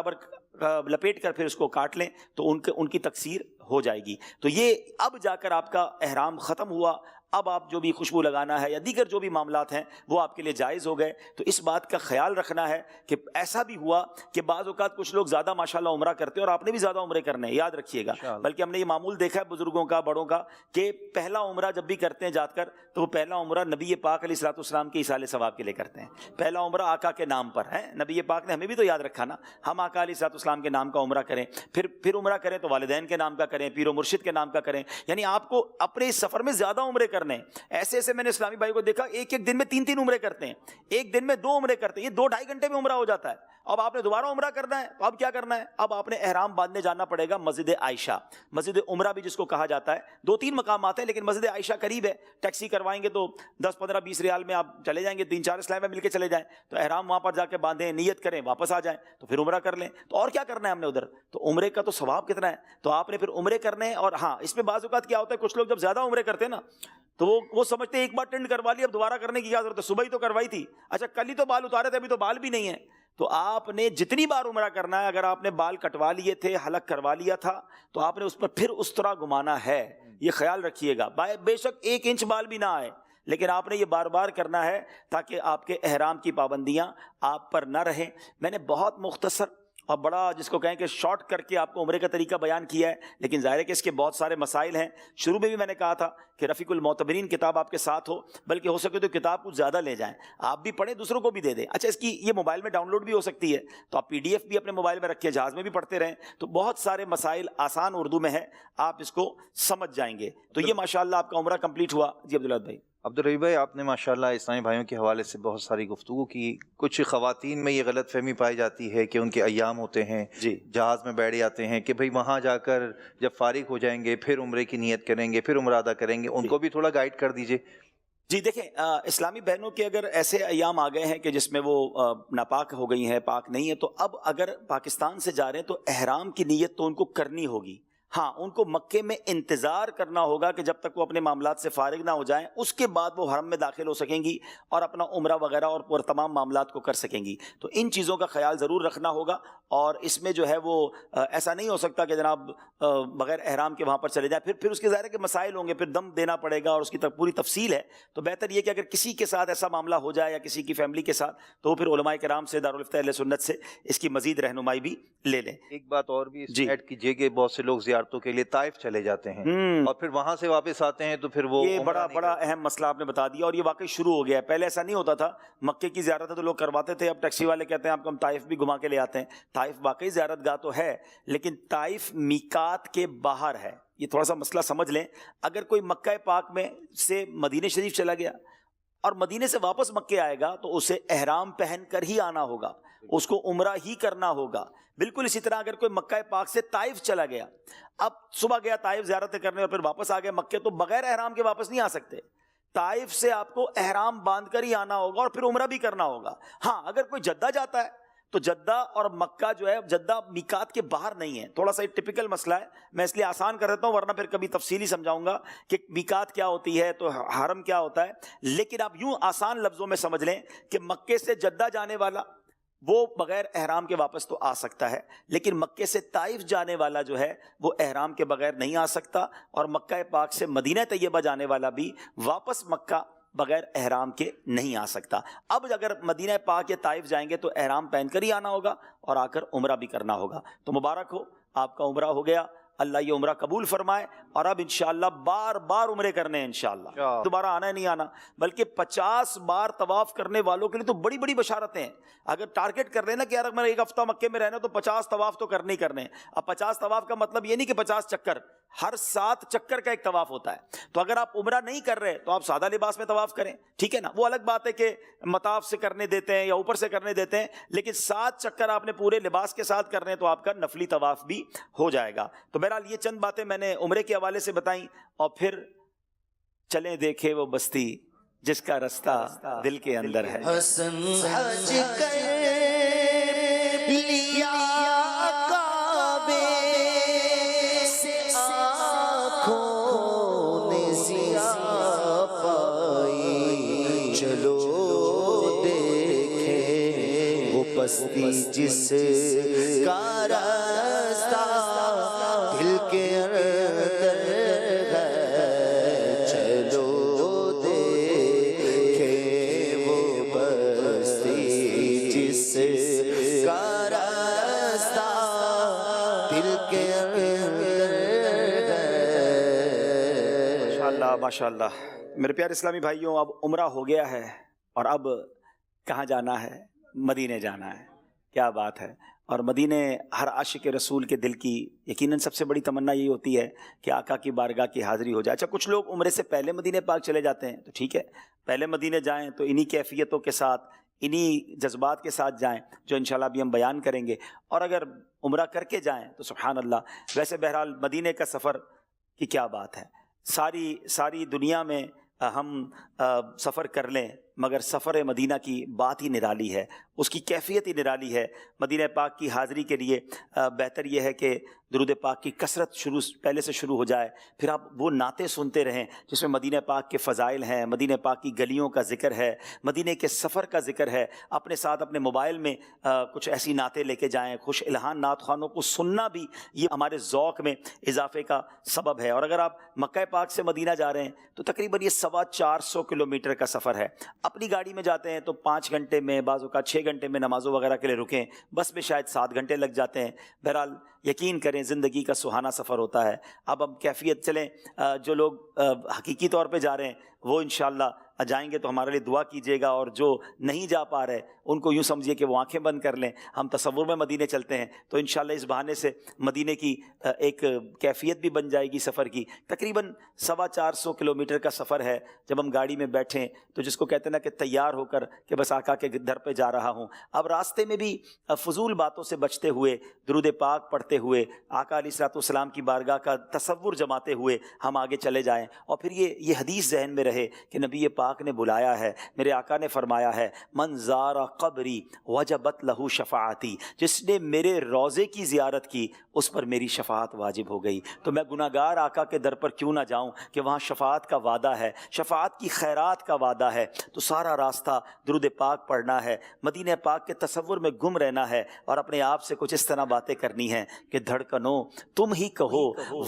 لپیٹ کر پھر اس کو کاٹ لیں، تو ان کی تقصیر ہو جائے گی. تو یہ اب جا کر آپ کا احرام ختم ہوا. اب آپ جو بھی خوشبو لگانا ہے یا دیگر جو بھی معاملات ہیں وہ آپ کے لیے جائز ہو گئے. تو اس بات کا خیال رکھنا ہے کہ ایسا بھی ہوا کہ بعض اوقات کچھ لوگ زیادہ ماشاءاللہ عمرہ کرتے ہیں، اور آپ نے بھی زیادہ عمرے کرنے ہیں، یاد رکھیے گا. بلکہ ہم نے یہ معمول دیکھا ہے بزرگوں کا، بڑوں کا، کہ پہلا عمرہ جب بھی کرتے ہیں جا کر تو وہ پہلا عمرہ نبی پاک علیہ الصلوۃ والسلام کے ایصال ثواب کے لیے کرتے ہیں. پہلا عمرہ آقا کے نام پر ہے. نبی پاک نے ہمیں بھی تو یاد رکھا نا، ہم آقا علیہ الصلوۃ والسلام کے نام کا عمرہ کریں، پھر عمرہ کریں تو والدین کے نام کا کریں، پیر و مرشد کے نام کا کریں. یعنی آپ کو اپنے اس سفر میں زیادہ عمرے کرنے. ایسے میں نے اسلامی بھائی کو دیکھا ایک دن میں 3 عمرے کرتے ہیں، ایک دن میں 2 عمرے کرتے ہیں. یہ 2-2.5 گھنٹے میں عمرہ ہو جاتا ہے. اب آپ نے دوبارہ عمرہ کرنا ہے تو اب کیا کرنا ہے، اب آپ نے احرام باندھنے جانا پڑے گا مسجد عائشہ، مسجد عمرہ بھی جس کو کہا جاتا ہے. 2-3 مقامات ہیں لیکن مسجد عائشہ قریب ہے. ٹیکسی کروائیں گے تو 10-15-20 ریال میں آپ چلے جائیں گے، 3-4 اسلام میں مل کے چلے جائیں. تو احرام وہاں پر جا کے باندھیں، نیت کریں، واپس آ جائیں تو پھر عمرہ کر لیں. تو اور کیا کرنا ہے ہم نے ادھر، تو عمرے کا تو ثواب کتنا ہے. تو آپ نے پھر عمرے کرنے ہیں. اور ہاں اس میں بعض اوقات کیا ہوتا ہے، کچھ لوگ جب زیادہ عمرے کرتے ہیں نا تو وہ سمجھتے ہیں ایک بار ٹینڈ کروا لی اب دوبارہ کرنے کی کیا ضرورت ہے، صبح ہی تو کروائی تھی، اچھا کل ہی تو بال اتارے تھے ابھی تو بال بھی نہیں ہیں. تو آپ نے جتنی بار عمرہ کرنا ہے، اگر آپ نے بال کٹوا لیے تھے، حلق کروا لیا تھا، تو آپ نے اس پر پھر اس طرح گھمانا ہے. یہ خیال رکھیے گا. بے شک 1 انچ بال بھی نہ آئے، لیکن آپ نے یہ بار بار کرنا ہے تاکہ آپ کے احرام کی پابندیاں آپ پر نہ رہیں. میں نے بہت مختصر اور بڑا جس کو کہیں کہ شارٹ کر کے آپ کو عمرے کا طریقہ بیان کیا ہے، لیکن ظاہر ہے کہ اس کے بہت سارے مسائل ہیں. شروع میں بھی میں نے کہا تھا کہ رفیق المعتبرین کتاب آپ کے ساتھ ہو، بلکہ ہو سکے تو کتاب کچھ زیادہ لے جائیں، آپ بھی پڑھیں دوسروں کو بھی دے دیں. اچھا اس کی یہ موبائل میں ڈاؤن لوڈ بھی ہو سکتی ہے، تو آپ PDF بھی اپنے موبائل میں رکھیں، جہاز میں بھی پڑھتے رہیں. تو بہت سارے مسائل آسان اردو میں ہے، آپ اس کو سمجھ جائیں گے. تو یہ ماشاءاللہ آپ کا عمرہ کمپلیٹ ہوا. جی عبداللہ بھائی. عبدالرحیم بھائی، آپ نے ماشاءاللہ اسلامی بھائیوں کے حوالے سے بہت ساری گفتگو کی. کچھ خواتین میں یہ غلط فہمی پائی جاتی ہے کہ ان کے ایام ہوتے ہیں، جہاز میں بیٹھ جاتے ہیں کہ بھئی وہاں جا کر جب فارغ ہو جائیں گے پھر عمرے کی نیت کریں گے، پھر عمرہ ادا کریں گے. ان کو بھی تھوڑا گائیڈ کر دیجئے. جی دیکھیں، اسلامی بہنوں کے اگر ایسے ایام آ گئے ہیں کہ جس میں وہ ناپاک ہو گئی ہیں، پاک نہیں ہے، تو اب اگر پاکستان سے جا رہے ہیں تو احرام کی نیت تو ان کو کرنی ہوگی. ہاں، ان کو مکے میں انتظار کرنا ہوگا کہ جب تک وہ اپنے معاملات سے فارغ نہ ہو جائیں، اس کے بعد وہ حرم میں داخل ہو سکیں گی اور اپنا عمرہ وغیرہ اور تمام معاملات کو کر سکیں گی. تو ان چیزوں کا خیال ضرور رکھنا ہوگا، اور اس میں جو ہے وہ ایسا نہیں ہو سکتا کہ جناب بغیر احرام کے وہاں پر چلے جائیں. پھر اس کے ظاہر ہے کہ مسائل ہوں گے، پھر دم دینا پڑے گا اور اس کی پوری تفصیل ہے. تو بہتر یہ کہ اگر کسی کے ساتھ ایسا معاملہ ہو جائے یا کسی کی فیملی کے ساتھ، تو وہ پھر علماء کرام سے، دارالفتہ اہل سنت سے اس کی مزید رہنمائی بھی لے لیں. ایک بات اور بھی اس میں ایڈ کیجیے کہ بہت سے لوگ زیارتوں کے لیے طائف چلے جاتے ہیں اور پھر وہاں سے واپس آتے ہیں، تو پھر وہ یہ بڑا اہم مسئلہ آپ نے بتا دیا، اور یہ واقعی شروع ہو گیا ہے. پہلے ایسا نہیں ہوتا تھا، مکے کی زیارت تو لوگ کرواتے تھے، اب ٹیکسی والے کہتے ہیں آپ کو ہم طائف بھی گھما کے لے آتے ہیں. طائف واقعی زیارت گاہ تو ہے، لیکن طائف میقات کے باہر ہے. یہ تھوڑا سا مسئلہ سمجھ لیں. اگر کوئی مکہ پاک میں سے مدینہ شریف چلا گیا اور مدینے سے واپس مکے آئے گا تو اسے احرام پہن کر ہی آنا ہوگا، اس کو عمرہ ہی کرنا ہوگا. بالکل اسی طرح اگر کوئی مکہ پاک سے طائف چلا گیا، اب صبح گیا طائف زیارتیں کرنے اور پھر واپس آ گیا مکے، تو بغیر احرام کے واپس نہیں آ سکتے. طائف سے آپ کو احرام باندھ کر ہی آنا ہوگا اور پھر عمرہ بھی کرنا ہوگا. ہاں، اگر کوئی جدہ جاتا ہے تو جدہ اور مکہ جو ہے، جدہ میقات کے باہر نہیں ہے. تھوڑا سا ایک ٹپیکل مسئلہ ہے، میں اس لیے آسان کر دیتا ہوں، ورنہ پھر کبھی تفصیلی سمجھاؤں گا کہ میقات کیا ہوتی ہے تو حرم کیا ہوتا ہے. لیکن آپ یوں آسان لفظوں میں سمجھ لیں کہ مکے سے جدہ جانے والا وہ بغیر احرام کے واپس تو آ سکتا ہے، لیکن مکے سے طائف جانے والا جو ہے وہ احرام کے بغیر نہیں آ سکتا، اور مکہ پاک سے مدینہ طیبہ جانے والا بھی واپس مکہ بغیر احرام کے نہیں آ سکتا. اب اگر مدینہ پاک یا طائف جائیں گے تو احرام پہن کر ہی آنا ہوگا اور آ کر عمرہ بھی کرنا ہوگا. تو مبارک ہو، آپ کا عمرہ ہو گیا، اللہ یہ عمرہ قبول فرمائے. اور اب انشاءاللہ بار بار عمرے کرنے ہیں انشاءاللہ، دوبارہ آنا ہے نہیں آنا، بلکہ 50 بار طواف کرنے والوں کے لیے تو بڑی بڑی بشارتیں ہیں. اگر ٹارگٹ کر رہے نا کہ یار میں ایک ہفتہ مکے میں رہنا تو 50 طواف تو کرنے ہی کرنے ہیں. اب 50 طواف کا مطلب یہ نہیں کہ 50 چکر، ہر 7 چکر کا ایک طواف ہوتا ہے. تو اگر آپ عمرہ نہیں کر رہے تو آپ سادہ لباس میں طواف کریں، ٹھیک ہے نا. وہ الگ بات ہے کہ مطاف سے کرنے دیتے ہیں یا اوپر سے کرنے دیتے ہیں، لیکن 7 چکر آپ نے پورے لباس کے ساتھ کرنے ہیں تو آپ کا نفلی طواف بھی ہو جائے گا. تو بہرحال یہ چند باتیں میں نے عمرے کے حوالے سے بتائیں، اور پھر چلیں دیکھے وہ بستی جس کا رستہ دل کے اندر ہے. حسن حج کر لیا کعبے سے، آنکھوں نے ضیاء پائی. چلو دیکھیں وہ بستی جس کا راستہ دل کے اندر ہے. چلو دیکھیں وہ بستی جس کا راستہ دل کے اندر ہے. ماشاءاللہ ماشاءاللہ. میرے پیارے اسلامی بھائیوں، اب عمرہ ہو گیا ہے اور اب کہاں جانا ہے؟ مدینے جانا ہے. کیا بات ہے. اور مدینے ہر عاشق رسول کے دل کی یقیناً سب سے بڑی تمنا یہی ہوتی ہے کہ آقا کی بارگاہ کی حاضری ہو جائے. اچھا، کچھ لوگ عمرے سے پہلے مدینے پاک چلے جاتے ہیں تو ٹھیک ہے، پہلے مدینے جائیں تو انہی کیفیتوں کے ساتھ، انہی جذبات کے ساتھ جائیں جو انشاءاللہ ابھی ہم بیان کریں گے. اور اگر عمرہ کر کے جائیں تو سبحان اللہ. ویسے بہرحال مدینے کا سفر کی کیا بات ہے. ساری دنیا میں ہم سفر کر لیں مگر سفر مدینہ کی بات ہی نرالی ہے، اس کی کیفیت ہی نرالی ہے. مدینہ پاک کی حاضری کے لیے بہتر یہ ہے کہ درود پاک کی کثرت پہلے سے شروع ہو جائے، پھر آپ وہ نعتیں سنتے رہیں جس میں مدینہ پاک کے فضائل ہیں، مدینہ پاک کی گلیوں کا ذکر ہے، مدینہ کے سفر کا ذکر ہے. اپنے ساتھ اپنے موبائل میں کچھ ایسی نعتیں لے کے جائیں. خوش الہان نعت خوانوں کو سننا بھی یہ ہمارے ذوق میں اضافے کا سبب ہے. اور اگر آپ مکہ پاک سے مدینہ جا رہے ہیں تو تقریباً یہ 450 کلومیٹر کا سفر ہے. اپنی گاڑی میں جاتے ہیں تو 5 گھنٹے میں، بعض اوقات 6 گھنٹے میں نمازوں وغیرہ کے لیے رکیں، بس میں شاید 7 گھنٹے لگ جاتے ہیں. بہرحال یقین کریں زندگی کا سہانا سفر ہوتا ہے. اب ہم کیفیت چلیں، جو لوگ حقیقی طور پہ جا رہے ہیں وہ انشاءاللہ جائیں گے تو ہمارے لیے دعا کیجیے گا، اور جو نہیں جا پا رہے ان کو یوں سمجھیے کہ وہ آنکھیں بند کر لیں. ہم تصور میں مدینے چلتے ہیں تو انشاءاللہ اس بہانے سے مدینے کی ایک کیفیت بھی بن جائے گی سفر کی. تقریباً 450 کلومیٹر کا سفر ہے. جب ہم گاڑی میں بیٹھیں تو جس کو کہتے ہیں نا کہ تیار ہو کر کہ بس آقا کے در پہ جا رہا ہوں. اب راستے میں بھی فضول باتوں سے بچتے ہوئے، درود پاک پڑھتے کرتے ہوئے آقا علیہ الصلوۃ والسلام کی بارگاہ کا تصور جماتے ہوئے ہم آگے چلے جائیں، اور پھر یہ حدیث ذہن میں رہے کہ نبی پاک نے بلایا ہے، میرے آقا نے فرمایا ہے من زار قبری وجبت لہ شفاعتی، جس نے میرے روضے کی زیارت کی اس پر میری شفاعت واجب ہو گئی۔ تو میں گناہگار آقا کے در پر کیوں نہ جاؤں کہ وہاں شفاعت کا وعدہ ہے، شفاعت کی خیرات کا وعدہ ہے، تو سارا راستہ درود پاک پڑھنا ہے، مدینہ پاک کے تصور میں گم رہنا ہے، اور اپنے آپ سے کچھ اس طرح باتیں کرنی ہیں کہ دھڑکنوں تم ہی کہو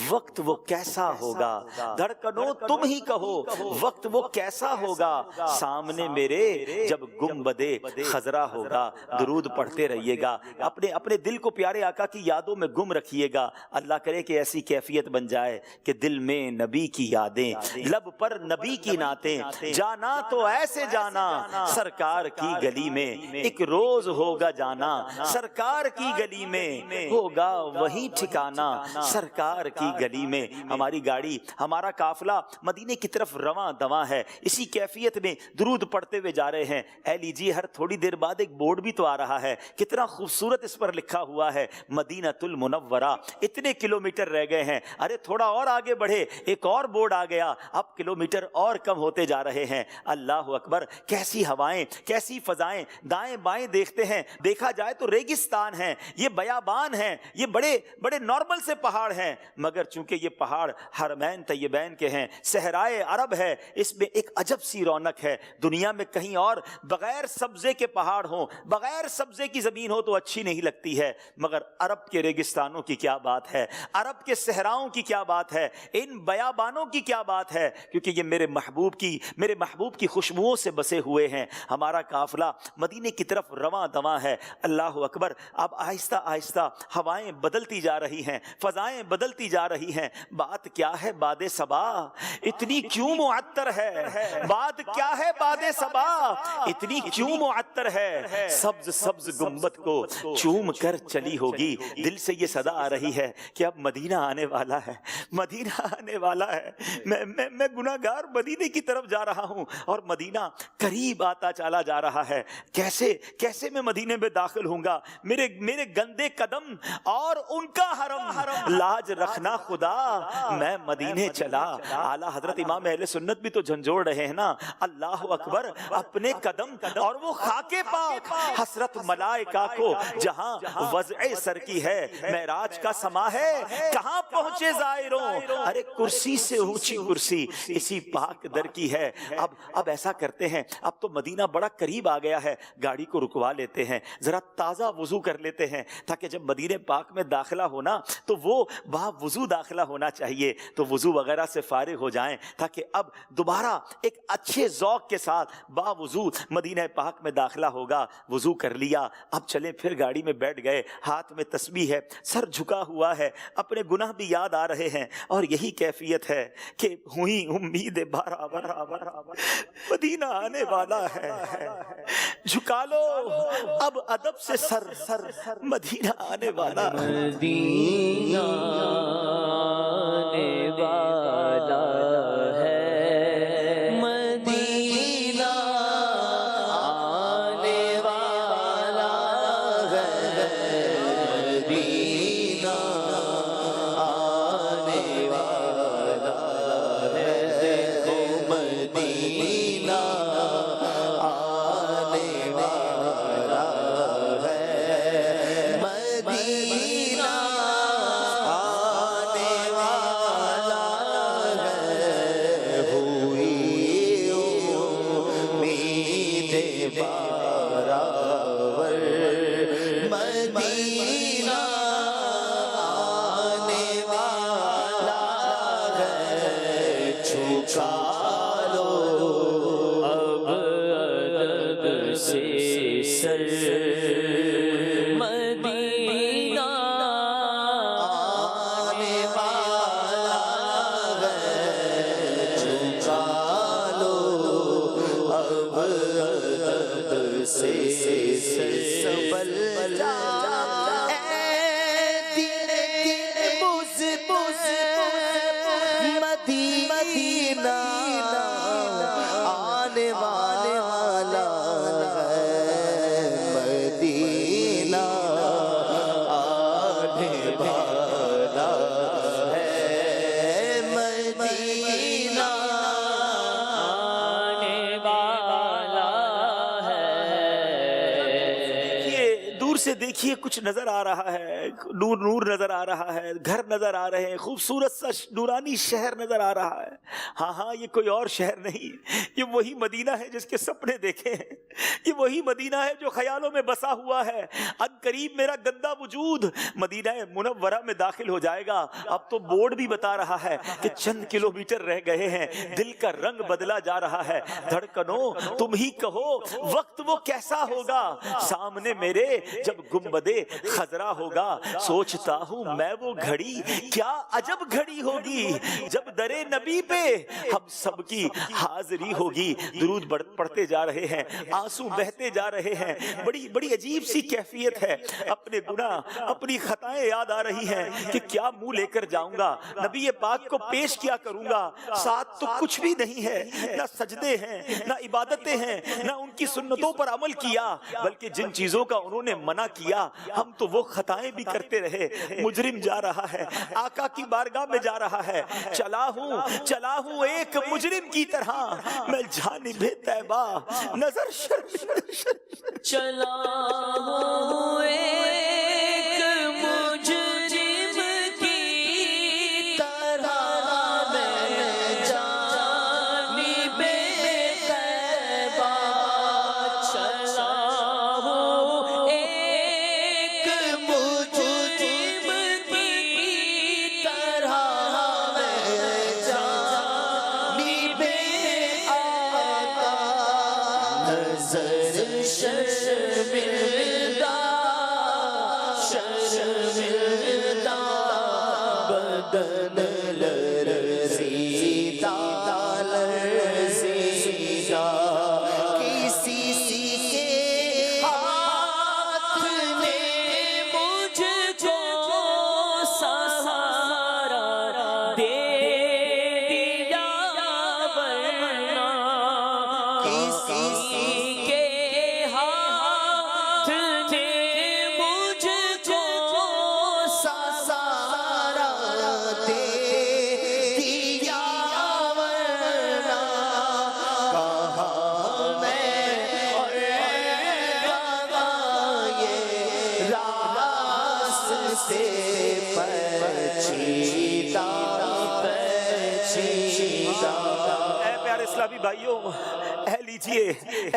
وقت وہ کیسا ہوگا، دھڑکنوں تم ہی کہو وقت وہ کیسا ہوگا، سامنے میرے جب گنبدے خضرا ہوگا۔ درود پڑھتے رہیے گا، اپنے دل کو پیارے آقا کی یادوں میں گم رکھیے گا۔ اللہ کرے کہ ایسی کیفیت بن جائے کہ دل میں نبی کی یادیں، لب پر نبی کی نعتیں، جانا تو ایسے جانا سرکار کی گلی میں، ایک روز ہوگا جانا سرکار کی گلی میں، ہوگا وہی ٹھکانا سرکار کی گلی میں۔ ہماری گاڑی، ہمارا قافلہ مدینے کی طرف رواں دواں ہے، اسی کیفیت میں درود پڑھتے ہوئے جا رہے ہیں۔ اے لیجیے، ہر تھوڑی دیر بعد ایک بورڈ بھی تو آ رہا ہے، کتنا خوبصورت اس پر لکھا ہوا ہے مدینۃ المنورہ، اتنے کلومیٹر رہ گئے ہیں، ارے تھوڑا اور آگے بڑھے، ایک اور بورڈ آ گیا، اب کلومیٹر اور کم ہوتے جا رہے ہیں۔ اللہ اکبر، کیسی ہوائیں، کیسی فضائیں، دائیں بائیں دیکھتے ہیں، دیکھا جائے تو ریگستان ہیں، یہ بیابان ہیں، یہ بڑے بڑے نارمل سے پہاڑ ہیں، مگر چونکہ یہ پہاڑ حرمین طیبین کے ہیں، صحرائے عرب ہے، اس میں ایک عجب سی رونق ہے۔ دنیا میں کہیں اور بغیر سبزے کے پہاڑ ہوں، بغیر سبزے کی زمین ہو تو اچھی نہیں لگتی ہے، مگر عرب کے ریگستانوں کی کیا بات ہے، عرب کے صحراؤں کی کیا بات ہے، ان بیابانوں کی کیا بات ہے، کیونکہ یہ میرے محبوب کی خوشبوؤں سے بسے ہوئے ہیں۔ ہمارا قافلہ مدینے کی طرف رواں دواں ہے۔ اللہ اکبر، اب آہستہ آہستہ ہوائیں بدلتی جا رہی ہیں، فضائیں بدلتی جا رہی ہیں۔ بات کیا ہے باد صبا اتنی کیوں معطر ہے، بات کیا ہے باد صبا اتنی کیوں معطر ہے، سبز سبز گنبد کو چوم کر چلی ہوگی۔ دل سے یہ صدا آ رہی ہے کہ اب مدینہ آنے والا ہے، مدینہ آنے والا ہے۔ میں گناہگار مدینے کی طرف جا رہا ہوں اور مدینہ قریب آتا چلا جا رہا ہے۔ کیسے میں مدینے میں داخل ہوں گا؟ میرے گندے قدم اور ان کا حرم، لاج رکھنا خدا میں مدینے چلا۔ اعلیٰ حضرت امام اہل سنت بھی تو جھنجھوڑ رہے ہیں نا، اللہ اکبر، اپنے قدم اور وہ خاک پاک، حسرت ملائکہ کو جہاں وضع سر کی ہے، معراج کا سما ہے، کہاں پہنچے زائروں، ارے کرسی سے اونچی کرسی اسی پاک در کی ہے۔ اب ایسا کرتے ہیں، اب تو مدینہ بڑا قریب آ گیا ہے، گاڑی کو رکوا لیتے ہیں، ذرا تازہ وضو کر لیتے ہیں، تاکہ جب مدینہ پاک میں داخلہ ہونا تو وہ با وضو داخلہ ہونا چاہیے، تو وضو وغیرہ سے فارغ ہو جائیں، تاکہ اب دوبارہ ایک اچھے ذوق کے ساتھ با وضو مدینہ پاک میں داخلہ ہوگا۔ وضو کر لیا، اب چلیں پھر گاڑی میں بیٹھ گئے، ہاتھ میں تسبیح ہے، سر جھکا ہوا ہے، اپنے گناہ بھی یاد آ رہے ہیں، اور یہی کیفیت ہے کہ ہوئی امید برابر مدینہ آنے والا ہے۔ جھکا لو اب ادب سے سر، مدینہ آنے والا ہے، مدینہ آنے والا ہے، مدینہ آنے والا ہے، مدینہ آنے والا ہے، دیکھو مدینہ آنے والا ہے، مدینہ آنے والا ہے، ہوئی امید برابر، مدینہ آنے والا ہے، جھکا لو اب ادب سے سر، مدینہ آنے والا ہے، جھکا لو اب ادب سے سر، سنبھل جا اے دل بز مدینہ آنے والا ہے، مدینہ آنے والا سے دیکھیے کچھ نظر آ رہا ہے، نور نور نظر آ رہا ہے، گھر نظر آ رہے ہیں، خوبصورت سا نورانی شہر نظر آ رہا ہے. ہاں یہ کوئی اور شہر نہیں، یہ وہی مدینہ ہے جس کے سپنے دیکھے ہیں، یہ وہی مدینہ ہے جو خیالوں میں بسا ہوا ہے. ان قریب میرا گندا وجود مدینہ منورہ میں داخل ہو جائے گا. اب تو بورڈ بھی بتا رہا ہے کہ چند کلومیٹر رہ گئے ہیں، دل کا رنگ بدلا جا رہا ہے. دھڑکنوں تم ہی کہو وقت وہ کیسا ہوگا، سامنے میرے جب گنبدے خضرا ہوگا. سوچتا ہوں میں وہ گھڑی کیا عجب گھڑی ہوگی جب درے نبی پہ ہم سب کی حاضری ہوگی. درود پڑھتے جا رہے ہیں، آنسو بہتے جا رہے ہیں. بڑی بڑی عجیب سی کیفیت ہے. اپنے گناہ اپنی خطائیں یاد آ رہی ہیں کہ کیا منہ لے کر جاؤں گا، نبی پاک کو پیش کیا کروں گا. ساتھ تو کچھ بھی نہیں ہے، نہ سجدے ہیں نہ عبادتیں ہیں، نہ ان کی سنتوں پر عمل کیا، بلکہ جن چیزوں کا انہوں نے منع کیا ہم تو وہ خطائیں بھی کرتے رہے. مجرم جا رہا ہے، آقا کی بارگاہ میں جا رہا ہے. چلا ہوں ایک مجرم کی طرح میں جانب طیبہ نظر چلا ہوں ایک مجرم کی طرح میں جانب طیبہ. چلا ہوں ایک مجرم کی طرح میں جانب آقا. نظر شرمندہ بدن لرزیدہ کسی کے ہاتھ نے مجھ کو سہارا دے دیا، ورنہ کسی کے ہاتھ نے مجھ کو سہارا دے دیا، ورنہ کہاں میں اور کہاں یہ راست سے پیچیدہ. اے پیارے اسلامی بھائیوں، اے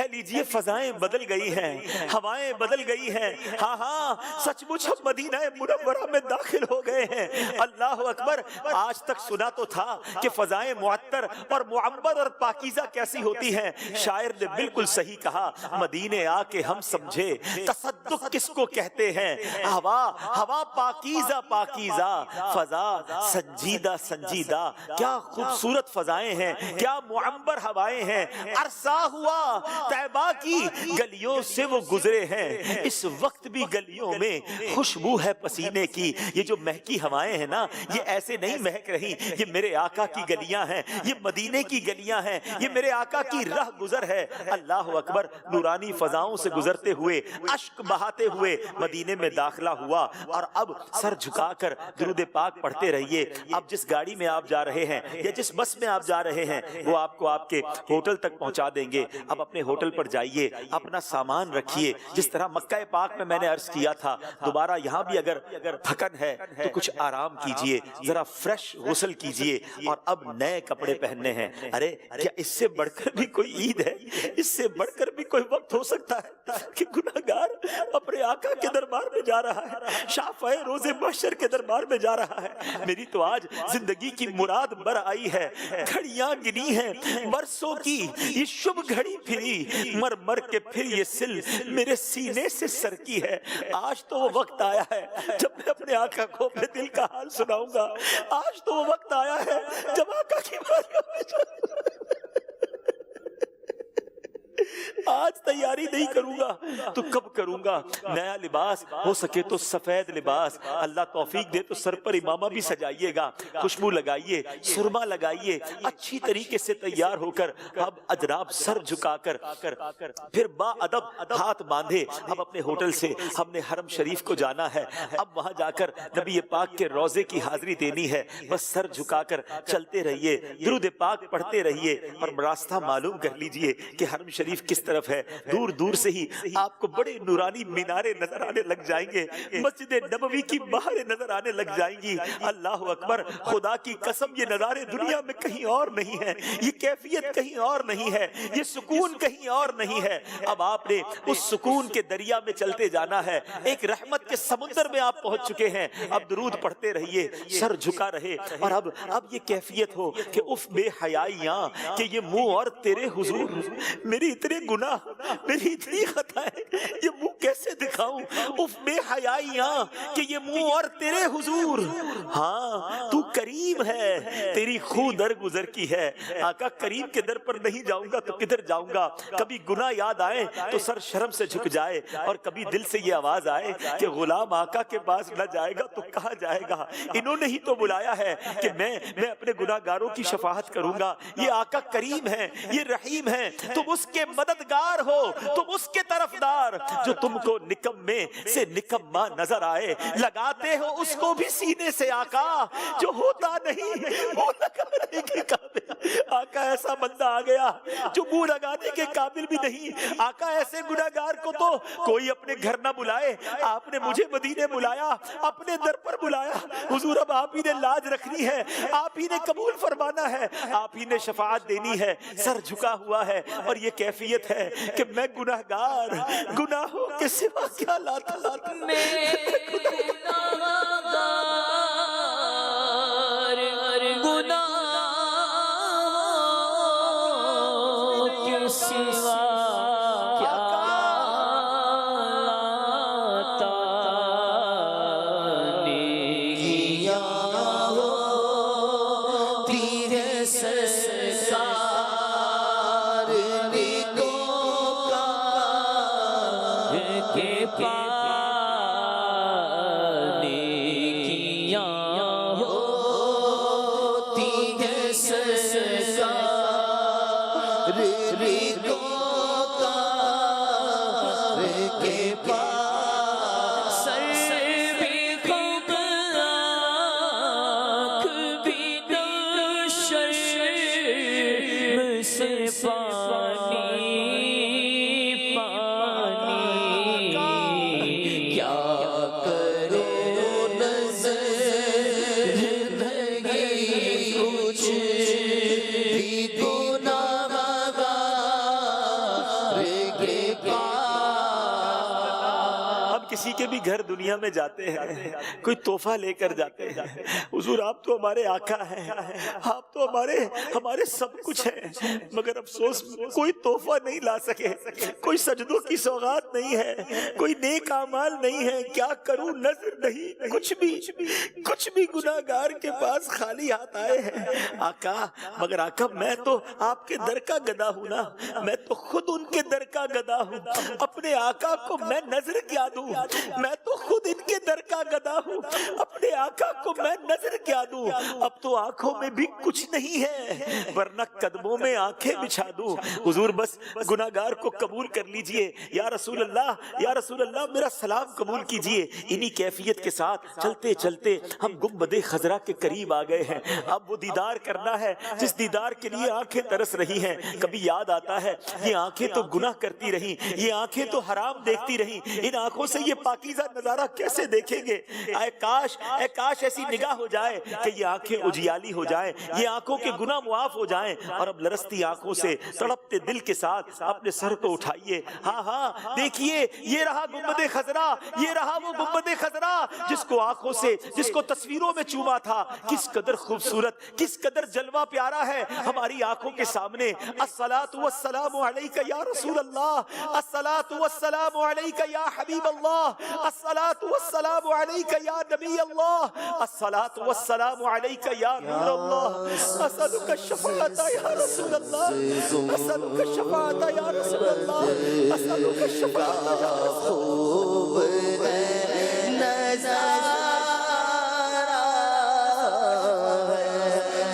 لیجئے فضائیں بدل گئی ہیں، ہوائیں بدل گئی ہیں. ہاں سچ مچ ہم مدینہ منورہ میں داخل ہو گئے ہیں. اللہ اکبر. آج تک سنا تو تھا کہ فضائیں معطر اور معمر اور پاکیزہ کیسی ہوتی ہیں. شاعر نے بالکل صحیح کہا. مدینے آ کے ہم سمجھے تصدق کس کو کہتے ہیں. ہوا پاکیزہ پاکیزہ، فضا سنجیدہ سنجیدہ. کیا خوبصورت فضائیں ہیں، کیا معمر ہوائیں ہیں. عرصہ ہوا طیبہ کی گلیوں سے وہ گزرے ہیں. اس وقت بھی گلیوں میں خوشبو ہے پسینے کی. یہ جو مہکی ہوائیں ہیں نا، یہ ایسے نہیں مہک رہی. یہ میرے آقا کی گلیاں ہیں، یہ مدینے کی گلیاں ہیں، یہ میرے آقا کی راہ گزر ہے. اللہ اکبر. نورانی فضاؤں سے گزرتے ہوئے، اشک بہاتے ہوئے مدینے میں داخلہ ہوا. اور اب سر جھکا کر درود پاک پڑھتے رہیے. اب جس گاڑی میں آپ جا رہے ہیں یا جس بس میں آپ جا رہے ہیں وہ آپ کو آپ کے ہوٹل تک پہنچا دیں گے. اب اپنے ہوٹل پر جائیے، اپنا سامان رکھیے. جس طرح مکہ پاک میں نے عرض کیا تھا، دوبارہ یہاں بھی اگر تھکن ہے تو کچھ آرام کیجئے، ذرا فریش غسل کیجئے. اور اب نئے کپڑے پہننے ہیں. ارے کیا اس سے بڑھ کر بھی کوئی عید ہے؟ اس سے بڑھ کر بھی کوئی وقت ہو سکتا ہے کہ گناہگار اپنے آقا کے دربار میں جا رہا ہے، شافع روز محشر کے دربار میں جا رہا ہے. میری تو آج زندگی کی مراد بر آئی ہے. گھڑیاں گنی ہیں برسوں کی، یہ شب گھڑی پھری، مر مر کے پھر یہ سل میرے سینے سے سر کی ہے. آج تو وہ وقت آیا ہے جب میں اپنے آقا کو اپنے دل کا حال سناؤں گا. آج تو وہ وقت آیا ہے جب آقا کی بارگاہ میں آج تیاری نہیں کروں گا تو کب کروں گا؟ نیا لباس ہو سکے تو سفید لباس. اللہ توفیق دے تو سر پر امامہ بھی سجائیے گا، خوشبو لگائیے، سرما لگائیے، اچھی طریقے سے تیار ہو کر اب اجراب سر جھکا کر پھر با ادب ہاتھ باندھے اب اپنے ہوٹل سے ہم نے حرم شریف کو جانا ہے. اب وہاں جا کر نبی پاک کے روزے کی حاضری دینی ہے. بس سر جھکا کر چلتے رہیے، درود پاک پڑھتے رہیے اور راستہ معلوم کر لیجئے کہ حرم شریف کس طرف ہے. دور دور سے ہی آپ کو بڑے نورانی مینارے نظر آنے لگ جائیں گے، مسجد نبوی کی باہریں نظر آنے لگ جائیں گی۔ اللہ اکبر، خدا کی قسم یہ نظارے دنیا میں کہیں اور نہیں ہے، یہ کیفیت کہیں اور نہیں ہے، یہ سکون کہیں اور نہیں ہے۔ اب آپ نے اس سکون کے دریا میں چلتے جانا ہے، ایک رحمت کے سمندر میں آپ پہنچ چکے ہیں۔ اب درود پڑھتے رہیے، سر جھکا رہے، اور اب یہ کیفیت ہو کہ اف بے حیائیاں کہ یہ منہ اور تیرے حضور، میری اتنے گناہ، میری اتنی خطائیں، یہ منہ کیسے دکھاؤں؟ اف بے حیائیاں کہ یہ منہ اور تیرے حضور، ہاں تو کریم ہے، تیری خو در گزر کی ہے۔ آقا کریم کے در پر نہیں جاؤں گا تو کدھر جاؤں گا؟ کبھی گناہ یاد آئے تو سر شرم سے جھک جائے، اور کبھی دل سے یہ آواز آئے کہ غلام آقا کے پاس نہ جائے گا تو کہاں جائے گا؟ انہوں نے ہی تو بلایا ہے کہ میں اپنے گناہ گاروں کی شفاعت کروں گا۔ یہ آقا کریم ہے، یہ رحیم ہے، تم اس کے مددگار ہو، تم اس کے طرفدار، جو تم کو نکمے سے نکما نظر آئے، لگاتے ہو اس کو بھی سینے سے آقا، جو ہوتا نہیں وہ لگانے کے قابل۔ آقا ایسا بندہ آ گیا جو منہ لگانے کے قابل بھی نہیں۔ آقا ایسے گناہگار کو تو کوئی اپنے گھر نہ بلائے، آپ نے مجھے مدینے بلایا، اپنے در پر بلایا۔ حضور اب آپ ہی نے لاج رکھنی ہے، آپ ہی نے قبول فرمانا ہے، آپ ہی نے شفاعت دینی ہے۔ سر جھکا ہوا ہے اور یہ کیفیت ہے کہ میں گناہگار، گناہوں کے سوا کیا لاتا کسی کے بھی گھر دنیا میں جاتے ہیں، کوئی تحفہ لے کر جاتے ہیں۔ حضور آپ تو ہمارے آقا ہیں، آپ تو ہمارے سب کچھ ہیں، مگر افسوس کوئی تحفہ نہیں لا سکے، کوئی سجدوں کی سوغات نہیں ہے، کوئی نیک اعمال نہیں ہے۔ کیا کروں، نظر نہیں، کچھ بھی گناہگار کے پاس خالی ہاتھ آئے ہیں۔ آقا مگر آقا میں تو آپ کے در کا گدا ہوں نا، میں تو خود ان کے در کا گدا ہوں، اپنے آقا کو میں نظر کیا دوں؟ میں تو خود ان کے در کا گدا ہوں، اپنے آقا کو میں نظر کیا دوں؟ اب تو آنکھوں میں بھی کچھ نہیں ہے، ورنہ قدموں میں آنکھیں بچھا دوں۔ حضور بس گناہگار کو قبول کر لیجئے، یا رسول اللہ میرا سلام قبول کیجئے۔ انہی کیفیت کے ساتھ چلتے چلتے ہم گنبد خضرا کے قریب آ گئے ہیں۔ اب وہ دیدار کرنا ہے جس دیدار کے لیے آنکھیں ترس رہی ہیں۔ کبھی یاد آتا ہے یہ آنکھیں تو گناہ کرتی رہیں، یہ آنکھیں تو حرام دیکھتی رہیں، ان آنکھوں سے یہ پاکیزہ نظارہ کیسے دیکھیں گے؟ اے کاش ایسی نگاہ ہو جائے کہ یہ آنکھیں اجیالی ہو جائیں، یہ آنکھوں کے گناہ معاف ہو جائیں، اور اب لرزتی آنکھوں سے تڑپتے دل کے ساتھ اپنے سر کو اٹھائیے۔ ہاں دیکھیے یہ رہا گنبد خضرا، یہ رہا وہ گنبد خضرا جس کو آنکھوں سے، جس کو تصویروں میں چوما تھا۔ کس قدر خوبصورت، کس قدر جلوہ پیارا ہے ہماری آنکھوں کے سامنے۔ الصلاۃ والسلام علیک یا رسول اللہ، الصلاۃ والسلام علیک یا حبیب اللہ، الصلاۃ والسلام علیک یا نبی اللہ، الصلاۃ والسلام علیک یا نور اللہ، اسألک الشفاعۃ یا رسول اللہ، اسألک الشفاعۃ یا رسول اللہ، اسألک الشفاعۃ یا رسول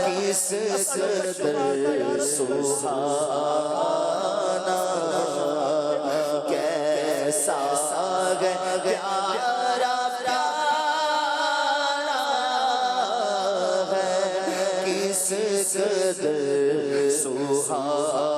کس قدر سبحانہ کیسا پیارا ہے، کس قدر سبحانہ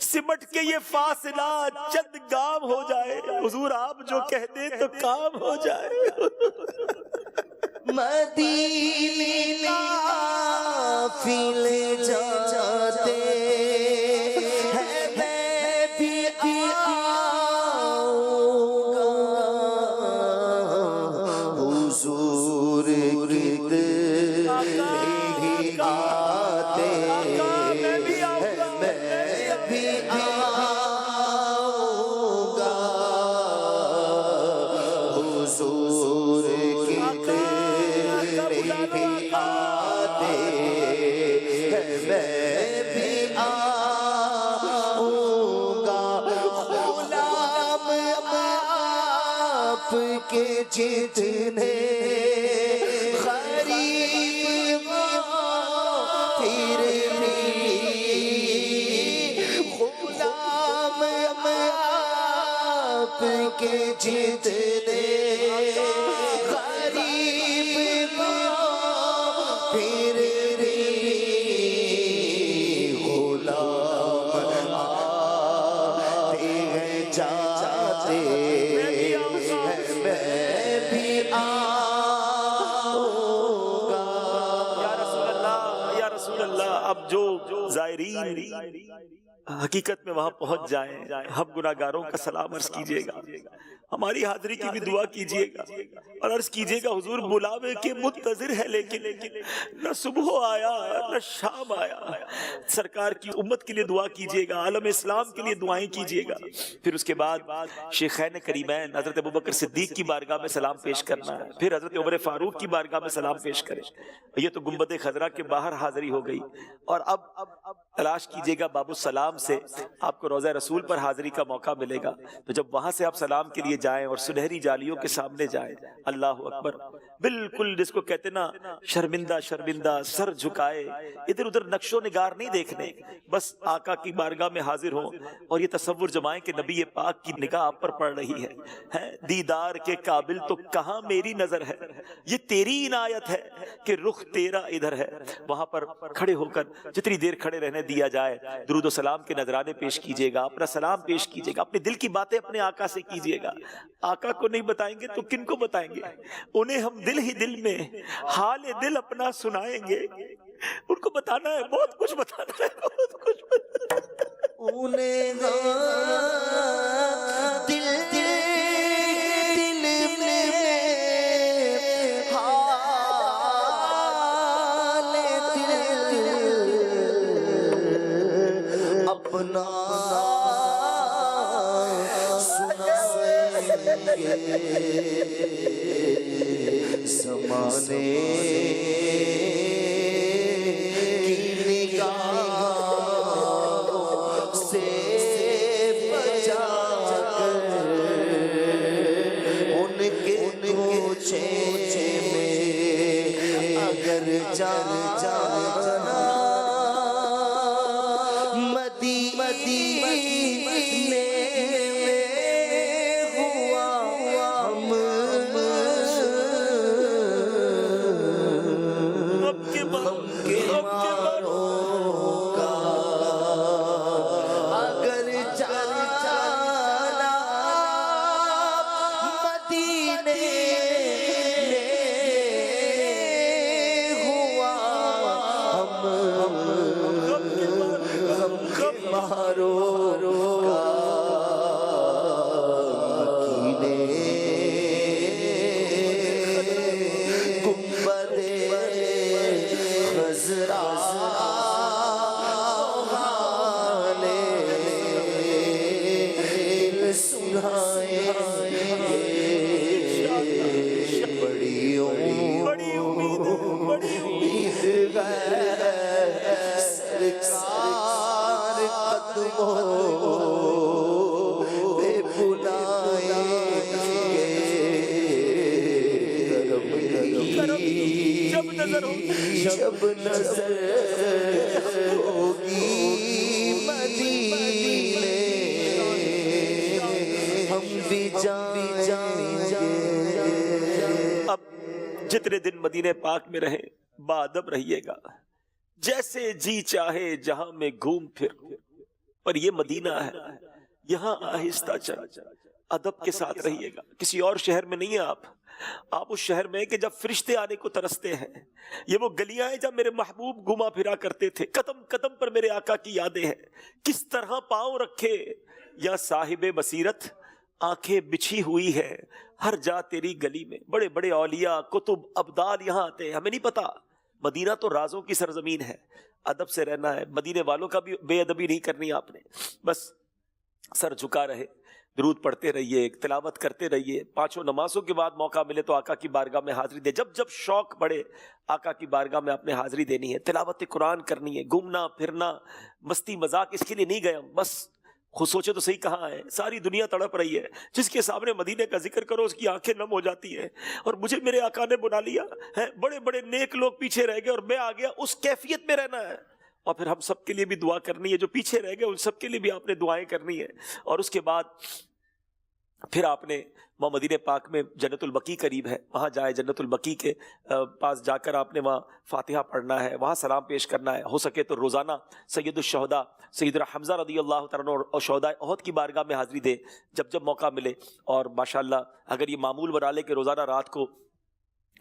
سمٹ کے یہ فاصلہ چند گام ہو جائے، حضور آپ جو کہہ دیں تو کام ہو جائے۔ مدینے قافلے جاتے ہیں، میں بھی آؤں گا حضور کی دل آتے ہیں، میں بھی آؤں گا حضور کی کے جتنے غریب پھر بھی غلام آپ کے جتنے غریب پھر بھی غلام آتے ہیں جاتے اب جو زائرین حقیقت میں وہاں پہنچ جائیں، ہم گناہگاروں کا سلام عرض کیجئے گا، ہماری حاضری کی بھی دعا کیجئے گا اور عرض کیجئے گا حضور بلاوے کے منتظر ہے، لیکن نہ صبح آیا نہ شام آیا۔ سرکار کی امت کے لیے دعا کیجئے گا، عالم اسلام کے لیے دعائیں کیجئے گا۔ پھر اس کے بعد شیخین کریمین حضرت ابوبکر صدیق کی بارگاہ میں سلام پیش کرنا ہے، پھر حضرت عمر فاروق کی بارگاہ میں سلام پیش کریں۔ یہ تو گنبد خضرا کے باہر حاضری ہو گئی، اور اب تلاش کیجئے گا باب السلام سے آپ کو روضہ رسول پر حاضری کا موقع ملے گا، تو جب وہاں سے آپ سلام کے لیے جائیں اور سنہری جالیوں کے سامنے جائیں، اللہ اکبر، بالکل جس کو کہتے نا شرمندہ شرمندہ سر جھکائے، ادھر ادھر نقش و نگار نہیں دیکھنے، بس آقا کی بارگاہ میں حاضر ہوں اور یہ تصور جمائیں کہ نبی پاک کی نگاہ آپ پر پڑ رہی ہے، دیدار کے قابل تو کہاں میری نظر ہے، یہ تیری عنایت ہے کہ رخ تیرا ادھر ہے۔ وہاں پر کھڑے ہو کر جتنی دیر کھڑے رہنے دیا جائے درود و سلام کے نذرانے پیش کیجئے گا، اپنا سلام پیش کیجئے گا، اپنے دل کی باتیں اپنے آقا سے کیجئے گا۔ آقا کو نہیں بتائیں گے تو کن کو بتائیں گے؟ انہیں ہم دل ہی دل میں حال دل اپنا سنائیں گے، ان کو بتانا ہے، بہت کچھ بتانا ہے، بہت کچھ بتانا ہے۔ انہیں دل دل دل میں حال دل اپنا سنائیں گے، زمانے کی نگاہ سے بچا کر ان کے کوچے میں اگر جانا مدینے ہوا ہم کے ماروں کا اگر جانا مدینے ہوا ہم کے ماروں کا گنبد خضرا والے سنائیں گے، بڑی امید ہے سرکار قدموں پہ بلائیں گے، جب نظر ہوگی مدینے ہم بھی جائیں گے۔ اب جتنے دن مدینہ پاک میں رہے باادب رہیے گا، جیسے جی چاہے جہاں میں گھوم پھر، پر یہ مدینہ ہے، یہاں آہستہ چل، ادب کے ساتھ رہیے گا. کسی اور شہر میں نہیں ہیں آپ اس شہر میں کہ جب فرشتے آنے کو ترستے ہیں. یہ وہ گلیاں ہیں جب میرے محبوب گھما پھرا کرتے تھے. قدم قدم پر میرے آقا کی یادیں ہیں. کس طرح پاؤں رکھے یا صاحب بصیرت، آنکھیں بچھی ہوئی ہے ہر جا تیری گلی میں. بڑے بڑے اولیاء، کتب، ابدال یہاں آتے ہیں. ہمیں نہیں پتا. مدینہ تو رازوں کی سرزمین ہے. ادب سے رہنا ہے. مدینے والوں کا بھی بے ادبی نہیں کرنی آپ نے. بس سر جھکا رہے، درود پڑھتے رہیے، تلاوت کرتے رہیے. 5 نمازوں کے بعد موقع ملے تو آقا کی بارگاہ میں حاضری دے. جب جب شوق بڑھے آقا کی بارگاہ میں آپ نے حاضری دینی ہے. تلاوت قرآن کرنی ہے. گھومنا پھرنا مستی مذاق اس کے لیے نہیں گئے ہم. بس خود سوچے تو صحیح کہاں ہے. ساری دنیا تڑپ رہی ہے. جس کے سامنے مدینے کا ذکر کرو اس کی آنکھیں نم ہو جاتی ہیں. اور مجھے میرے آقا نے بنا لیا ہے. بڑے بڑے نیک لوگ پیچھے رہ گئے اور میں آ گیا. اس کیفیت میں رہنا ہے. اور پھر ہم سب کے لیے بھی دعا کرنی ہے. جو پیچھے رہ گئے ان سب کے لیے بھی آپ نے دعائیں کرنی ہے. اور اس کے بعد پھر آپ نے وہاں مدینہ پاک میں جنت البقیع قریب ہے، وہاں جائے. جنت البقیع کے پاس جا کر آپ نے وہاں فاتحہ پڑھنا ہے، وہاں سلام پیش کرنا ہے. ہو سکے تو روزانہ سید الشہداء سیدنا حمزہ رضی اللہ تعالیٰ عنہ اور شہداء احد کی بارگاہ میں حاضری دے جب جب موقع ملے. اور ماشاءاللہ اگر یہ معمول بنا لے کہ روزانہ رات کو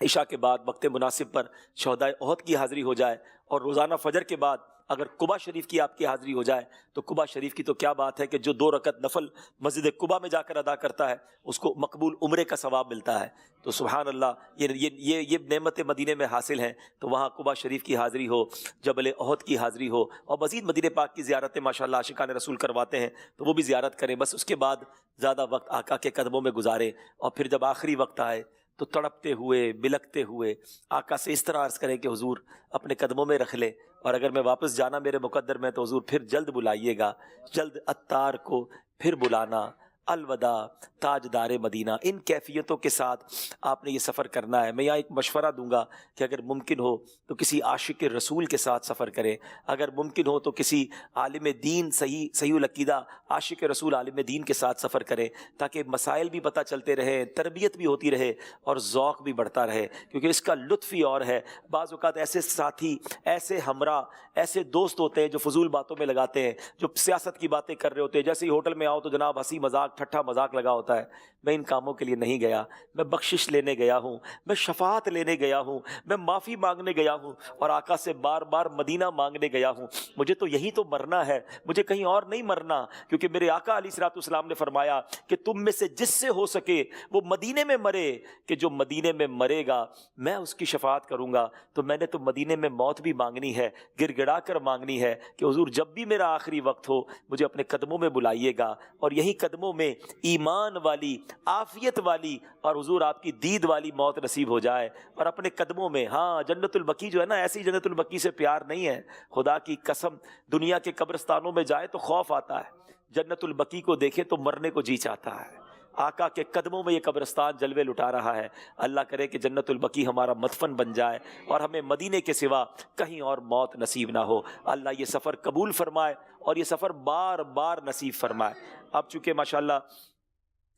عشاء کے بعد وقت مناسب پر شہداء احد کی حاضری ہو جائے، اور روزانہ فجر کے بعد اگر قباء شریف کی آپ کی حاضری ہو جائے تو قباء شریف کی تو کیا بات ہے کہ جو 2 رکعت نفل مسجد قباء میں جا کر ادا کرتا ہے اس کو مقبول عمرے کا ثواب ملتا ہے. تو سبحان اللہ، یہ نعمت مدینے میں حاصل ہیں. تو وہاں قباء شریف کی حاضری ہو، جبل احد کی حاضری ہو، اور مزید مدینہ پاک کی زیارتیں ماشاءاللہ عاشقان رسول کرواتے ہیں تو وہ بھی زیارت کریں. بس اس کے بعد زیادہ وقت آقا کے قدموں میں گزاریں. اور پھر جب آخری وقت آئے تو تڑپتے ہوئے بلکتے ہوئے آقا سے اس طرح عرض کریں کہ حضور اپنے قدموں میں رکھ لے، اور اگر میں واپس جانا میرے مقدر میں تو حضور پھر جلد بلائیے گا. جلد عطار کو پھر بلانا. الوداع تاجدار مدینہ. ان کیفیتوں کے ساتھ آپ نے یہ سفر کرنا ہے. میں یہاں ایک مشورہ دوں گا کہ اگر ممکن ہو تو کسی عاشق رسول کے ساتھ سفر کریں. اگر ممکن ہو تو کسی عالم دین صحیح العقیدہ عاشق رسول عالم دین کے ساتھ سفر کریں تاکہ مسائل بھی پتہ چلتے رہیں، تربیت بھی ہوتی رہے اور ذوق بھی بڑھتا رہے. کیونکہ اس کا لطف ہی اور ہے. بعض اوقات ایسے ساتھی، ایسے ہمراہ، ایسے دوست ہوتے ہیں جو فضول باتوں میں لگاتے ہیں، جو سیاست کی باتیں کر رہے ہوتے ہیں. جیسے ہی ہوٹل میں آؤ تو جناب ہنسی مذاق ٹھٹھا مذاق لگا ہوتا ہے. میں ان کاموں کے لیے نہیں گیا. میں بخشش لینے گیا ہوں، میں شفاعت لینے گیا ہوں، میں معافی مانگنے گیا ہوں، اور آقا سے بار بار مدینہ مانگنے گیا ہوں. مجھے تو یہی تو مرنا ہے، مجھے کہیں اور نہیں مرنا. کیونکہ میرے آقا علیہ الصلوۃ والسلام نے فرمایا کہ تم میں سے جس سے ہو سکے وہ مدینے میں مرے، کہ جو مدینے میں مرے گا میں اس کی شفاعت کروں گا. تو میں نے تو مدینے میں موت بھی مانگنی ہے، گڑ گڑا کر مانگنی ہے کہ حضور جب بھی میرا آخری وقت ہو مجھے اپنے قدموں میں بلائیے گا. اور یہی قدموں میں ایمان والی، عافیت والی اور حضور آپ کی دید والی موت نصیب ہو جائے. اور اپنے قدموں میں، ہاں جنت البقیع جو ہے نا، ایسی جنت البقیع سے پیار نہیں ہے. خدا کی قسم دنیا کے قبرستانوں میں جائے تو خوف آتا ہے، جنت البقیع کو دیکھے تو مرنے کو جی چاہتا ہے. آقا کے قدموں میں یہ قبرستان جلوے لٹا رہا ہے. اللہ کرے کہ جنت البقیع ہمارا مدفن بن جائے اور ہمیں مدینے کے سوا کہیں اور موت نصیب نہ ہو. اللہ یہ سفر قبول فرمائے اور یہ سفر بار بار نصیب فرمائے. اب چونکہ ماشاءاللہ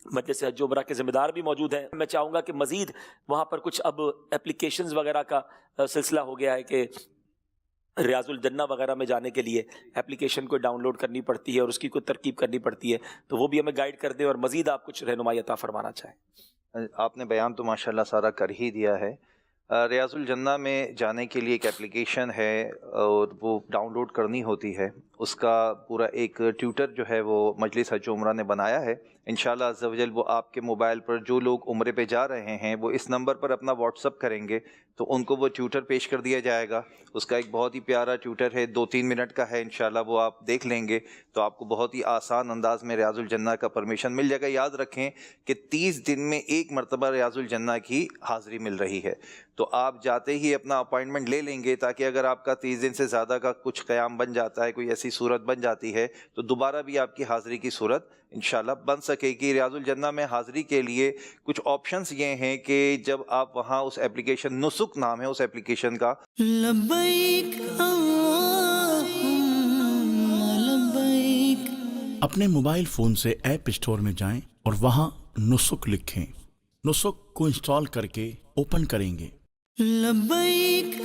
مجلس حج عمرہ کے ذمہ دار بھی موجود ہیں، میں چاہوں گا کہ مزید وہاں پر کچھ اب اپلیکیشنز وغیرہ کا سلسلہ ہو گیا ہے کہ ریاض الجنہ وغیرہ میں جانے کے لیے اپلیکیشن کو ڈاؤن لوڈ کرنی پڑتی ہے اور اس کی کوئی ترکیب کرنی پڑتی ہے. تو وہ بھی ہمیں گائیڈ کر دیں اور مزید آپ کچھ رہنمائی عطا فرمانا چاہیں. آپ نے بیان تو ماشاءاللہ سارا کر ہی دیا ہے. ریاض الجنہ میں جانے کے لیے ایک اپلیکیشن ہے اور وہ ڈاؤن لوڈ کرنی ہوتی ہے. اس کا پورا ایک ٹیوٹر جو ہے وہ مجلس حج عمرہ نے بنایا ہے. انشاءاللہ عز و جل وہ آپ کے موبائل پر جو لوگ عمرے پہ جا رہے ہیں وہ اس نمبر پر اپنا واٹس اپ کریں گے تو ان کو وہ ٹیوٹر پیش کر دیا جائے گا. اس کا ایک بہت ہی پیارا ٹیوٹر ہے، 2-3 منٹ کا ہے. انشاءاللہ وہ آپ دیکھ لیں گے تو آپ کو بہت ہی آسان انداز میں ریاض الجنہ کا پرمیشن مل جائے گا. یاد رکھیں کہ 30 دن میں ایک مرتبہ ریاض الجنہ کی حاضری مل رہی ہے. تو آپ جاتے ہی اپنا اپائنٹمنٹ لے لیں گے تاکہ اگر آپ کا 30 دن سے زیادہ کا کچھ قیام بن جاتا ہے، کوئی ایسی صورت بن جاتی ہے تو دوبارہ بھی آپ کی حاضری کی صورت انشاءاللہ بن سکے گی. ریاض الجنہ میں حاضری کے لیے کچھ آپشنز یہ ہیں کہ جب آپ وہاں اس اپلیکیشن نسک نام ہے اس اپلیکیشن کا، لبیک لبیک، اپنے موبائل فون سے ایپ اسٹور میں جائیں اور وہاں نسک لکھیں. نسک کو انسٹال کر کے اوپن کریں گے. لبیک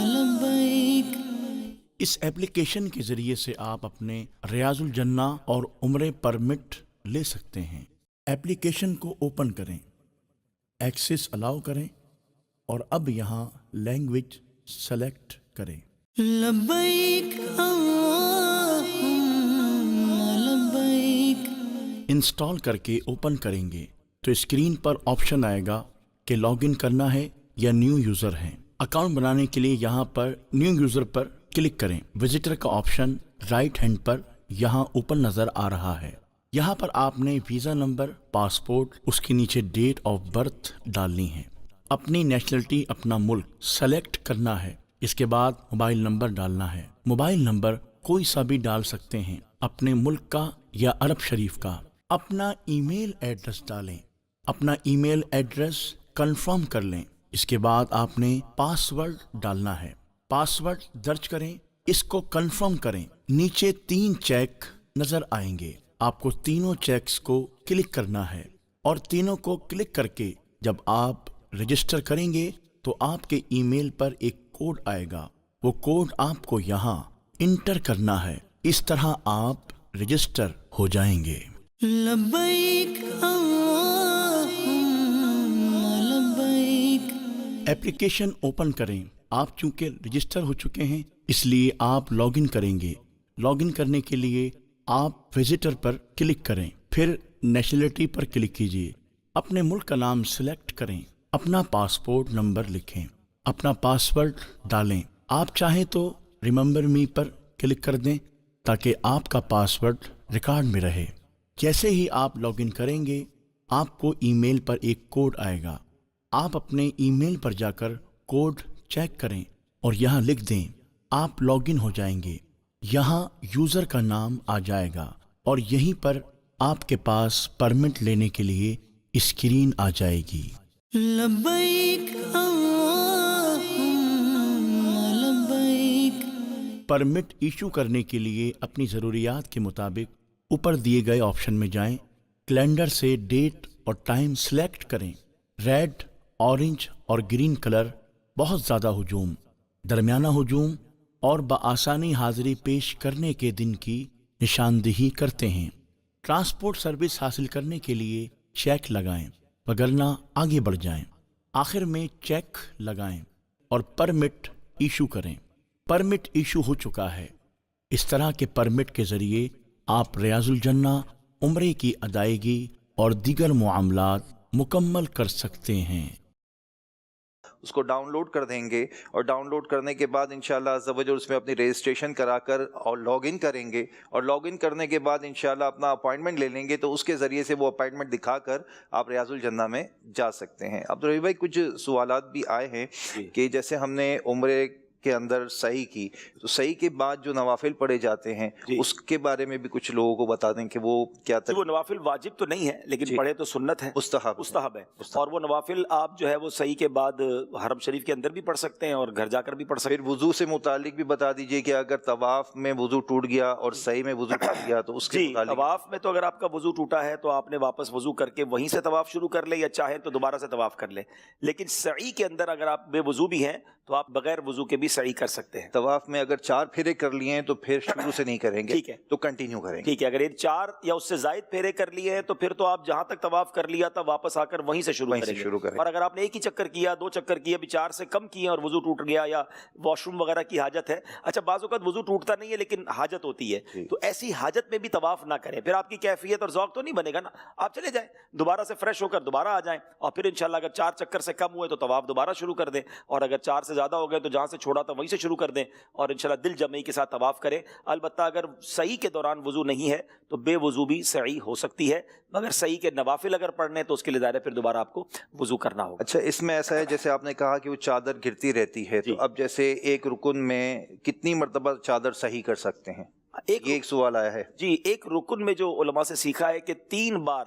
لبیک، اس ایپلیکیشن کے ذریعے سے آپ اپنے ریاض الجنہ اور عمرے پرمٹ لے سکتے ہیں۔ ایپلیکیشن کو اوپن کریں، ایکسس الاؤ کریں اور اب یہاں لینگویج سلیکٹ کریں۔ لبیک اللہم لبیک۔ انسٹال کر کے اوپن کریں گے تو اسکرین پر آپشن آئے گا کہ لاگ ان کرنا ہے یا نیو یوزر ہے۔ اکاؤنٹ بنانے کے لیے یہاں پر نیو یوزر پر کلک کریں۔ وزٹر کا آپشن رائٹ ہینڈ پر یہاں اوپن نظر آ رہا ہے۔ یہاں پر آپ نے ویزا نمبر، پاسپورٹ، اس کے نیچے ڈیٹ آف برتھ ڈالنی ہے، اپنی نیشنلٹی، اپنا ملک سلیکٹ کرنا ہے۔ اس کے بعد موبائل نمبر ڈالنا ہے۔ موبائل نمبر کوئی سا بھی ڈال سکتے ہیں، اپنے ملک کا یا عرب شریف کا۔ اپنا ای میل ایڈریس ڈالیں، اپنا ای میل ایڈریس کنفرم کر لیں۔ اس کے بعد آپ نے پاس ورڈ ڈالنا ہے، پاس ورڈ درج کریں، اس کو کنفرم کریں۔ نیچے 3 چیک نظر آئیں گے، آپ کو تینوں چیکس کو کلک کرنا ہے اور تینوں کو کلک کر کے جب آپ رجسٹر کریں گے تو آپ کے ای میل پر ایک کوڈ آئے گا، وہ کوڈ آپ کو یہاں انٹر کرنا ہے۔ اس طرح آپ رجسٹر ہو جائیں گے۔ لبیک اللہم لبیک۔ ایپلیکیشن اوپن کریں۔ آپ چونکہ رجسٹر ہو چکے ہیں اس لیے آپ لاگ ان کریں گے۔ لاگ ان کرنے کے لیے آپ وزٹر پر کلک کریں، پھر نیشنلٹی پر کلک کیجیے، اپنے ملک کا نام سلیکٹ کریں، اپنا پاسپورٹ نمبر لکھیں، اپنا پاسورڈ ڈالیں۔ آپ چاہیں تو ریممبر می پر کلک کر دیں تاکہ آپ کا پاسورڈ ریکارڈ میں رہے۔ جیسے ہی آپ لاگ ان کریں گے آپ کو ای میل پر ایک کوڈ آئے گا، آپ اپنے ای میل پر جا کر کوڈ چیک کریں اور یہاں لکھ دیں، آپ لاگ ان ہو جائیں گے۔ یہاں یوزر کا نام آ جائے گا اور یہیں پر آپ کے پاس پرمٹ لینے کے لیے اسکرین آ جائے گی۔ لبیک اللہم لبیک۔ پرمٹ ایشو کرنے کے لیے اپنی ضروریات کے مطابق اوپر دیے گئے آپشن میں جائیں، کیلنڈر سے ڈیٹ اور ٹائم سلیکٹ کریں۔ ریڈ، اورنج اور گرین کلر بہت زیادہ ہجوم، درمیانہ ہجوم اور بآسانی حاضری پیش کرنے کے دن کی نشاندہی کرتے ہیں۔ ٹرانسپورٹ سروس حاصل کرنے کے لیے چیک لگائیں وگرنہ آگے بڑھ جائیں۔ آخر میں چیک لگائیں اور پرمٹ ایشو کریں۔ پرمٹ ایشو ہو چکا ہے۔ اس طرح کے پرمٹ کے ذریعے آپ ریاض الجنہ، عمرے کی ادائیگی اور دیگر معاملات مکمل کر سکتے ہیں۔ اس کو ڈاؤن لوڈ کر دیں گے اور ڈاؤن لوڈ کرنے کے بعد انشاءاللہ عز و جل اس میں اپنی رجسٹریشن کرا کر اور لاگ ان کریں گے، اور لاگ ان کرنے کے بعد انشاءاللہ اپنا اپائنٹمنٹ لے لیں گے تو اس کے ذریعے سے وہ اپائنٹمنٹ دکھا کر آپ ریاض الجنہ میں جا سکتے ہیں۔ عبدالرحیم بھائی کچھ سوالات بھی آئے ہیں کہ جیسے ہم نے عمرے کے اندر سعی کی تو سعی کے بعد جو نوافل پڑھے جاتے ہیں اس کے بارے میں بھی کچھ لوگوں کو بتا دیں کہ وہ کیا وہ نوافل واجب تو نہیں ہے لیکن پڑھے تو سنت ہے، مستحب ہے۔ اور وہ نوافل آپ جو ہے وہ سعی کے بعد حرم شریف کے اندر بھی پڑھ سکتے ہیں اور گھر جا کر بھی پڑھ سکتے ہیں۔ پھر وضو سے متعلق بھی بتا دیجئے کہ اگر طواف میں وضو ٹوٹ گیا اور سعی میں وضو ٹوٹ گیا تو اس کے متعلق۔ طواف میں تو اگر آپ کا وضو ٹوٹا ہے تو آپ نے واپس وضو کر کے وہیں سے طواف شروع کر لے، یا چاہیں تو دوبارہ سے طواف کر لے، لیکن سعی کے اندر اگر آپ بے وضو بھی ہیں تو آپ بغیر وضو کے بھی سعی کر سکتے ہیں۔ طواف میں اگر 4 پھیرے کر لیے ہیں تو پھر شروع سے نہیں کریں گے، ٹھیک ہے، تو کنٹینیو کریں گے۔ ٹھیک ہے، اگر یہ 4 یا اس سے زائد پھیرے کر لیے ہیں تو پھر تو آپ جہاں تک طواف کر لیا تھا واپس آ کر وہیں سے شروع کریں۔ اور اگر آپ نے ایک ہی چکر کیا، 2 چکر کیا، ابھی 4 سے کم کیے اور وضو ٹوٹ گیا یا واش روم وغیرہ کی حاجت ہے، اچھا بعض اوقات وضو ٹوٹتا نہیں ہے لیکن حاجت ہوتی ہے، تو ایسی حاجت میں بھی طواف نہ کریں، پھر آپ کی کیفیت اور ذوق تو نہیں بنے گا نا۔ آپ چلے جائیں، دوبارہ سے فریش ہو کر دوبارہ آ جائیں، اور پھر انشاءاللہ اگر 4 چکر سے کم ہوئے تو طواف دوبارہ شروع کر دیں، اور اگر 4 سے زیادہ ہو گئے تو جہاں سے چھوڑا تھا وہیں سے شروع کر دیں، اور انشاءاللہ دل جمعی کے ساتھ طواف کریں۔ البتہ اگر سعی کے دوران وضو نہیں ہے تو بے وضو بھی سعی ہو سکتی ہے، مگر سعی کے نوافل اگر پڑھنے تو اس کے لیے ظاہر ہے پھر دوبارہ آپ کو وضو کرنا ہوگا۔ اچھا، اس میں ایسا ہے جیسے آپ نے کہا کہ وہ چادر گرتی رہتی ہے، تو اب جیسے ایک رکن میں کتنی مرتبہ چادر صحیح کر سکتے ہیں؟ ایک سوال آیا ہے۔ جی، ایک رکن میں جو علماء سے سیکھا ہے کہ 3 بار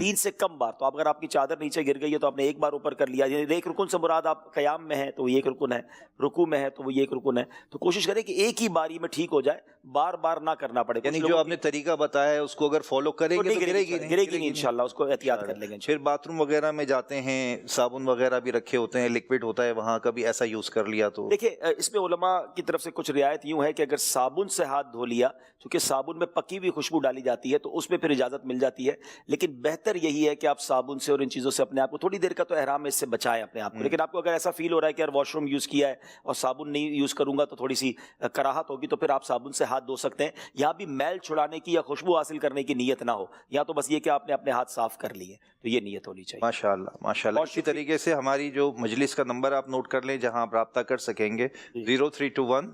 3 سے کم بار. تو اگر آپ کی چادر نیچے گر گئی ہے تو آپ نے ایک بار اوپر کر لیا، یعنی ایک رکن سے مراد آپ قیام میں ہیں تو وہ ایک رکن ہے، رکوع میں ہے تو وہ ایک رکن ہے. تو کوشش کریں کہ ایک ہی باری میں ٹھیک ہو جائے، بار بار نہ کرنا پڑے. یعنی جو آپ نے طریقہ بتایا ہے اس کو اگر فالو کریں گے تو گرے گی نہیں انشاءاللہ، اس کو احتیاط کر لیں گے. پھر باتھ روم وغیرہ میں جاتے ہیں، صابن وغیرہ بھی رکھے ہوتے ہیں، لکوڈ ہوتا ہے وہاں، کبھی ایسا یوز کر لیا تو دیکھیں اس میں علماء کی طرف سے کچھ رعایت یوں ہے کہ اگر صابن سے ہاتھ دھو لیا، چونکہ صابن میں پکی ہوئی خوشبو ڈالی جاتی ہے تو اس میں پھر اجازت مل جاتی ہے، لیکن بہتر یہی ہے کہ آپ صابن سے اور ان چیزوں سے اپنے آپ کو تھوڑی دیر کا تو احرام اس سے بچائیں اپنے آپ کو. لیکن آپ کو اگر ایسا فیل ہو رہا ہے کہ یار واش روم یوز کیا ہے اور صابن نہیں یوز کروں گا تو تھوڑی سی کراہت ہوگی، تو پھر آپ صابن سے ہاتھ دھو سکتے ہیں. یہاں بھی میل چھڑانے کی یا خوشبو حاصل کرنے کی نیت نہ ہو، یا تو بس یہ کہ آپ نے اپنے ہاتھ صاف کر لیے، تو یہ نیت ہونی چاہیے. ماشاءاللہ ماشاءاللہ. اسی طریقے سے ہماری جو مجلس کا نمبر آپ نوٹ کر لیں جہاں آپ رابطہ کر سکیں گے، 0321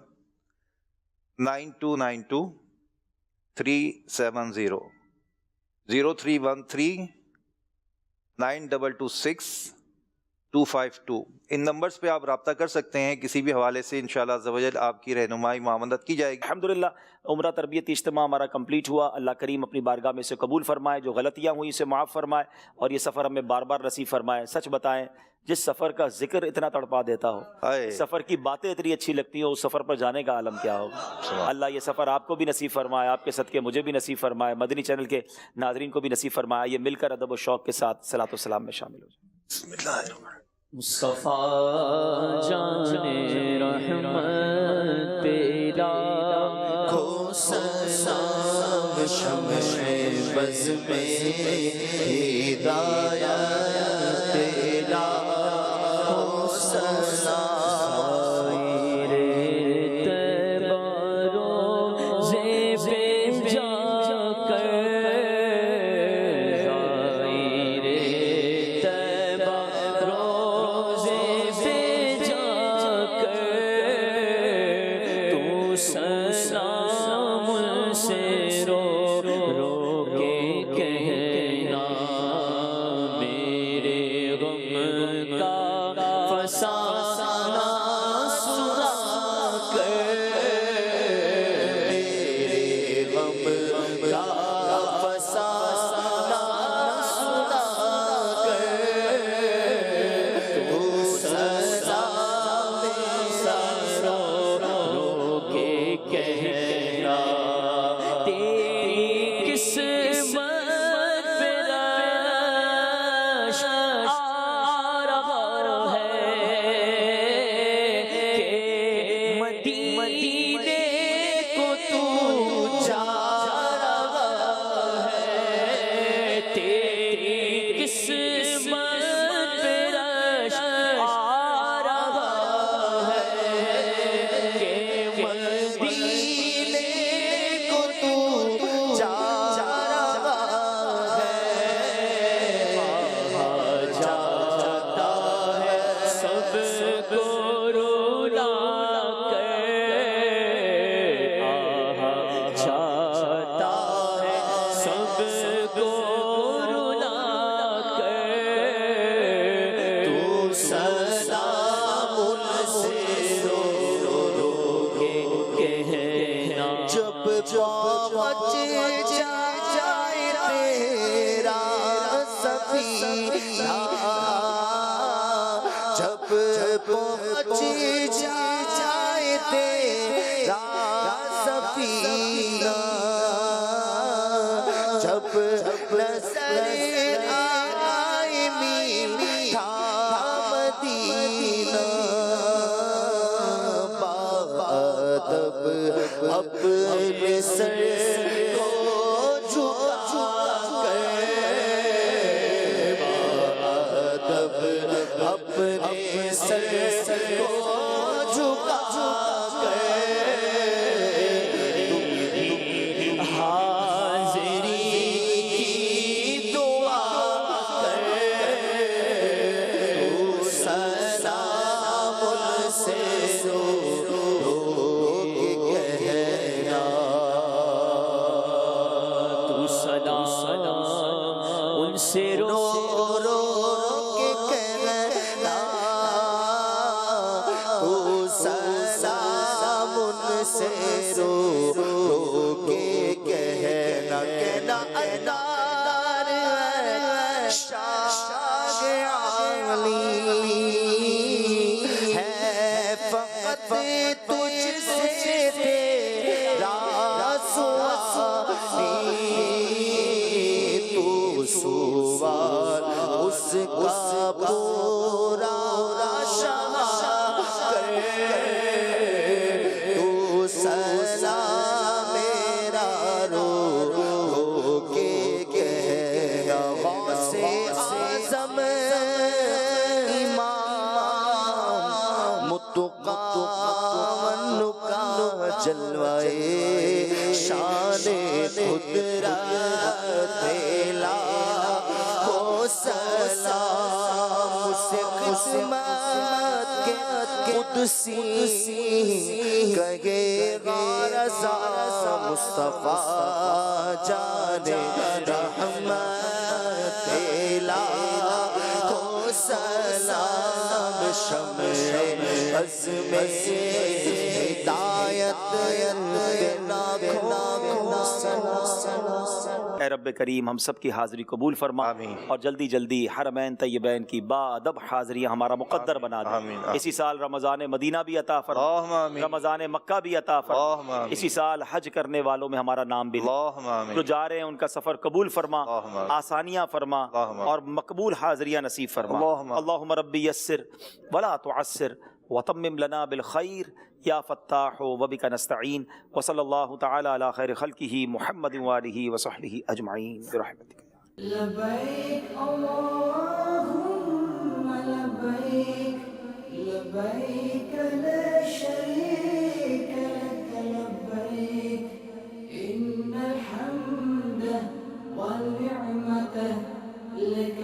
9292 370 0313 9226 252. ان نمبرز پہ آپ رابطہ کر سکتے ہیں، کسی بھی حوالے سے انشاءاللہ عز و جل آپ کی رہنمائی معاونت کی جائے گی. الحمدللہ عمرہ تربیت اجتماع ہمارا کمپلیٹ ہوا. اللہ کریم اپنی بارگاہ میں سے قبول فرمائے، جو غلطیاں ہوئی اسے معاف فرمائے، اور یہ سفر ہمیں بار بار نصیب فرمائے. سچ بتائیں، جس سفر کا ذکر اتنا تڑپا دیتا ہو، سفر کی باتیں اتنی اچھی لگتی ہوں، اس سفر پر جانے کا عالم کیا ہوگا. اللہ یہ سفر آپ کو بھی نصیب فرمائے، آپ کے صدقے مجھے بھی نصیب فرمائے، مدنی چینل کے ناظرین کو بھی نصیب فرمائے. یہ مل کر ادب و شوق کے ساتھ صلاۃ و سلام میں شامل ہو جائیں. بسم اللہ الرحمن الرحیم. مصطفیٰ جان رحمت تیرا کو سلام شمع بز میں ہدایت تیرا کو سلام سے رو کے کہنا سوار اس کا پورا شمع کر تو سلام میرا رو کے کہنا غوث اعظم امام متقا کا جلوائے شان قدرت لاکھوں سلام اسے قسمت کے قدسی کہے گا رضا مصطفیٰ جان رحمت لاکھوں سلام شمع عزم ہدایت اے رب کریم ہم سب کی حاضری قبول فرما اور جلدی جلدی حرمین طیبین کی با ادب حاضریاں ہمارا مقدر بنا دے. اسی سال رمضان مدینہ بھی عطا فرما, رمضان مکہ بھی عطا فرما, اسی سال حج کرنے والوں میں ہمارا نام بھی جو جا رہے ہیں ان کا سفر قبول فرما, آسانیاں فرما اور مقبول حاضریاں نصیب فرما. اللہم ربی یسر ولا تعسر وتمم لنا بالخیر یا فتاح وبک نستعین وصلی اللہ تعالی علی خیر خلقہ محمد وآلہ وصحبہ اجمعین برحمتک. لبیک اللہم لبیک لبیک لا شریک لک لبیک ان الحمد والنعمت لک